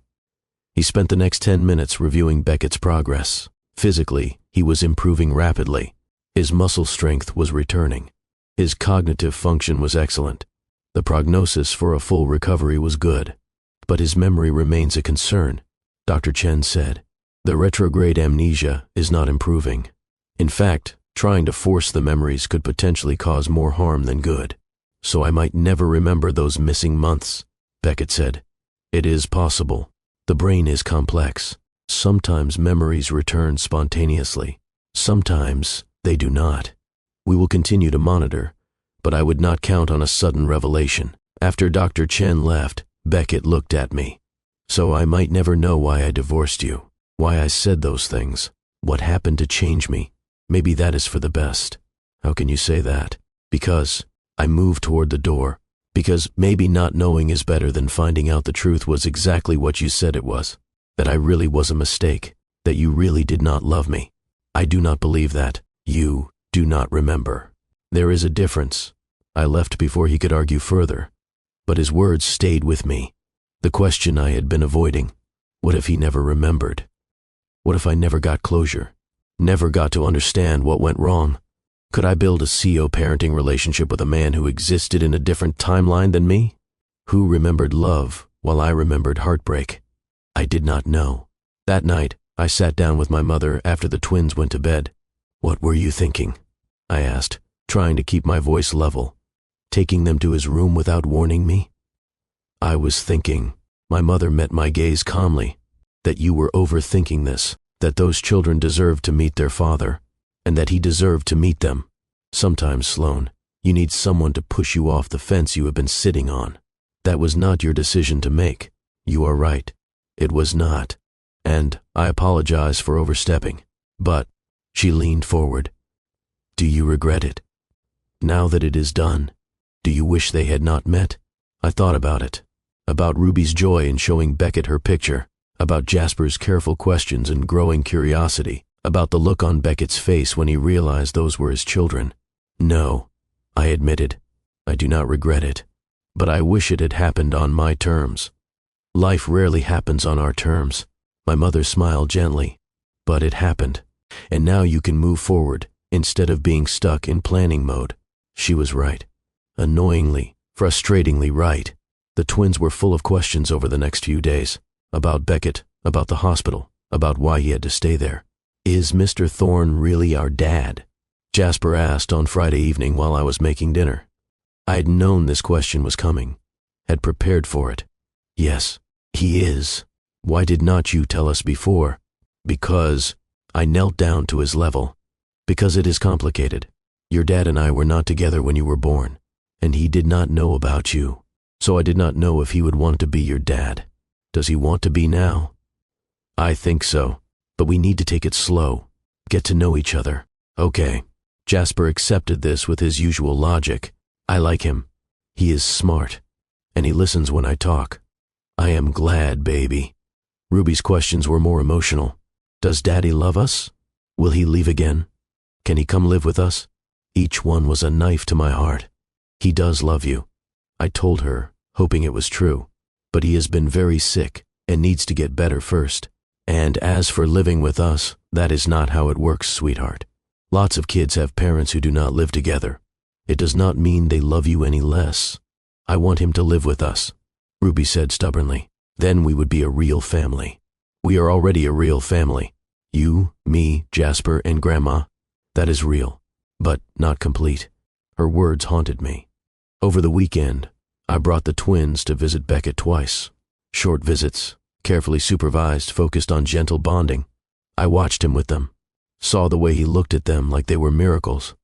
He spent the next 10 minutes reviewing Beckett's progress. Physically, he was improving rapidly. His muscle strength was returning. His cognitive function was excellent. The prognosis for a full recovery was good. But his memory remains a concern, Dr. Chen said. The retrograde amnesia is not improving. In fact, trying to force the memories could potentially cause more harm than good. So I might never remember those missing months, Beckett said. It is possible. The brain is complex. Sometimes memories return spontaneously. Sometimes they do not. We will continue to monitor, but I would not count on a sudden revelation. After Dr. Chen left, Beckett looked at me. So I might never know why I divorced you, why I said those things, what happened to change me. Maybe that is for the best. How can you say that? Because I moved toward the door. Because maybe not knowing is better than finding out the truth was exactly what you said it was. That I really was a mistake. That you really did not love me. I do not believe that. You do not remember. There is a difference. I left before he could argue further. But his words stayed with me. The question I had been avoiding. What if he never remembered? What if I never got closure? Never got to understand what went wrong? Could I build a CO parenting relationship with a man who existed in a different timeline than me? Who remembered love while I remembered heartbreak? I did not know. That night, I sat down with my mother after the twins went to bed. What were you thinking? I asked, trying to keep my voice level. Taking them to his room without warning me? I was thinking, my mother met my gaze calmly, that you were overthinking this, that those children deserved to meet their father, and that he deserved to meet them. Sometimes, Sloane, you need someone to push you off the fence you have been sitting on. That was not your decision to make. You are right. It was not. And I apologize for overstepping. But, she leaned forward. Do you regret it? Now that it is done, do you wish they had not met? I thought about it. About Ruby's joy in showing Beckett her picture. About Jasper's careful questions and growing curiosity. About the look on Beckett's face when he realized those were his children. No, I admitted. I do not regret it. But I wish it had happened on my terms. Life rarely happens on our terms. My mother smiled gently. But it happened. And now you can move forward, instead of being stuck in planning mode. She was right. Annoyingly, frustratingly right. The twins were full of questions over the next few days. About Beckett, about the hospital, about why he had to stay there. Is Mr. Thorne really our dad? Jasper asked on Friday evening while I was making dinner. I had known this question was coming, had prepared for it. Yes, he is. Why did not you tell us before? Because I knelt down to his level. Because it is complicated. Your dad and I were not together when you were born, and he did not know about you. So I did not know if he would want to be your dad. Does he want to be now? I think so. But we need to take it slow. Get to know each other. Okay. Jasper accepted this with his usual logic. I like him. He is smart. And he listens when I talk. I am glad, baby. Ruby's questions were more emotional. Does Daddy love us? Will he leave again? Can he come live with us? Each one was a knife to my heart. He does love you, I told her, hoping it was true. But he has been very sick and needs to get better first. And as for living with us, that is not how it works, sweetheart. Lots of kids have parents who do not live together. It does not mean they love you any less. I want him to live with us, Ruby said stubbornly. Then we would be a real family. We are already a real family. You, me, Jasper, and Grandma. That is real, but not complete. Her words haunted me. Over the weekend, I brought the twins to visit Beckett twice. Short visits, carefully supervised, focused on gentle bonding. I watched him with them, saw the way he looked at them like they were miracles,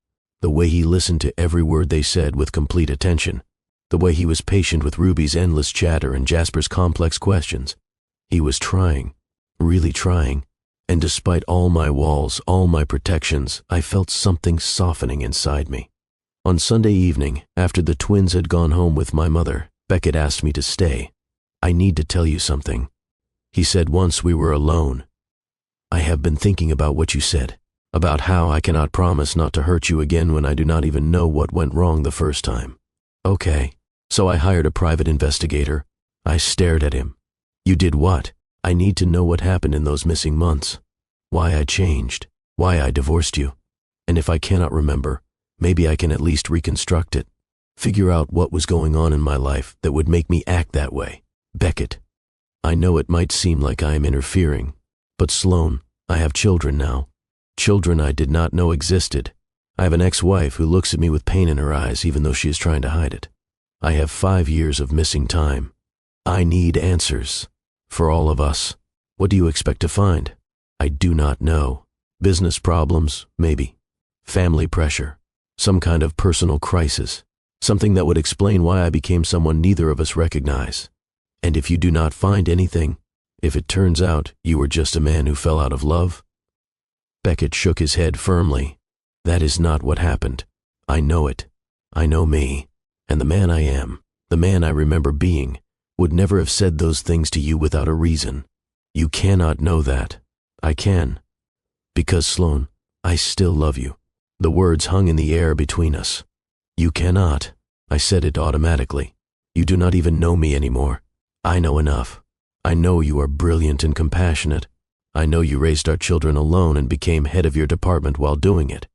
the way he listened to every word they said with complete attention, the way he was patient with Ruby's endless chatter and Jasper's complex questions. He was trying, really trying, and despite all my walls, all my protections, I felt something softening inside me. On Sunday evening, after the twins had gone home with my mother, Beckett asked me to stay. I need to tell you something, he said once we were alone. I have been thinking about what you said, about how I cannot promise not to hurt you again when I do not even know what went wrong the first time. Okay, so I hired a private investigator. I stared at him. You did what? I need to know what happened in those missing months. Why I changed, why I divorced you. And if I cannot remember, maybe I can at least reconstruct it. Figure out what was going on in my life that would make me act that way. Beckett, I know it might seem like I am interfering, but Sloan, I have children now. Children I did not know existed. I have an ex-wife who looks at me with pain in her eyes even though she is trying to hide it. I have 5 years of missing time. I need answers. For all of us. What do you expect to find? I do not know. Business problems, maybe. Family pressure. Some kind of personal crisis. Something that would explain why I became someone neither of us recognize. And if you do not find anything, if it turns out you were just a man who fell out of love? Beckett shook his head firmly. That is not what happened. I know it. I know me. And the man I am, the man I remember being, would never have said those things to you without a reason. You cannot know that. I can. Because, Sloan, I still love you. The words hung in the air between us. You cannot. I said it automatically. You do not even know me anymore. I know enough. I know you are brilliant and compassionate. I know you raised our children alone and became head of your department while doing it.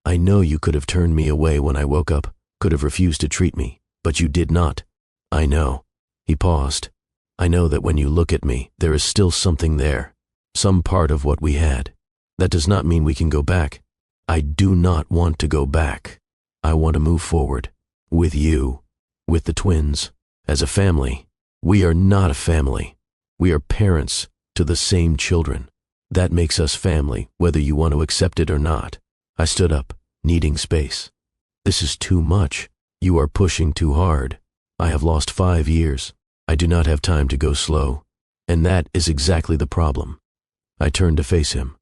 I know you could have turned me away when I woke up, could have refused to treat me, but you did not. I know. He paused. I know that when you look at me, there is still something there, some part of what we had. That does not mean we can go back. I do not want to go back. I want to move forward. With you. With the twins. As a family. We are not a family. We are parents to the same children. That makes us family, whether you want to accept it or not. I stood up, needing space. This is too much. You are pushing too hard. I have lost 5 years. I do not have time to go slow. And that is exactly the problem. I turned to face him.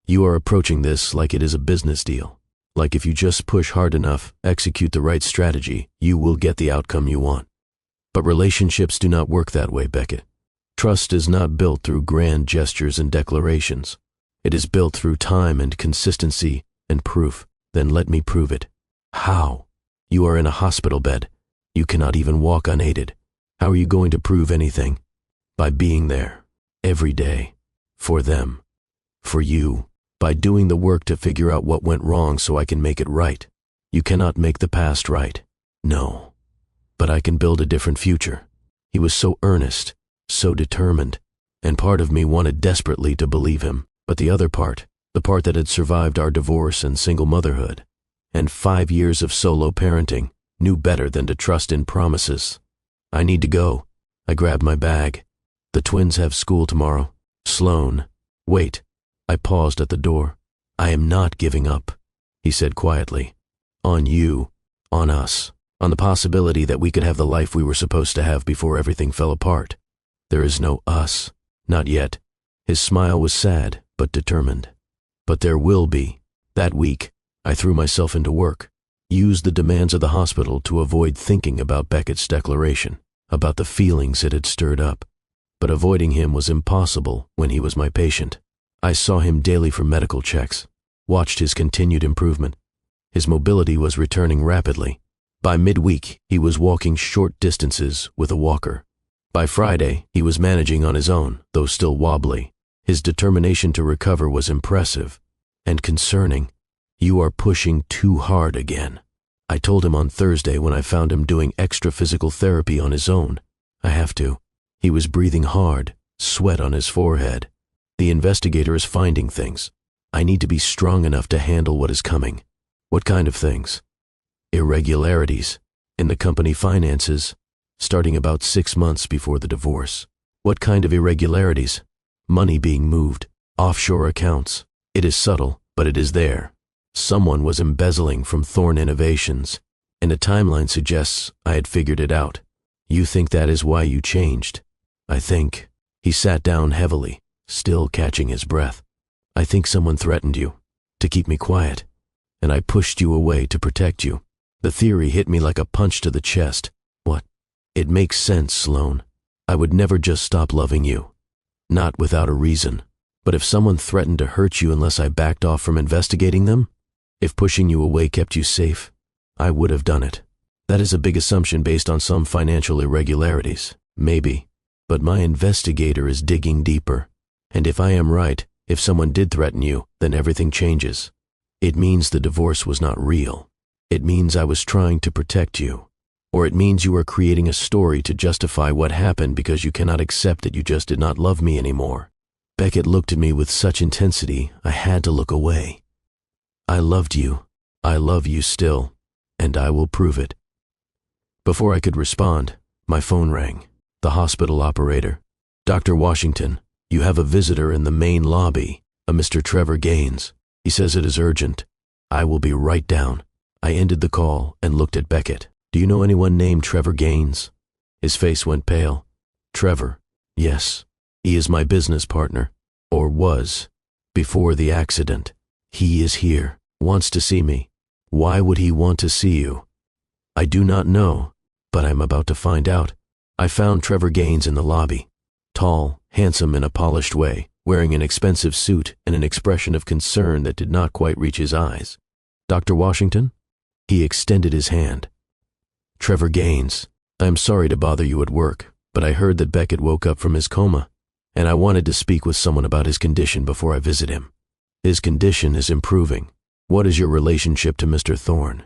You are approaching this like it is a business deal. Like if you just push hard enough, execute the right strategy, you will get the outcome you want. But relationships do not work that way, Beckett. Trust is not built through grand gestures and declarations. It is built through time and consistency and proof. Then let me prove it. How? You are in a hospital bed. You cannot even walk unaided. How are you going to prove anything? By being there, every day, for them, for you, by doing the work to figure out what went wrong so I can make it right. You cannot make the past right. No. But I can build a different future. He was so earnest, so determined, and part of me wanted desperately to believe him, but the other part, the part that had survived our divorce and single motherhood, and 5 years of solo parenting, knew better than to trust in promises. I need to go. I grabbed my bag. The twins have school tomorrow. Sloan. Wait. I paused at the door. I am not giving up, he said quietly. On you. On us. On the possibility that we could have the life we were supposed to have before everything fell apart. There is no us. Not yet. His smile was sad, but determined. But there will be. That week, I threw myself into work. Used the demands of the hospital to avoid thinking about Beckett's declaration, about the feelings it had stirred up. But avoiding him was impossible when he was my patient. I saw him daily for medical checks. watched his continued improvement. His mobility was returning rapidly. By midweek, he was walking short distances with a walker. By Friday, he was managing on his own, though still wobbly. His determination to recover was impressive and concerning. "You are pushing too hard again," I told him on Thursday when I found him doing extra physical therapy on his own. "I have to." He was breathing hard, sweat on his forehead. "The investigator is finding things. I need to be strong enough to handle what is coming." "What kind of things?" "Irregularities in the company finances, starting about 6 months before the divorce." "What kind of irregularities?" "Money being moved, offshore accounts. It is subtle, but it is there. Someone was embezzling from Thorn Innovations, and a timeline suggests I had figured it out." "You think that is why you changed?" "I think." He sat down heavily, still catching his breath. "I think someone threatened you, to keep me quiet, and I pushed you away to protect you." The theory hit me like a punch to the chest. "What?" "It makes sense, Sloan. I would never just stop loving you. Not without a reason. But if someone threatened to hurt you unless I backed off from investigating them, if pushing you away kept you safe, I would have done it. That is a big assumption based on some financial irregularities. Maybe. But my investigator is digging deeper. And if I am right, if someone did threaten you, then everything changes. It means the divorce was not real. It means I was trying to protect you. Or it means you are creating a story to justify what happened because you cannot accept that you just did not love me anymore." Beckett looked at me with such intensity, I had to look away. "I loved you. I love you still. And I will prove it." Before I could respond, my phone rang. The hospital operator. "Dr. Washington, you have a visitor in the main lobby, a Mr. Trevor Gaines. He says it is urgent. I will be right down." I ended the call and looked at Beckett. "Do you know anyone named Trevor Gaines?" His face went pale. "Trevor? Yes. He is my business partner. Or was. Before the accident. He is here. Wants to see me. Why would he want to see you?" "I do not know, but I'm about to find out." I found Trevor Gaines in the lobby. Tall, handsome in a polished way, wearing an expensive suit and an expression of concern that did not quite reach his eyes. "Dr. Washington?" He extended his hand. "Trevor Gaines, I am sorry to bother you at work, but I heard that Beckett woke up from his coma, and I wanted to speak with someone about his condition before I visit him. His condition is improving. What is your relationship to Mr. Thorn?"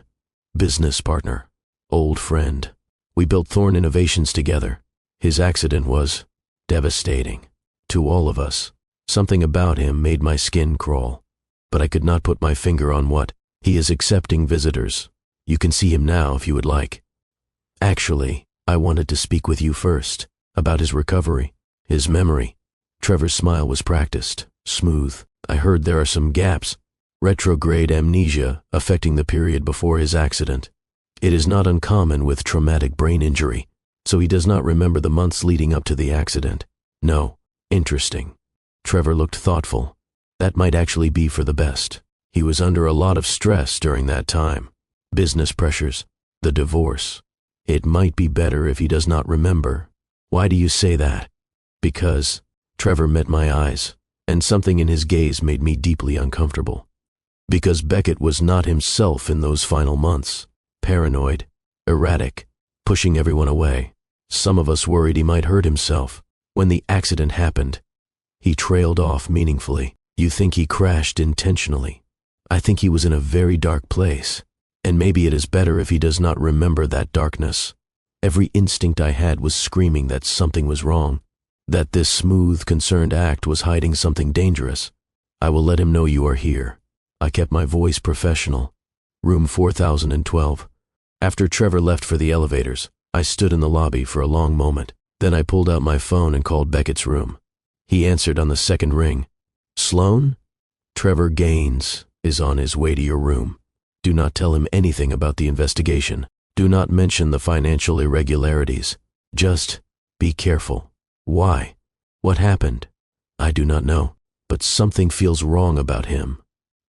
"Business partner. Old friend. We built Thorn Innovations together. His accident was devastating. To all of us. Something about him made my skin crawl. But I could not put my finger on what. He is accepting visitors. You can see him now if you would like." "Actually, I wanted to speak with you first, about his recovery, his memory." Trevor's smile was practiced, smooth. "I heard there are some gaps. Retrograde amnesia affecting the period before his accident. It is not uncommon with traumatic brain injury, so he does not remember the months leading up to the accident." "No. Interesting." Trevor looked thoughtful. "That might actually be for the best. He was under a lot of stress during that time. Business pressures, the divorce. It might be better if he does not remember." "Why do you say that?" "Because," Trevor met my eyes, and something in his gaze made me deeply uncomfortable. "Because Beckett was not himself in those final months. Paranoid, erratic, pushing everyone away. Some of us worried he might hurt himself. When the accident happened, he trailed off meaningfully. You think he crashed intentionally. I think he was in a very dark place, and maybe it is better if he does not remember that darkness. Every instinct I had was screaming that something was wrong, that this smooth, concerned act was hiding something dangerous. I will let him know you are here." I kept my voice professional. "Room 4012. After Trevor left for the elevators, I stood in the lobby for a long moment. Then I pulled out my phone and called Beckett's room. He answered on the second ring. "Sloan? Trevor Gaines is on his way to your room. Do not tell him anything about the investigation. Do not mention the financial irregularities. Just be careful." "Why? What happened?" "I do not know, but something feels wrong about him."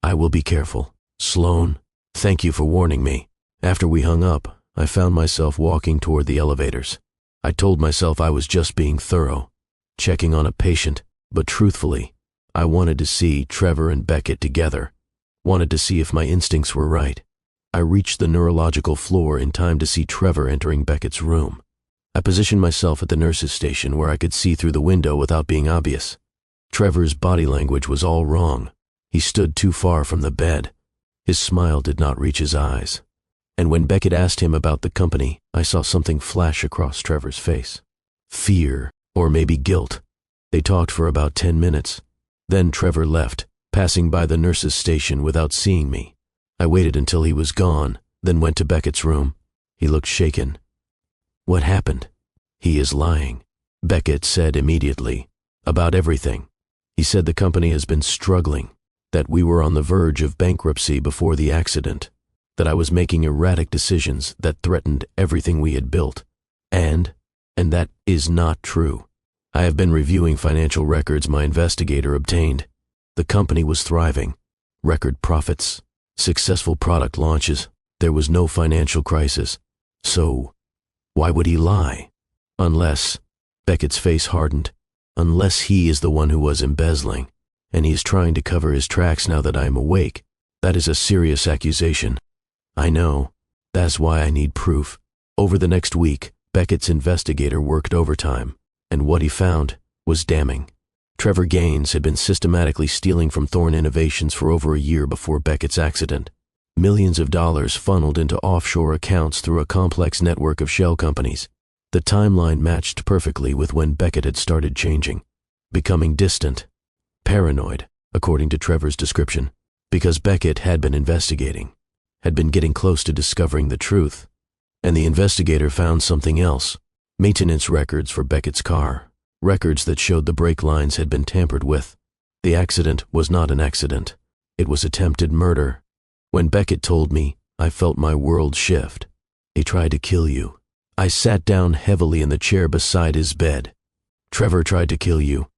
"I will be careful." "Sloan, thank you for warning me." After we hung up, I found myself walking toward the elevators. I told myself I was just being thorough, checking on a patient, but truthfully, I wanted to see Trevor and Beckett together. Wanted to see if my instincts were right. I reached the neurological floor in time to see Trevor entering Beckett's room. I positioned myself at the nurse's station where I could see through the window without being obvious. Trevor's body language was all wrong. He stood too far from the bed. His smile did not reach his eyes. And when Beckett asked him about the company, I saw something flash across Trevor's face. Fear, or maybe guilt. They talked for about 10 minutes. Then Trevor left, passing by the nurse's station without seeing me. I waited until he was gone, then went to Beckett's room. He looked shaken. What happened? He is lying, Beckett said immediately. About everything. He said the company has been struggling, that we were on the verge of bankruptcy before the accident, that I was making erratic decisions that threatened everything we had built. And that is not true. I have been reviewing financial records my investigator obtained. The company was thriving. Record profits, successful product launches. There was no financial crisis. So, why would he lie? Unless, Beckett's face hardened, unless he is the one who was embezzling, and he is trying to cover his tracks now that I am awake. That is a serious accusation. I know. That's why I need proof. Over the next week, Beckett's investigator worked overtime, and what he found was damning. Trevor Gaines had been systematically stealing from Thorne Innovations for over a year before Beckett's accident. Millions of dollars funneled into offshore accounts through a complex network of shell companies. The timeline matched perfectly with when Beckett had started changing, becoming distant, paranoid, according to Trevor's description, because Beckett had been investigating, had been getting close to discovering the truth. And the investigator found something else, maintenance records for Beckett's car, records that showed the brake lines had been tampered with. The accident was not an accident. It was attempted murder. When Beckett told me, I felt my world shift. He tried to kill you. I sat down heavily in the chair beside his bed. Trevor tried to kill you,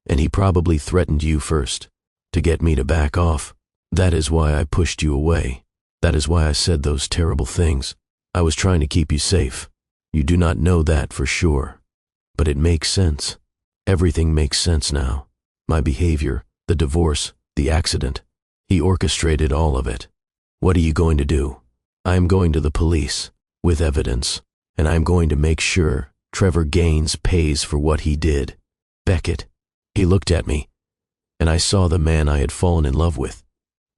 and he probably threatened you first, to get me to back off. That is why I pushed you away. That is why I said those terrible things. I was trying to keep you safe. You do not know that for sure. But it makes sense. Everything makes sense now. My behavior, the divorce, the accident. He orchestrated all of it. What are you going to do? I am going to the police, with evidence, and I am going to make sure Trevor Gaines pays for what he did. Beckett. He looked at me, and I saw the man I had fallen in love with.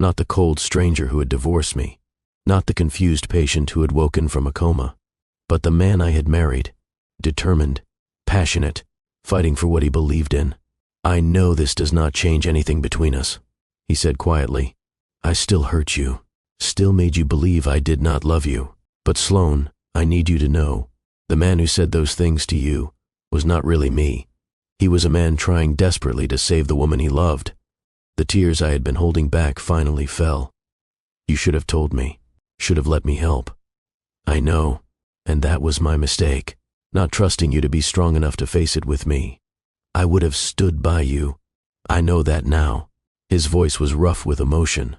Not the cold stranger who had divorced me. Not the confused patient who had woken from a coma. But the man I had married. Determined, passionate, fighting for what he believed in. I know this does not change anything between us, he said quietly. I still hurt you. Still made you believe I did not love you. But Sloan, I need you to know, the man who said those things to you was not really me. He was a man trying desperately to save the woman he loved. The tears I had been holding back finally fell. You should have told me, should have let me help. I know, and that was my mistake, not trusting you to be strong enough to face it with me. I would have stood by you. I know that now. His voice was rough with emotion.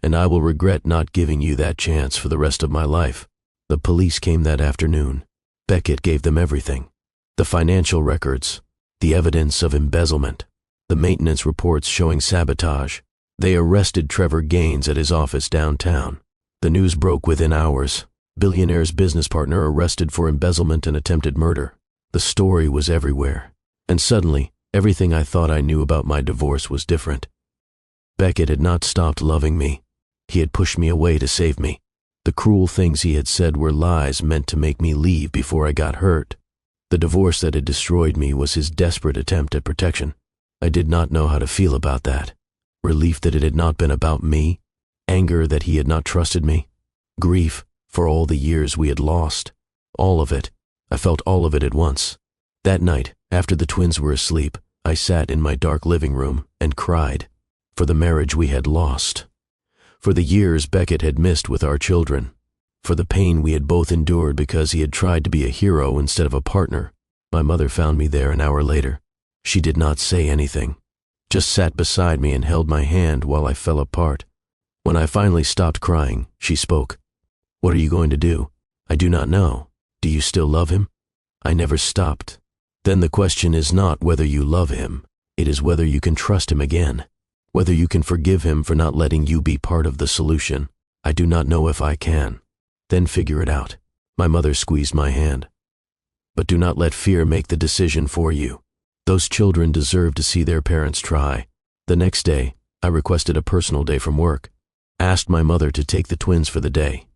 And I will regret not giving you that chance for the rest of my life. The police came that afternoon. Beckett gave them everything. The financial records, the evidence of embezzlement, the maintenance reports showing sabotage. They arrested Trevor Gaines at his office downtown. The news broke within hours. Billionaire's business partner arrested for embezzlement and attempted murder. The story was everywhere. And suddenly, everything I thought I knew about my divorce was different. Beckett had not stopped loving me. He had pushed me away to save me. The cruel things he had said were lies meant to make me leave before I got hurt. The divorce that had destroyed me was his desperate attempt at protection. I did not know how to feel about that. Relief that it had not been about me. Anger that he had not trusted me. Grief for all the years we had lost. All of it. I felt all of it at once. That night, after the twins were asleep, I sat in my dark living room and cried. For the marriage we had lost. For the years Beckett had missed with our children. For the pain we had both endured because he had tried to be a hero instead of a partner. My mother found me there an hour later. She did not say anything. Just sat beside me and held my hand while I fell apart. When I finally stopped crying, she spoke. What are you going to do? I do not know. Do you still love him? I never stopped. Then the question is not whether you love him. It is whether you can trust him again. Whether you can forgive him for not letting you be part of the solution, I do not know if I can. Then figure it out. My mother squeezed my hand. But do not let fear make the decision for you. Those children deserve to see their parents try. The next day, I requested a personal day from work, asked my mother to take the twins for the day,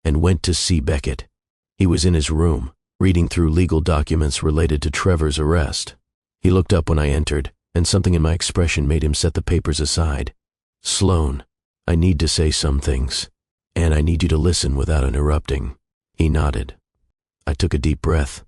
and went to see Beckett. He was in his room, reading through legal documents related to Trevor's arrest. He looked up when I entered, and something in my expression made him set the papers aside. "Sloan, I need to say some things, and I need you to listen without interrupting." He nodded. I took a deep breath.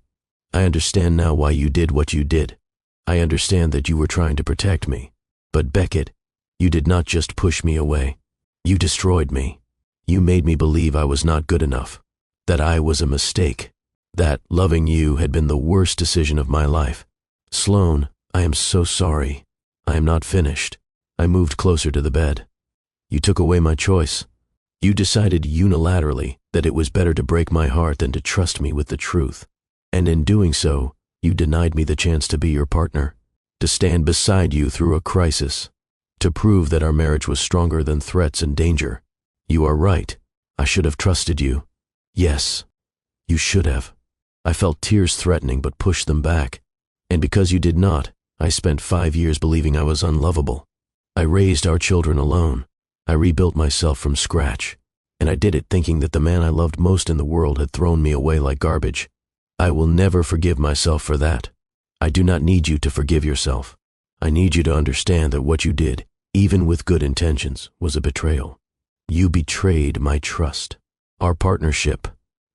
"I understand now why you did what you did. I understand that you were trying to protect me. But Beckett, you did not just push me away. You destroyed me. You made me believe I was not good enough, that I was a mistake, that loving you had been the worst decision of my life. Sloan, I am so sorry. I am not finished." I moved closer to the bed. "You took away my choice. You decided unilaterally that it was better to break my heart than to trust me with the truth. And in doing so, you denied me the chance to be your partner, to stand beside you through a crisis, to prove that our marriage was stronger than threats and danger. You are right. I should have trusted you. Yes, you should have." I felt tears threatening but pushed them back. "And because you did not, I spent 5 years believing I was unlovable. I raised our children alone. I rebuilt myself from scratch. And I did it thinking that the man I loved most in the world had thrown me away like garbage. I will never forgive myself for that. I do not need you to forgive yourself. I need you to understand that what you did, even with good intentions, was a betrayal. You betrayed my trust, our partnership,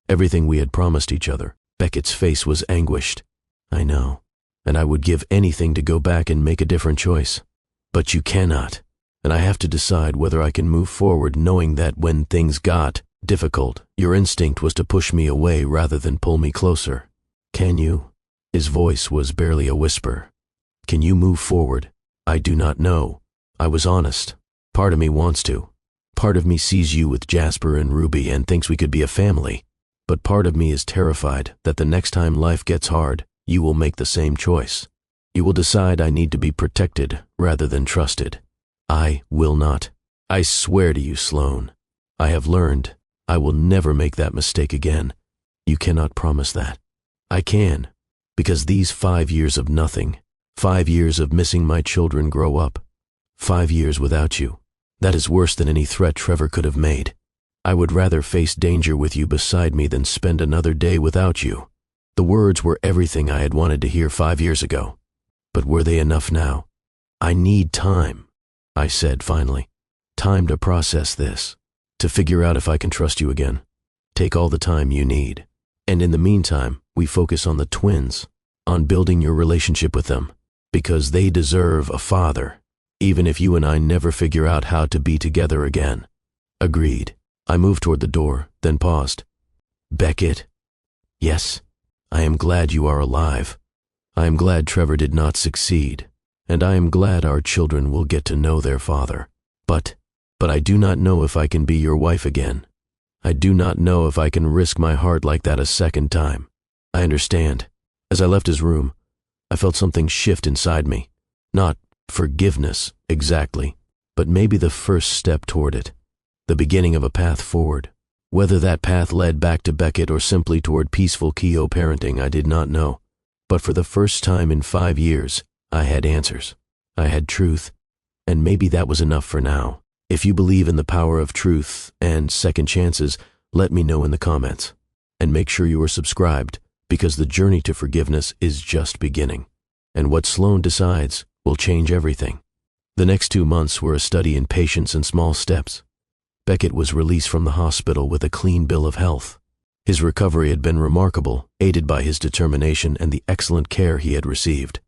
everything we had promised each other." Beckett's face was anguished. "I know, and I would give anything to go back and make a different choice. But you cannot, and I have to decide whether I can move forward knowing that when things got difficult, your instinct was to push me away rather than pull me closer. Can you?" His voice was barely a whisper. "Can you move forward? I do not know." I was honest. Part of me wants to. Part of me sees you with Jasper and Ruby and thinks we could be a family. But part of me is terrified that the next time life gets hard, you will make the same choice. You will decide I need to be protected rather than trusted. I will not. I swear to you, Sloan. I have learned. I will never make that mistake again. You cannot promise that. I can, because these 5 years of nothing, 5 years of missing my children grow up, 5 years without you, that is worse than any threat Trevor could have made. I would rather face danger with you beside me than spend another day without you. The words were everything I had wanted to hear 5 years ago. But were they enough now? I need time, I said finally. Time to process this, to figure out if I can trust you again. Take all the time you need. And in the meantime, we focus on the twins, on building your relationship with them, because they deserve a father, even if you and I never figure out how to be together again. Agreed. I moved toward the door, then paused. Beckett? Yes, I am glad you are alive. I am glad Trevor did not succeed, and I am glad our children will get to know their father. But I do not know if I can be your wife again. I do not know if I can risk my heart like that a second time. I understand. As I left his room, I felt something shift inside me. Not forgiveness, exactly, but maybe the first step toward it. The beginning of a path forward. Whether that path led back to Beckett or simply toward peaceful Keo parenting, I did not know. But for the first time in 5 years, I had answers. I had truth. And maybe that was enough for now. If you believe in the power of truth and second chances, let me know in the comments. And make sure you are subscribed, because the journey to forgiveness is just beginning. And what Sloan decides will change everything. The next 2 months were a study in patience and small steps. Beckett was released from the hospital with a clean bill of health. His recovery had been remarkable, aided by his determination and the excellent care he had received.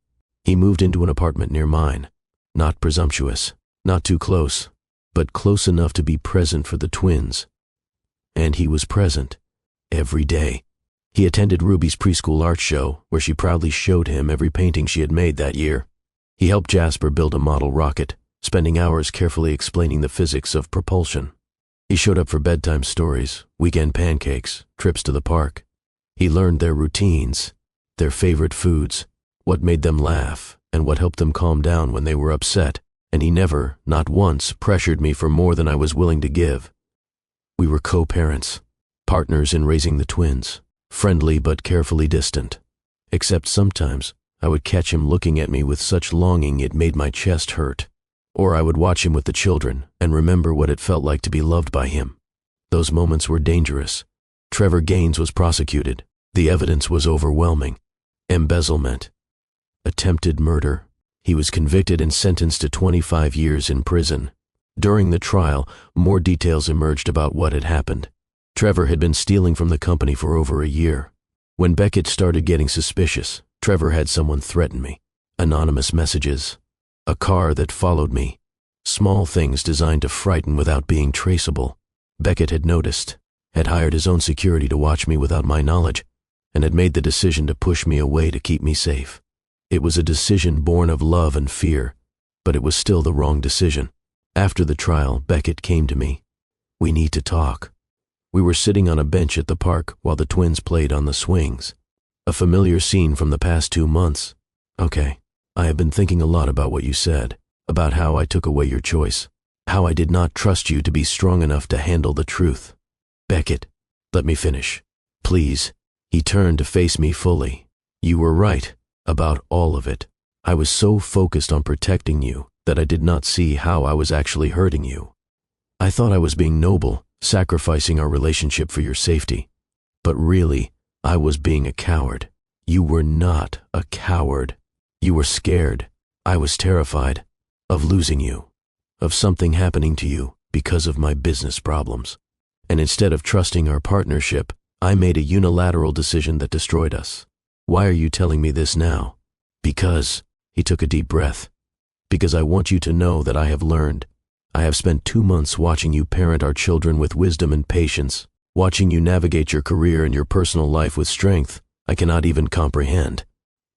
He moved into an apartment near mine. Not presumptuous, not too close, but close enough to be present for the twins. And he was present, every day. He attended Ruby's preschool art show, where she proudly showed him every painting she had made that year. He helped Jasper build a model rocket, spending hours carefully explaining the physics of propulsion. He showed up for bedtime stories, weekend pancakes, trips to the park. He learned their routines, their favorite foods, what made them laugh, and what helped them calm down when they were upset. and he never, not once, pressured me for more than I was willing to give. We were co-parents, partners in raising the twins, friendly but carefully distant. Except sometimes, I would catch him looking at me with such longing it made my chest hurt. Or I would watch him with the children and remember what it felt like to be loved by him. Those moments were dangerous. Trevor Gaines was prosecuted. The evidence was overwhelming. Embezzlement. Attempted murder. He was convicted and sentenced to 25 years in prison. During the trial, more details emerged about what had happened. Trevor had been stealing from the company for over a year. When Beckett started getting suspicious, Trevor had someone threaten me. Anonymous messages. A car that followed me. Small things designed to frighten without being traceable. Beckett had noticed, had hired his own security to watch me without my knowledge, and had made the decision to push me away to keep me safe. It was a decision born of love and fear, but it was still the wrong decision. After the trial, Beckett came to me. We need to talk. We were sitting on a bench at the park while the twins played on the swings. A familiar scene from the past 2 months. Okay, I have been thinking a lot about what you said, about how I took away your choice, how I did not trust you to be strong enough to handle the truth. Beckett, let me finish. Please. He turned to face me fully. You were right about all of it. I was so focused on protecting you that I did not see how I was actually hurting you. I thought I was being noble, sacrificing our relationship for your safety. But really, I was being a coward. You were not a coward. You were scared. I was terrified of losing you, of something happening to you because of my business problems. And instead of trusting our partnership, I made a unilateral decision that destroyed us. Why are you telling me this now? Because, he took a deep breath, because I want you to know that I have learned. I have spent 2 months watching you parent our children with wisdom and patience, watching you navigate your career and your personal life with strength I cannot even comprehend.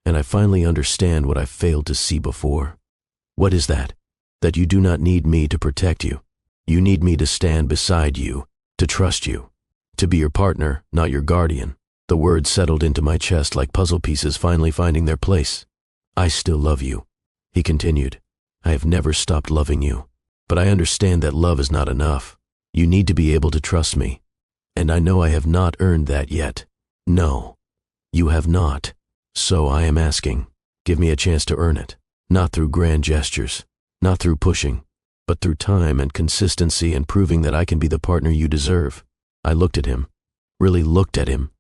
And I finally understand what I failed to see before. What is that? That you do not need me to protect you. You need me to stand beside you, to trust you, to be your partner, not your guardian. The words settled into my chest like puzzle pieces finally finding their place. I still love you, he continued. I have never stopped loving you, but I understand that love is not enough. You need to be able to trust me, and I know I have not earned that yet. No, you have not. So I am asking, give me a chance to earn it, not through grand gestures, not through pushing, but through time and consistency and proving that I can be the partner you deserve. I looked at him, really looked at him,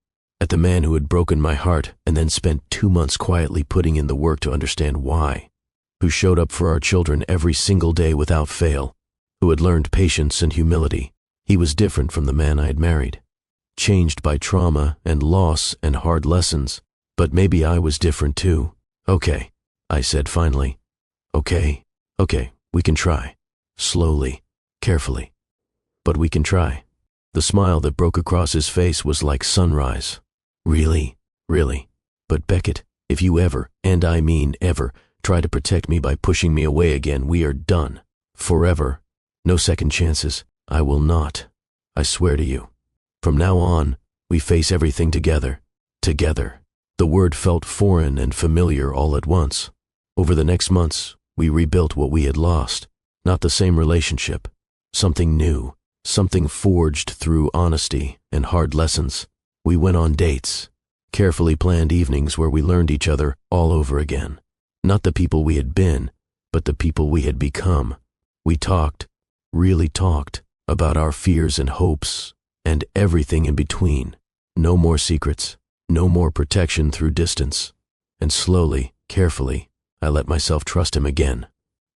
at the man who had broken my heart and then spent 2 months quietly putting in the work to understand why, who showed up for our children every single day without fail, who had learned patience and humility. He was different from the man I had married, changed by trauma and loss and hard lessons, but maybe I was different too. Okay, I said finally. Okay, we can try. Slowly, carefully. But we can try. The smile that broke across his face was like sunrise. Really? But Beckett, if you ever, and I mean ever, try to protect me by pushing me away again, we are done. Forever. No second chances. I will not. I swear to you. From now on, we face everything together. Together. The word felt foreign and familiar all at once. Over the next months, we rebuilt what we had lost. Not the same relationship. Something new. Something forged through honesty and hard lessons. We went on dates. Carefully planned evenings where we learned each other all over again. Not the people we had been, but the people we had become. We talked, really talked, about our fears and hopes, and everything in between. No more secrets, no more protection through distance. And slowly, carefully, I let myself trust him again.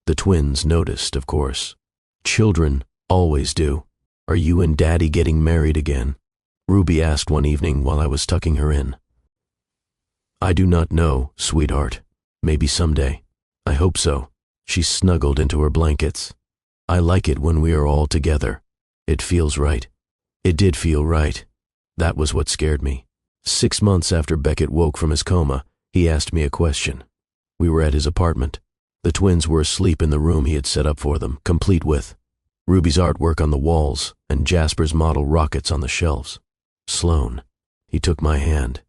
The twins noticed, of course. Children always do. Are you and Daddy getting married again? Ruby asked one evening while I was tucking her in. I do not know, sweetheart. Maybe someday. I hope so. She snuggled into her blankets. I like it when we are all together. It feels right. It did feel right. That was what scared me. 6 months after Beckett woke from his coma, he asked me a question. We were at his apartment. The twins were asleep in the room he had set up for them, complete with Ruby's artwork on the walls and Jasper's model rockets on the shelves. Sloan. He took my hand.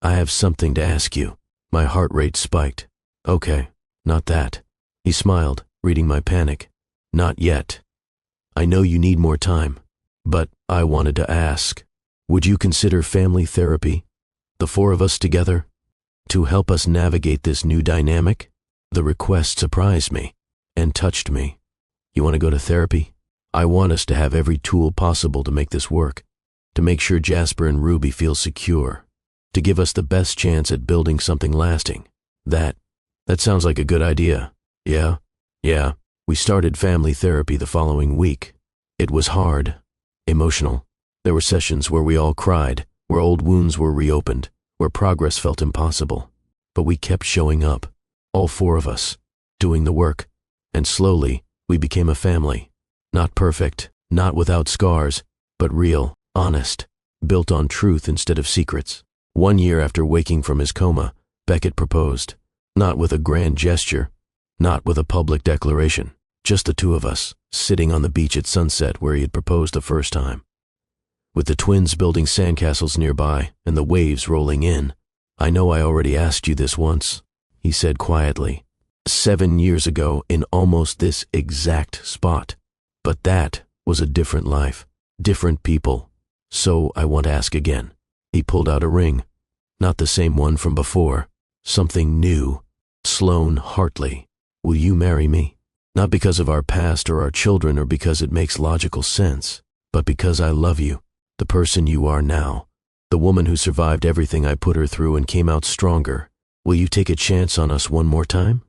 I have something to ask you. My heart rate spiked. Okay, not that. He smiled, reading my panic. Not yet. I know you need more time, but I wanted to ask, would you consider family therapy, the four of us together, to help us navigate this new dynamic? The request surprised me and touched me. You want to go to therapy? I want us to have every tool possible to make this work, to make sure Jasper and Ruby feel secure, to give us the best chance at building something lasting. That sounds like a good idea. Yeah? Yeah. We started family therapy the following week. It was hard, emotional. There were sessions where we all cried, where old wounds were reopened, where progress felt impossible. But we kept showing up, all four of us, doing the work. And slowly, we became a family. Not perfect, not without scars, but real, honest, built on truth instead of secrets. 1 year after waking from his coma, Beckett proposed. Not with a grand gesture, not with a public declaration, just the two of us, sitting on the beach at sunset where he had proposed the first time. With the twins building sandcastles nearby and the waves rolling in. I know I already asked you this once, he said quietly. 7 years ago in almost this exact spot. But that was a different life, different people. So I want to ask again. He pulled out a ring. Not the same one from before. Something new. Sloane Hartley. Will you marry me? Not because of our past or our children or because it makes logical sense, but because I love you, the person you are now, the woman who survived everything I put her through and came out stronger. Will you take a chance on us one more time?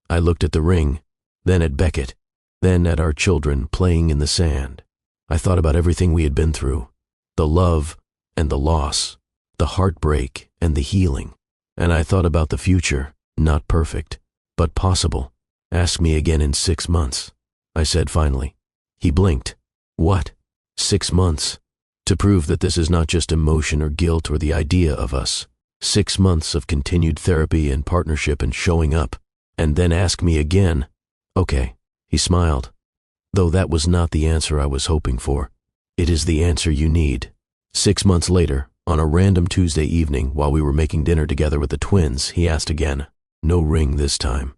I looked at the ring, then at Beckett, then at our children playing in the sand. I thought about everything we had been through, the love and the loss, the heartbreak and the healing. And I thought about the future, not perfect, but possible. Ask me again in 6 months, I said finally. He blinked. What? 6 months? To prove that this is not just emotion or guilt or the idea of us. 6 months of continued therapy and partnership and showing up. And then ask me again. Okay, he smiled. Though that was not the answer I was hoping for. It is the answer you need. 6 months later, on a random Tuesday evening while we were making dinner together with the twins, he asked again. No ring this time.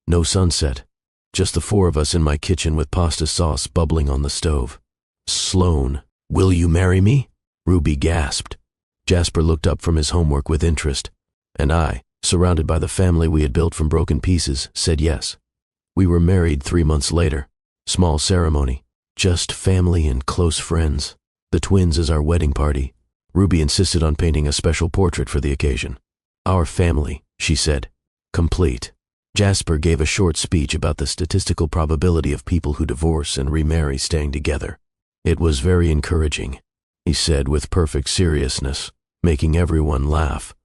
No sunset. Just the four of us in my kitchen with pasta sauce bubbling on the stove. Sloane, will you marry me? Ruby gasped. Jasper looked up from his homework with interest, and I, surrounded by the family we had built from broken pieces, said yes. We were married 3 months later. Small ceremony. Just family and close friends. The twins as our wedding party. Ruby insisted on painting a special portrait for the occasion. Our family, she said. Complete. Jasper gave a short speech about the statistical probability of people who divorce and remarry staying together. It was very encouraging, he said with perfect seriousness, making everyone laugh.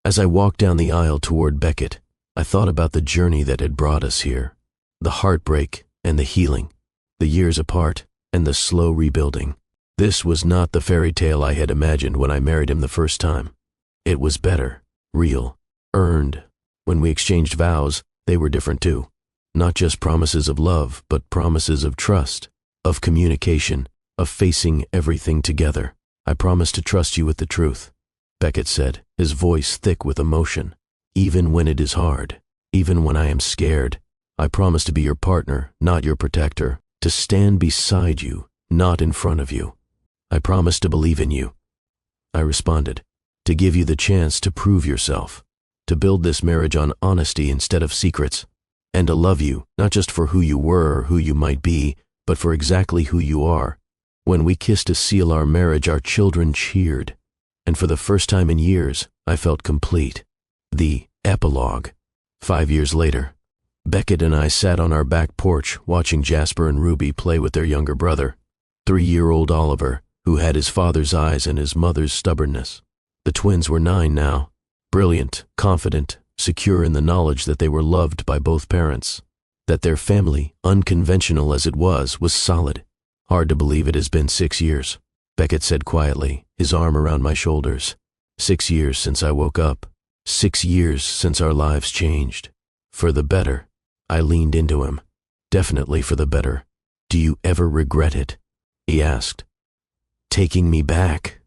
As I walked down the aisle toward Beckett, I thought about the journey that had brought us here, the heartbreak and the healing, the years apart and the slow rebuilding. This was not the fairy tale I had imagined when I married him the first time. It was better, real, earned. When we exchanged vows, they were different too. Not just promises of love, but promises of trust, of communication, of facing everything together. I promise to trust you with the truth, Beckett said, his voice thick with emotion. Even when it is hard, even when I am scared, I promise to be your partner, not your protector, to stand beside you, not in front of you. I promise to believe in you. I responded, to give you the chance to prove yourself, to build this marriage on honesty instead of secrets, and to love you, not just for who you were or who you might be, but for exactly who you are. When we kissed to seal our marriage, our children cheered, and for the first time in years, I felt complete. The epilogue. 5 years later, Beckett and I sat on our back porch watching Jasper and Ruby play with their younger brother, 3-year-old Oliver, who had his father's eyes and his mother's stubbornness. The twins were 9 now, brilliant, confident, secure in the knowledge that they were loved by both parents, that their family, unconventional as it was solid. Hard to believe it has been 6 years, Beckett said quietly, his arm around my shoulders. 6 years since I woke up. 6 years since our lives changed. For the better. I leaned into him. Definitely for the better. Do you ever regret it? He asked. Taking me back?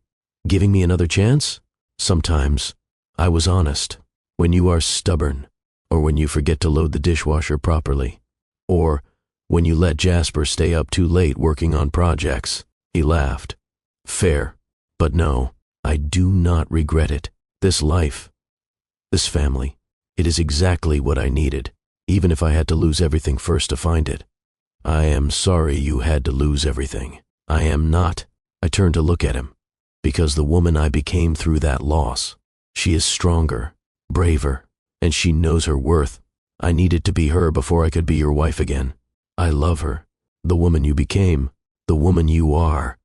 Giving me another chance? Sometimes. I was honest. When you are stubborn, or when you forget to load the dishwasher properly, or When you let Jasper stay up too late working on projects. He laughed. Fair. But no, I do not regret it. This life, this family, it is exactly what I needed, even if I had to lose everything first to find it. I am sorry you had to lose everything. I am not. I turned to look at him. Because the woman I became through that loss, she is stronger, braver, and she knows her worth. I needed to be her before I could be your wife again. I love her. The woman you became, the woman you are.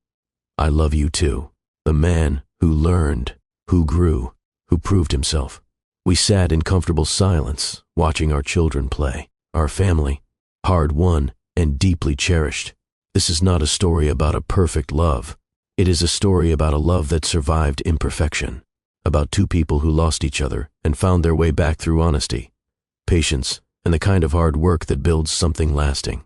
I love you too. The man who learned, who grew, who proved himself. We sat in comfortable silence, watching our children play. Our family, hard-won and deeply cherished. This is not a story about a perfect love. It is a story about a love that survived imperfection, about two people who lost each other and found their way back through honesty, patience, and the kind of hard work that builds something lasting.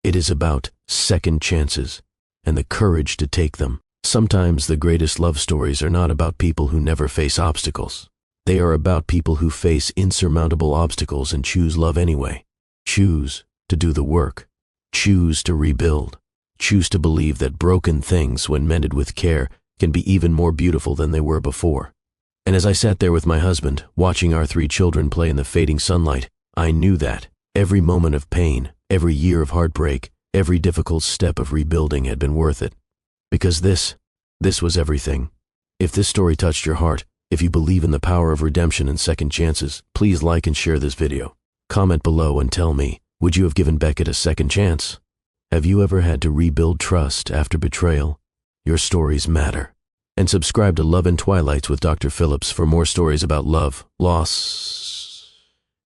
It is about second chances and the courage to take them. Sometimes the greatest love stories are not about people who never face obstacles. They are about people who face insurmountable obstacles and choose love anyway. Choose to do the work. Choose to rebuild. Choose to believe that broken things, when mended with care, can be even more beautiful than they were before. And as I sat there with my husband, watching our 3 children play in the fading sunlight, I knew that every moment of pain, every year of heartbreak, every difficult step of rebuilding had been worth it. Because this was everything. If this story touched your heart, if you believe in the power of redemption and second chances, please like and share this video. Comment below and tell me, would you have given Beckett a second chance? Have you ever had to rebuild trust after betrayal? Your stories matter. And subscribe to Love and Twilights with Dr. Phillips for more stories about love, loss,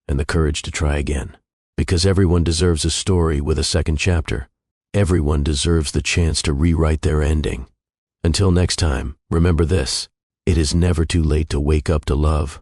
and the courage to try again. Because everyone deserves a story with a second chapter. Everyone deserves the chance to rewrite their ending. Until next time, remember this: it is never too late to wake up to love.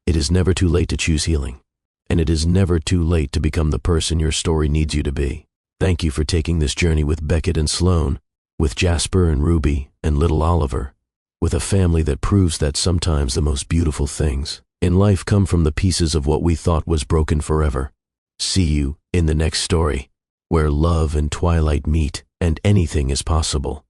It is never too late to choose healing. And it is never too late to become the person your story needs you to be. Thank you for taking this journey with Beckett and Sloan, with Jasper and Ruby and little Oliver, with a family that proves that sometimes the most beautiful things in life come from the pieces of what we thought was broken forever. See you in the next story, where love and twilight meet and anything is possible.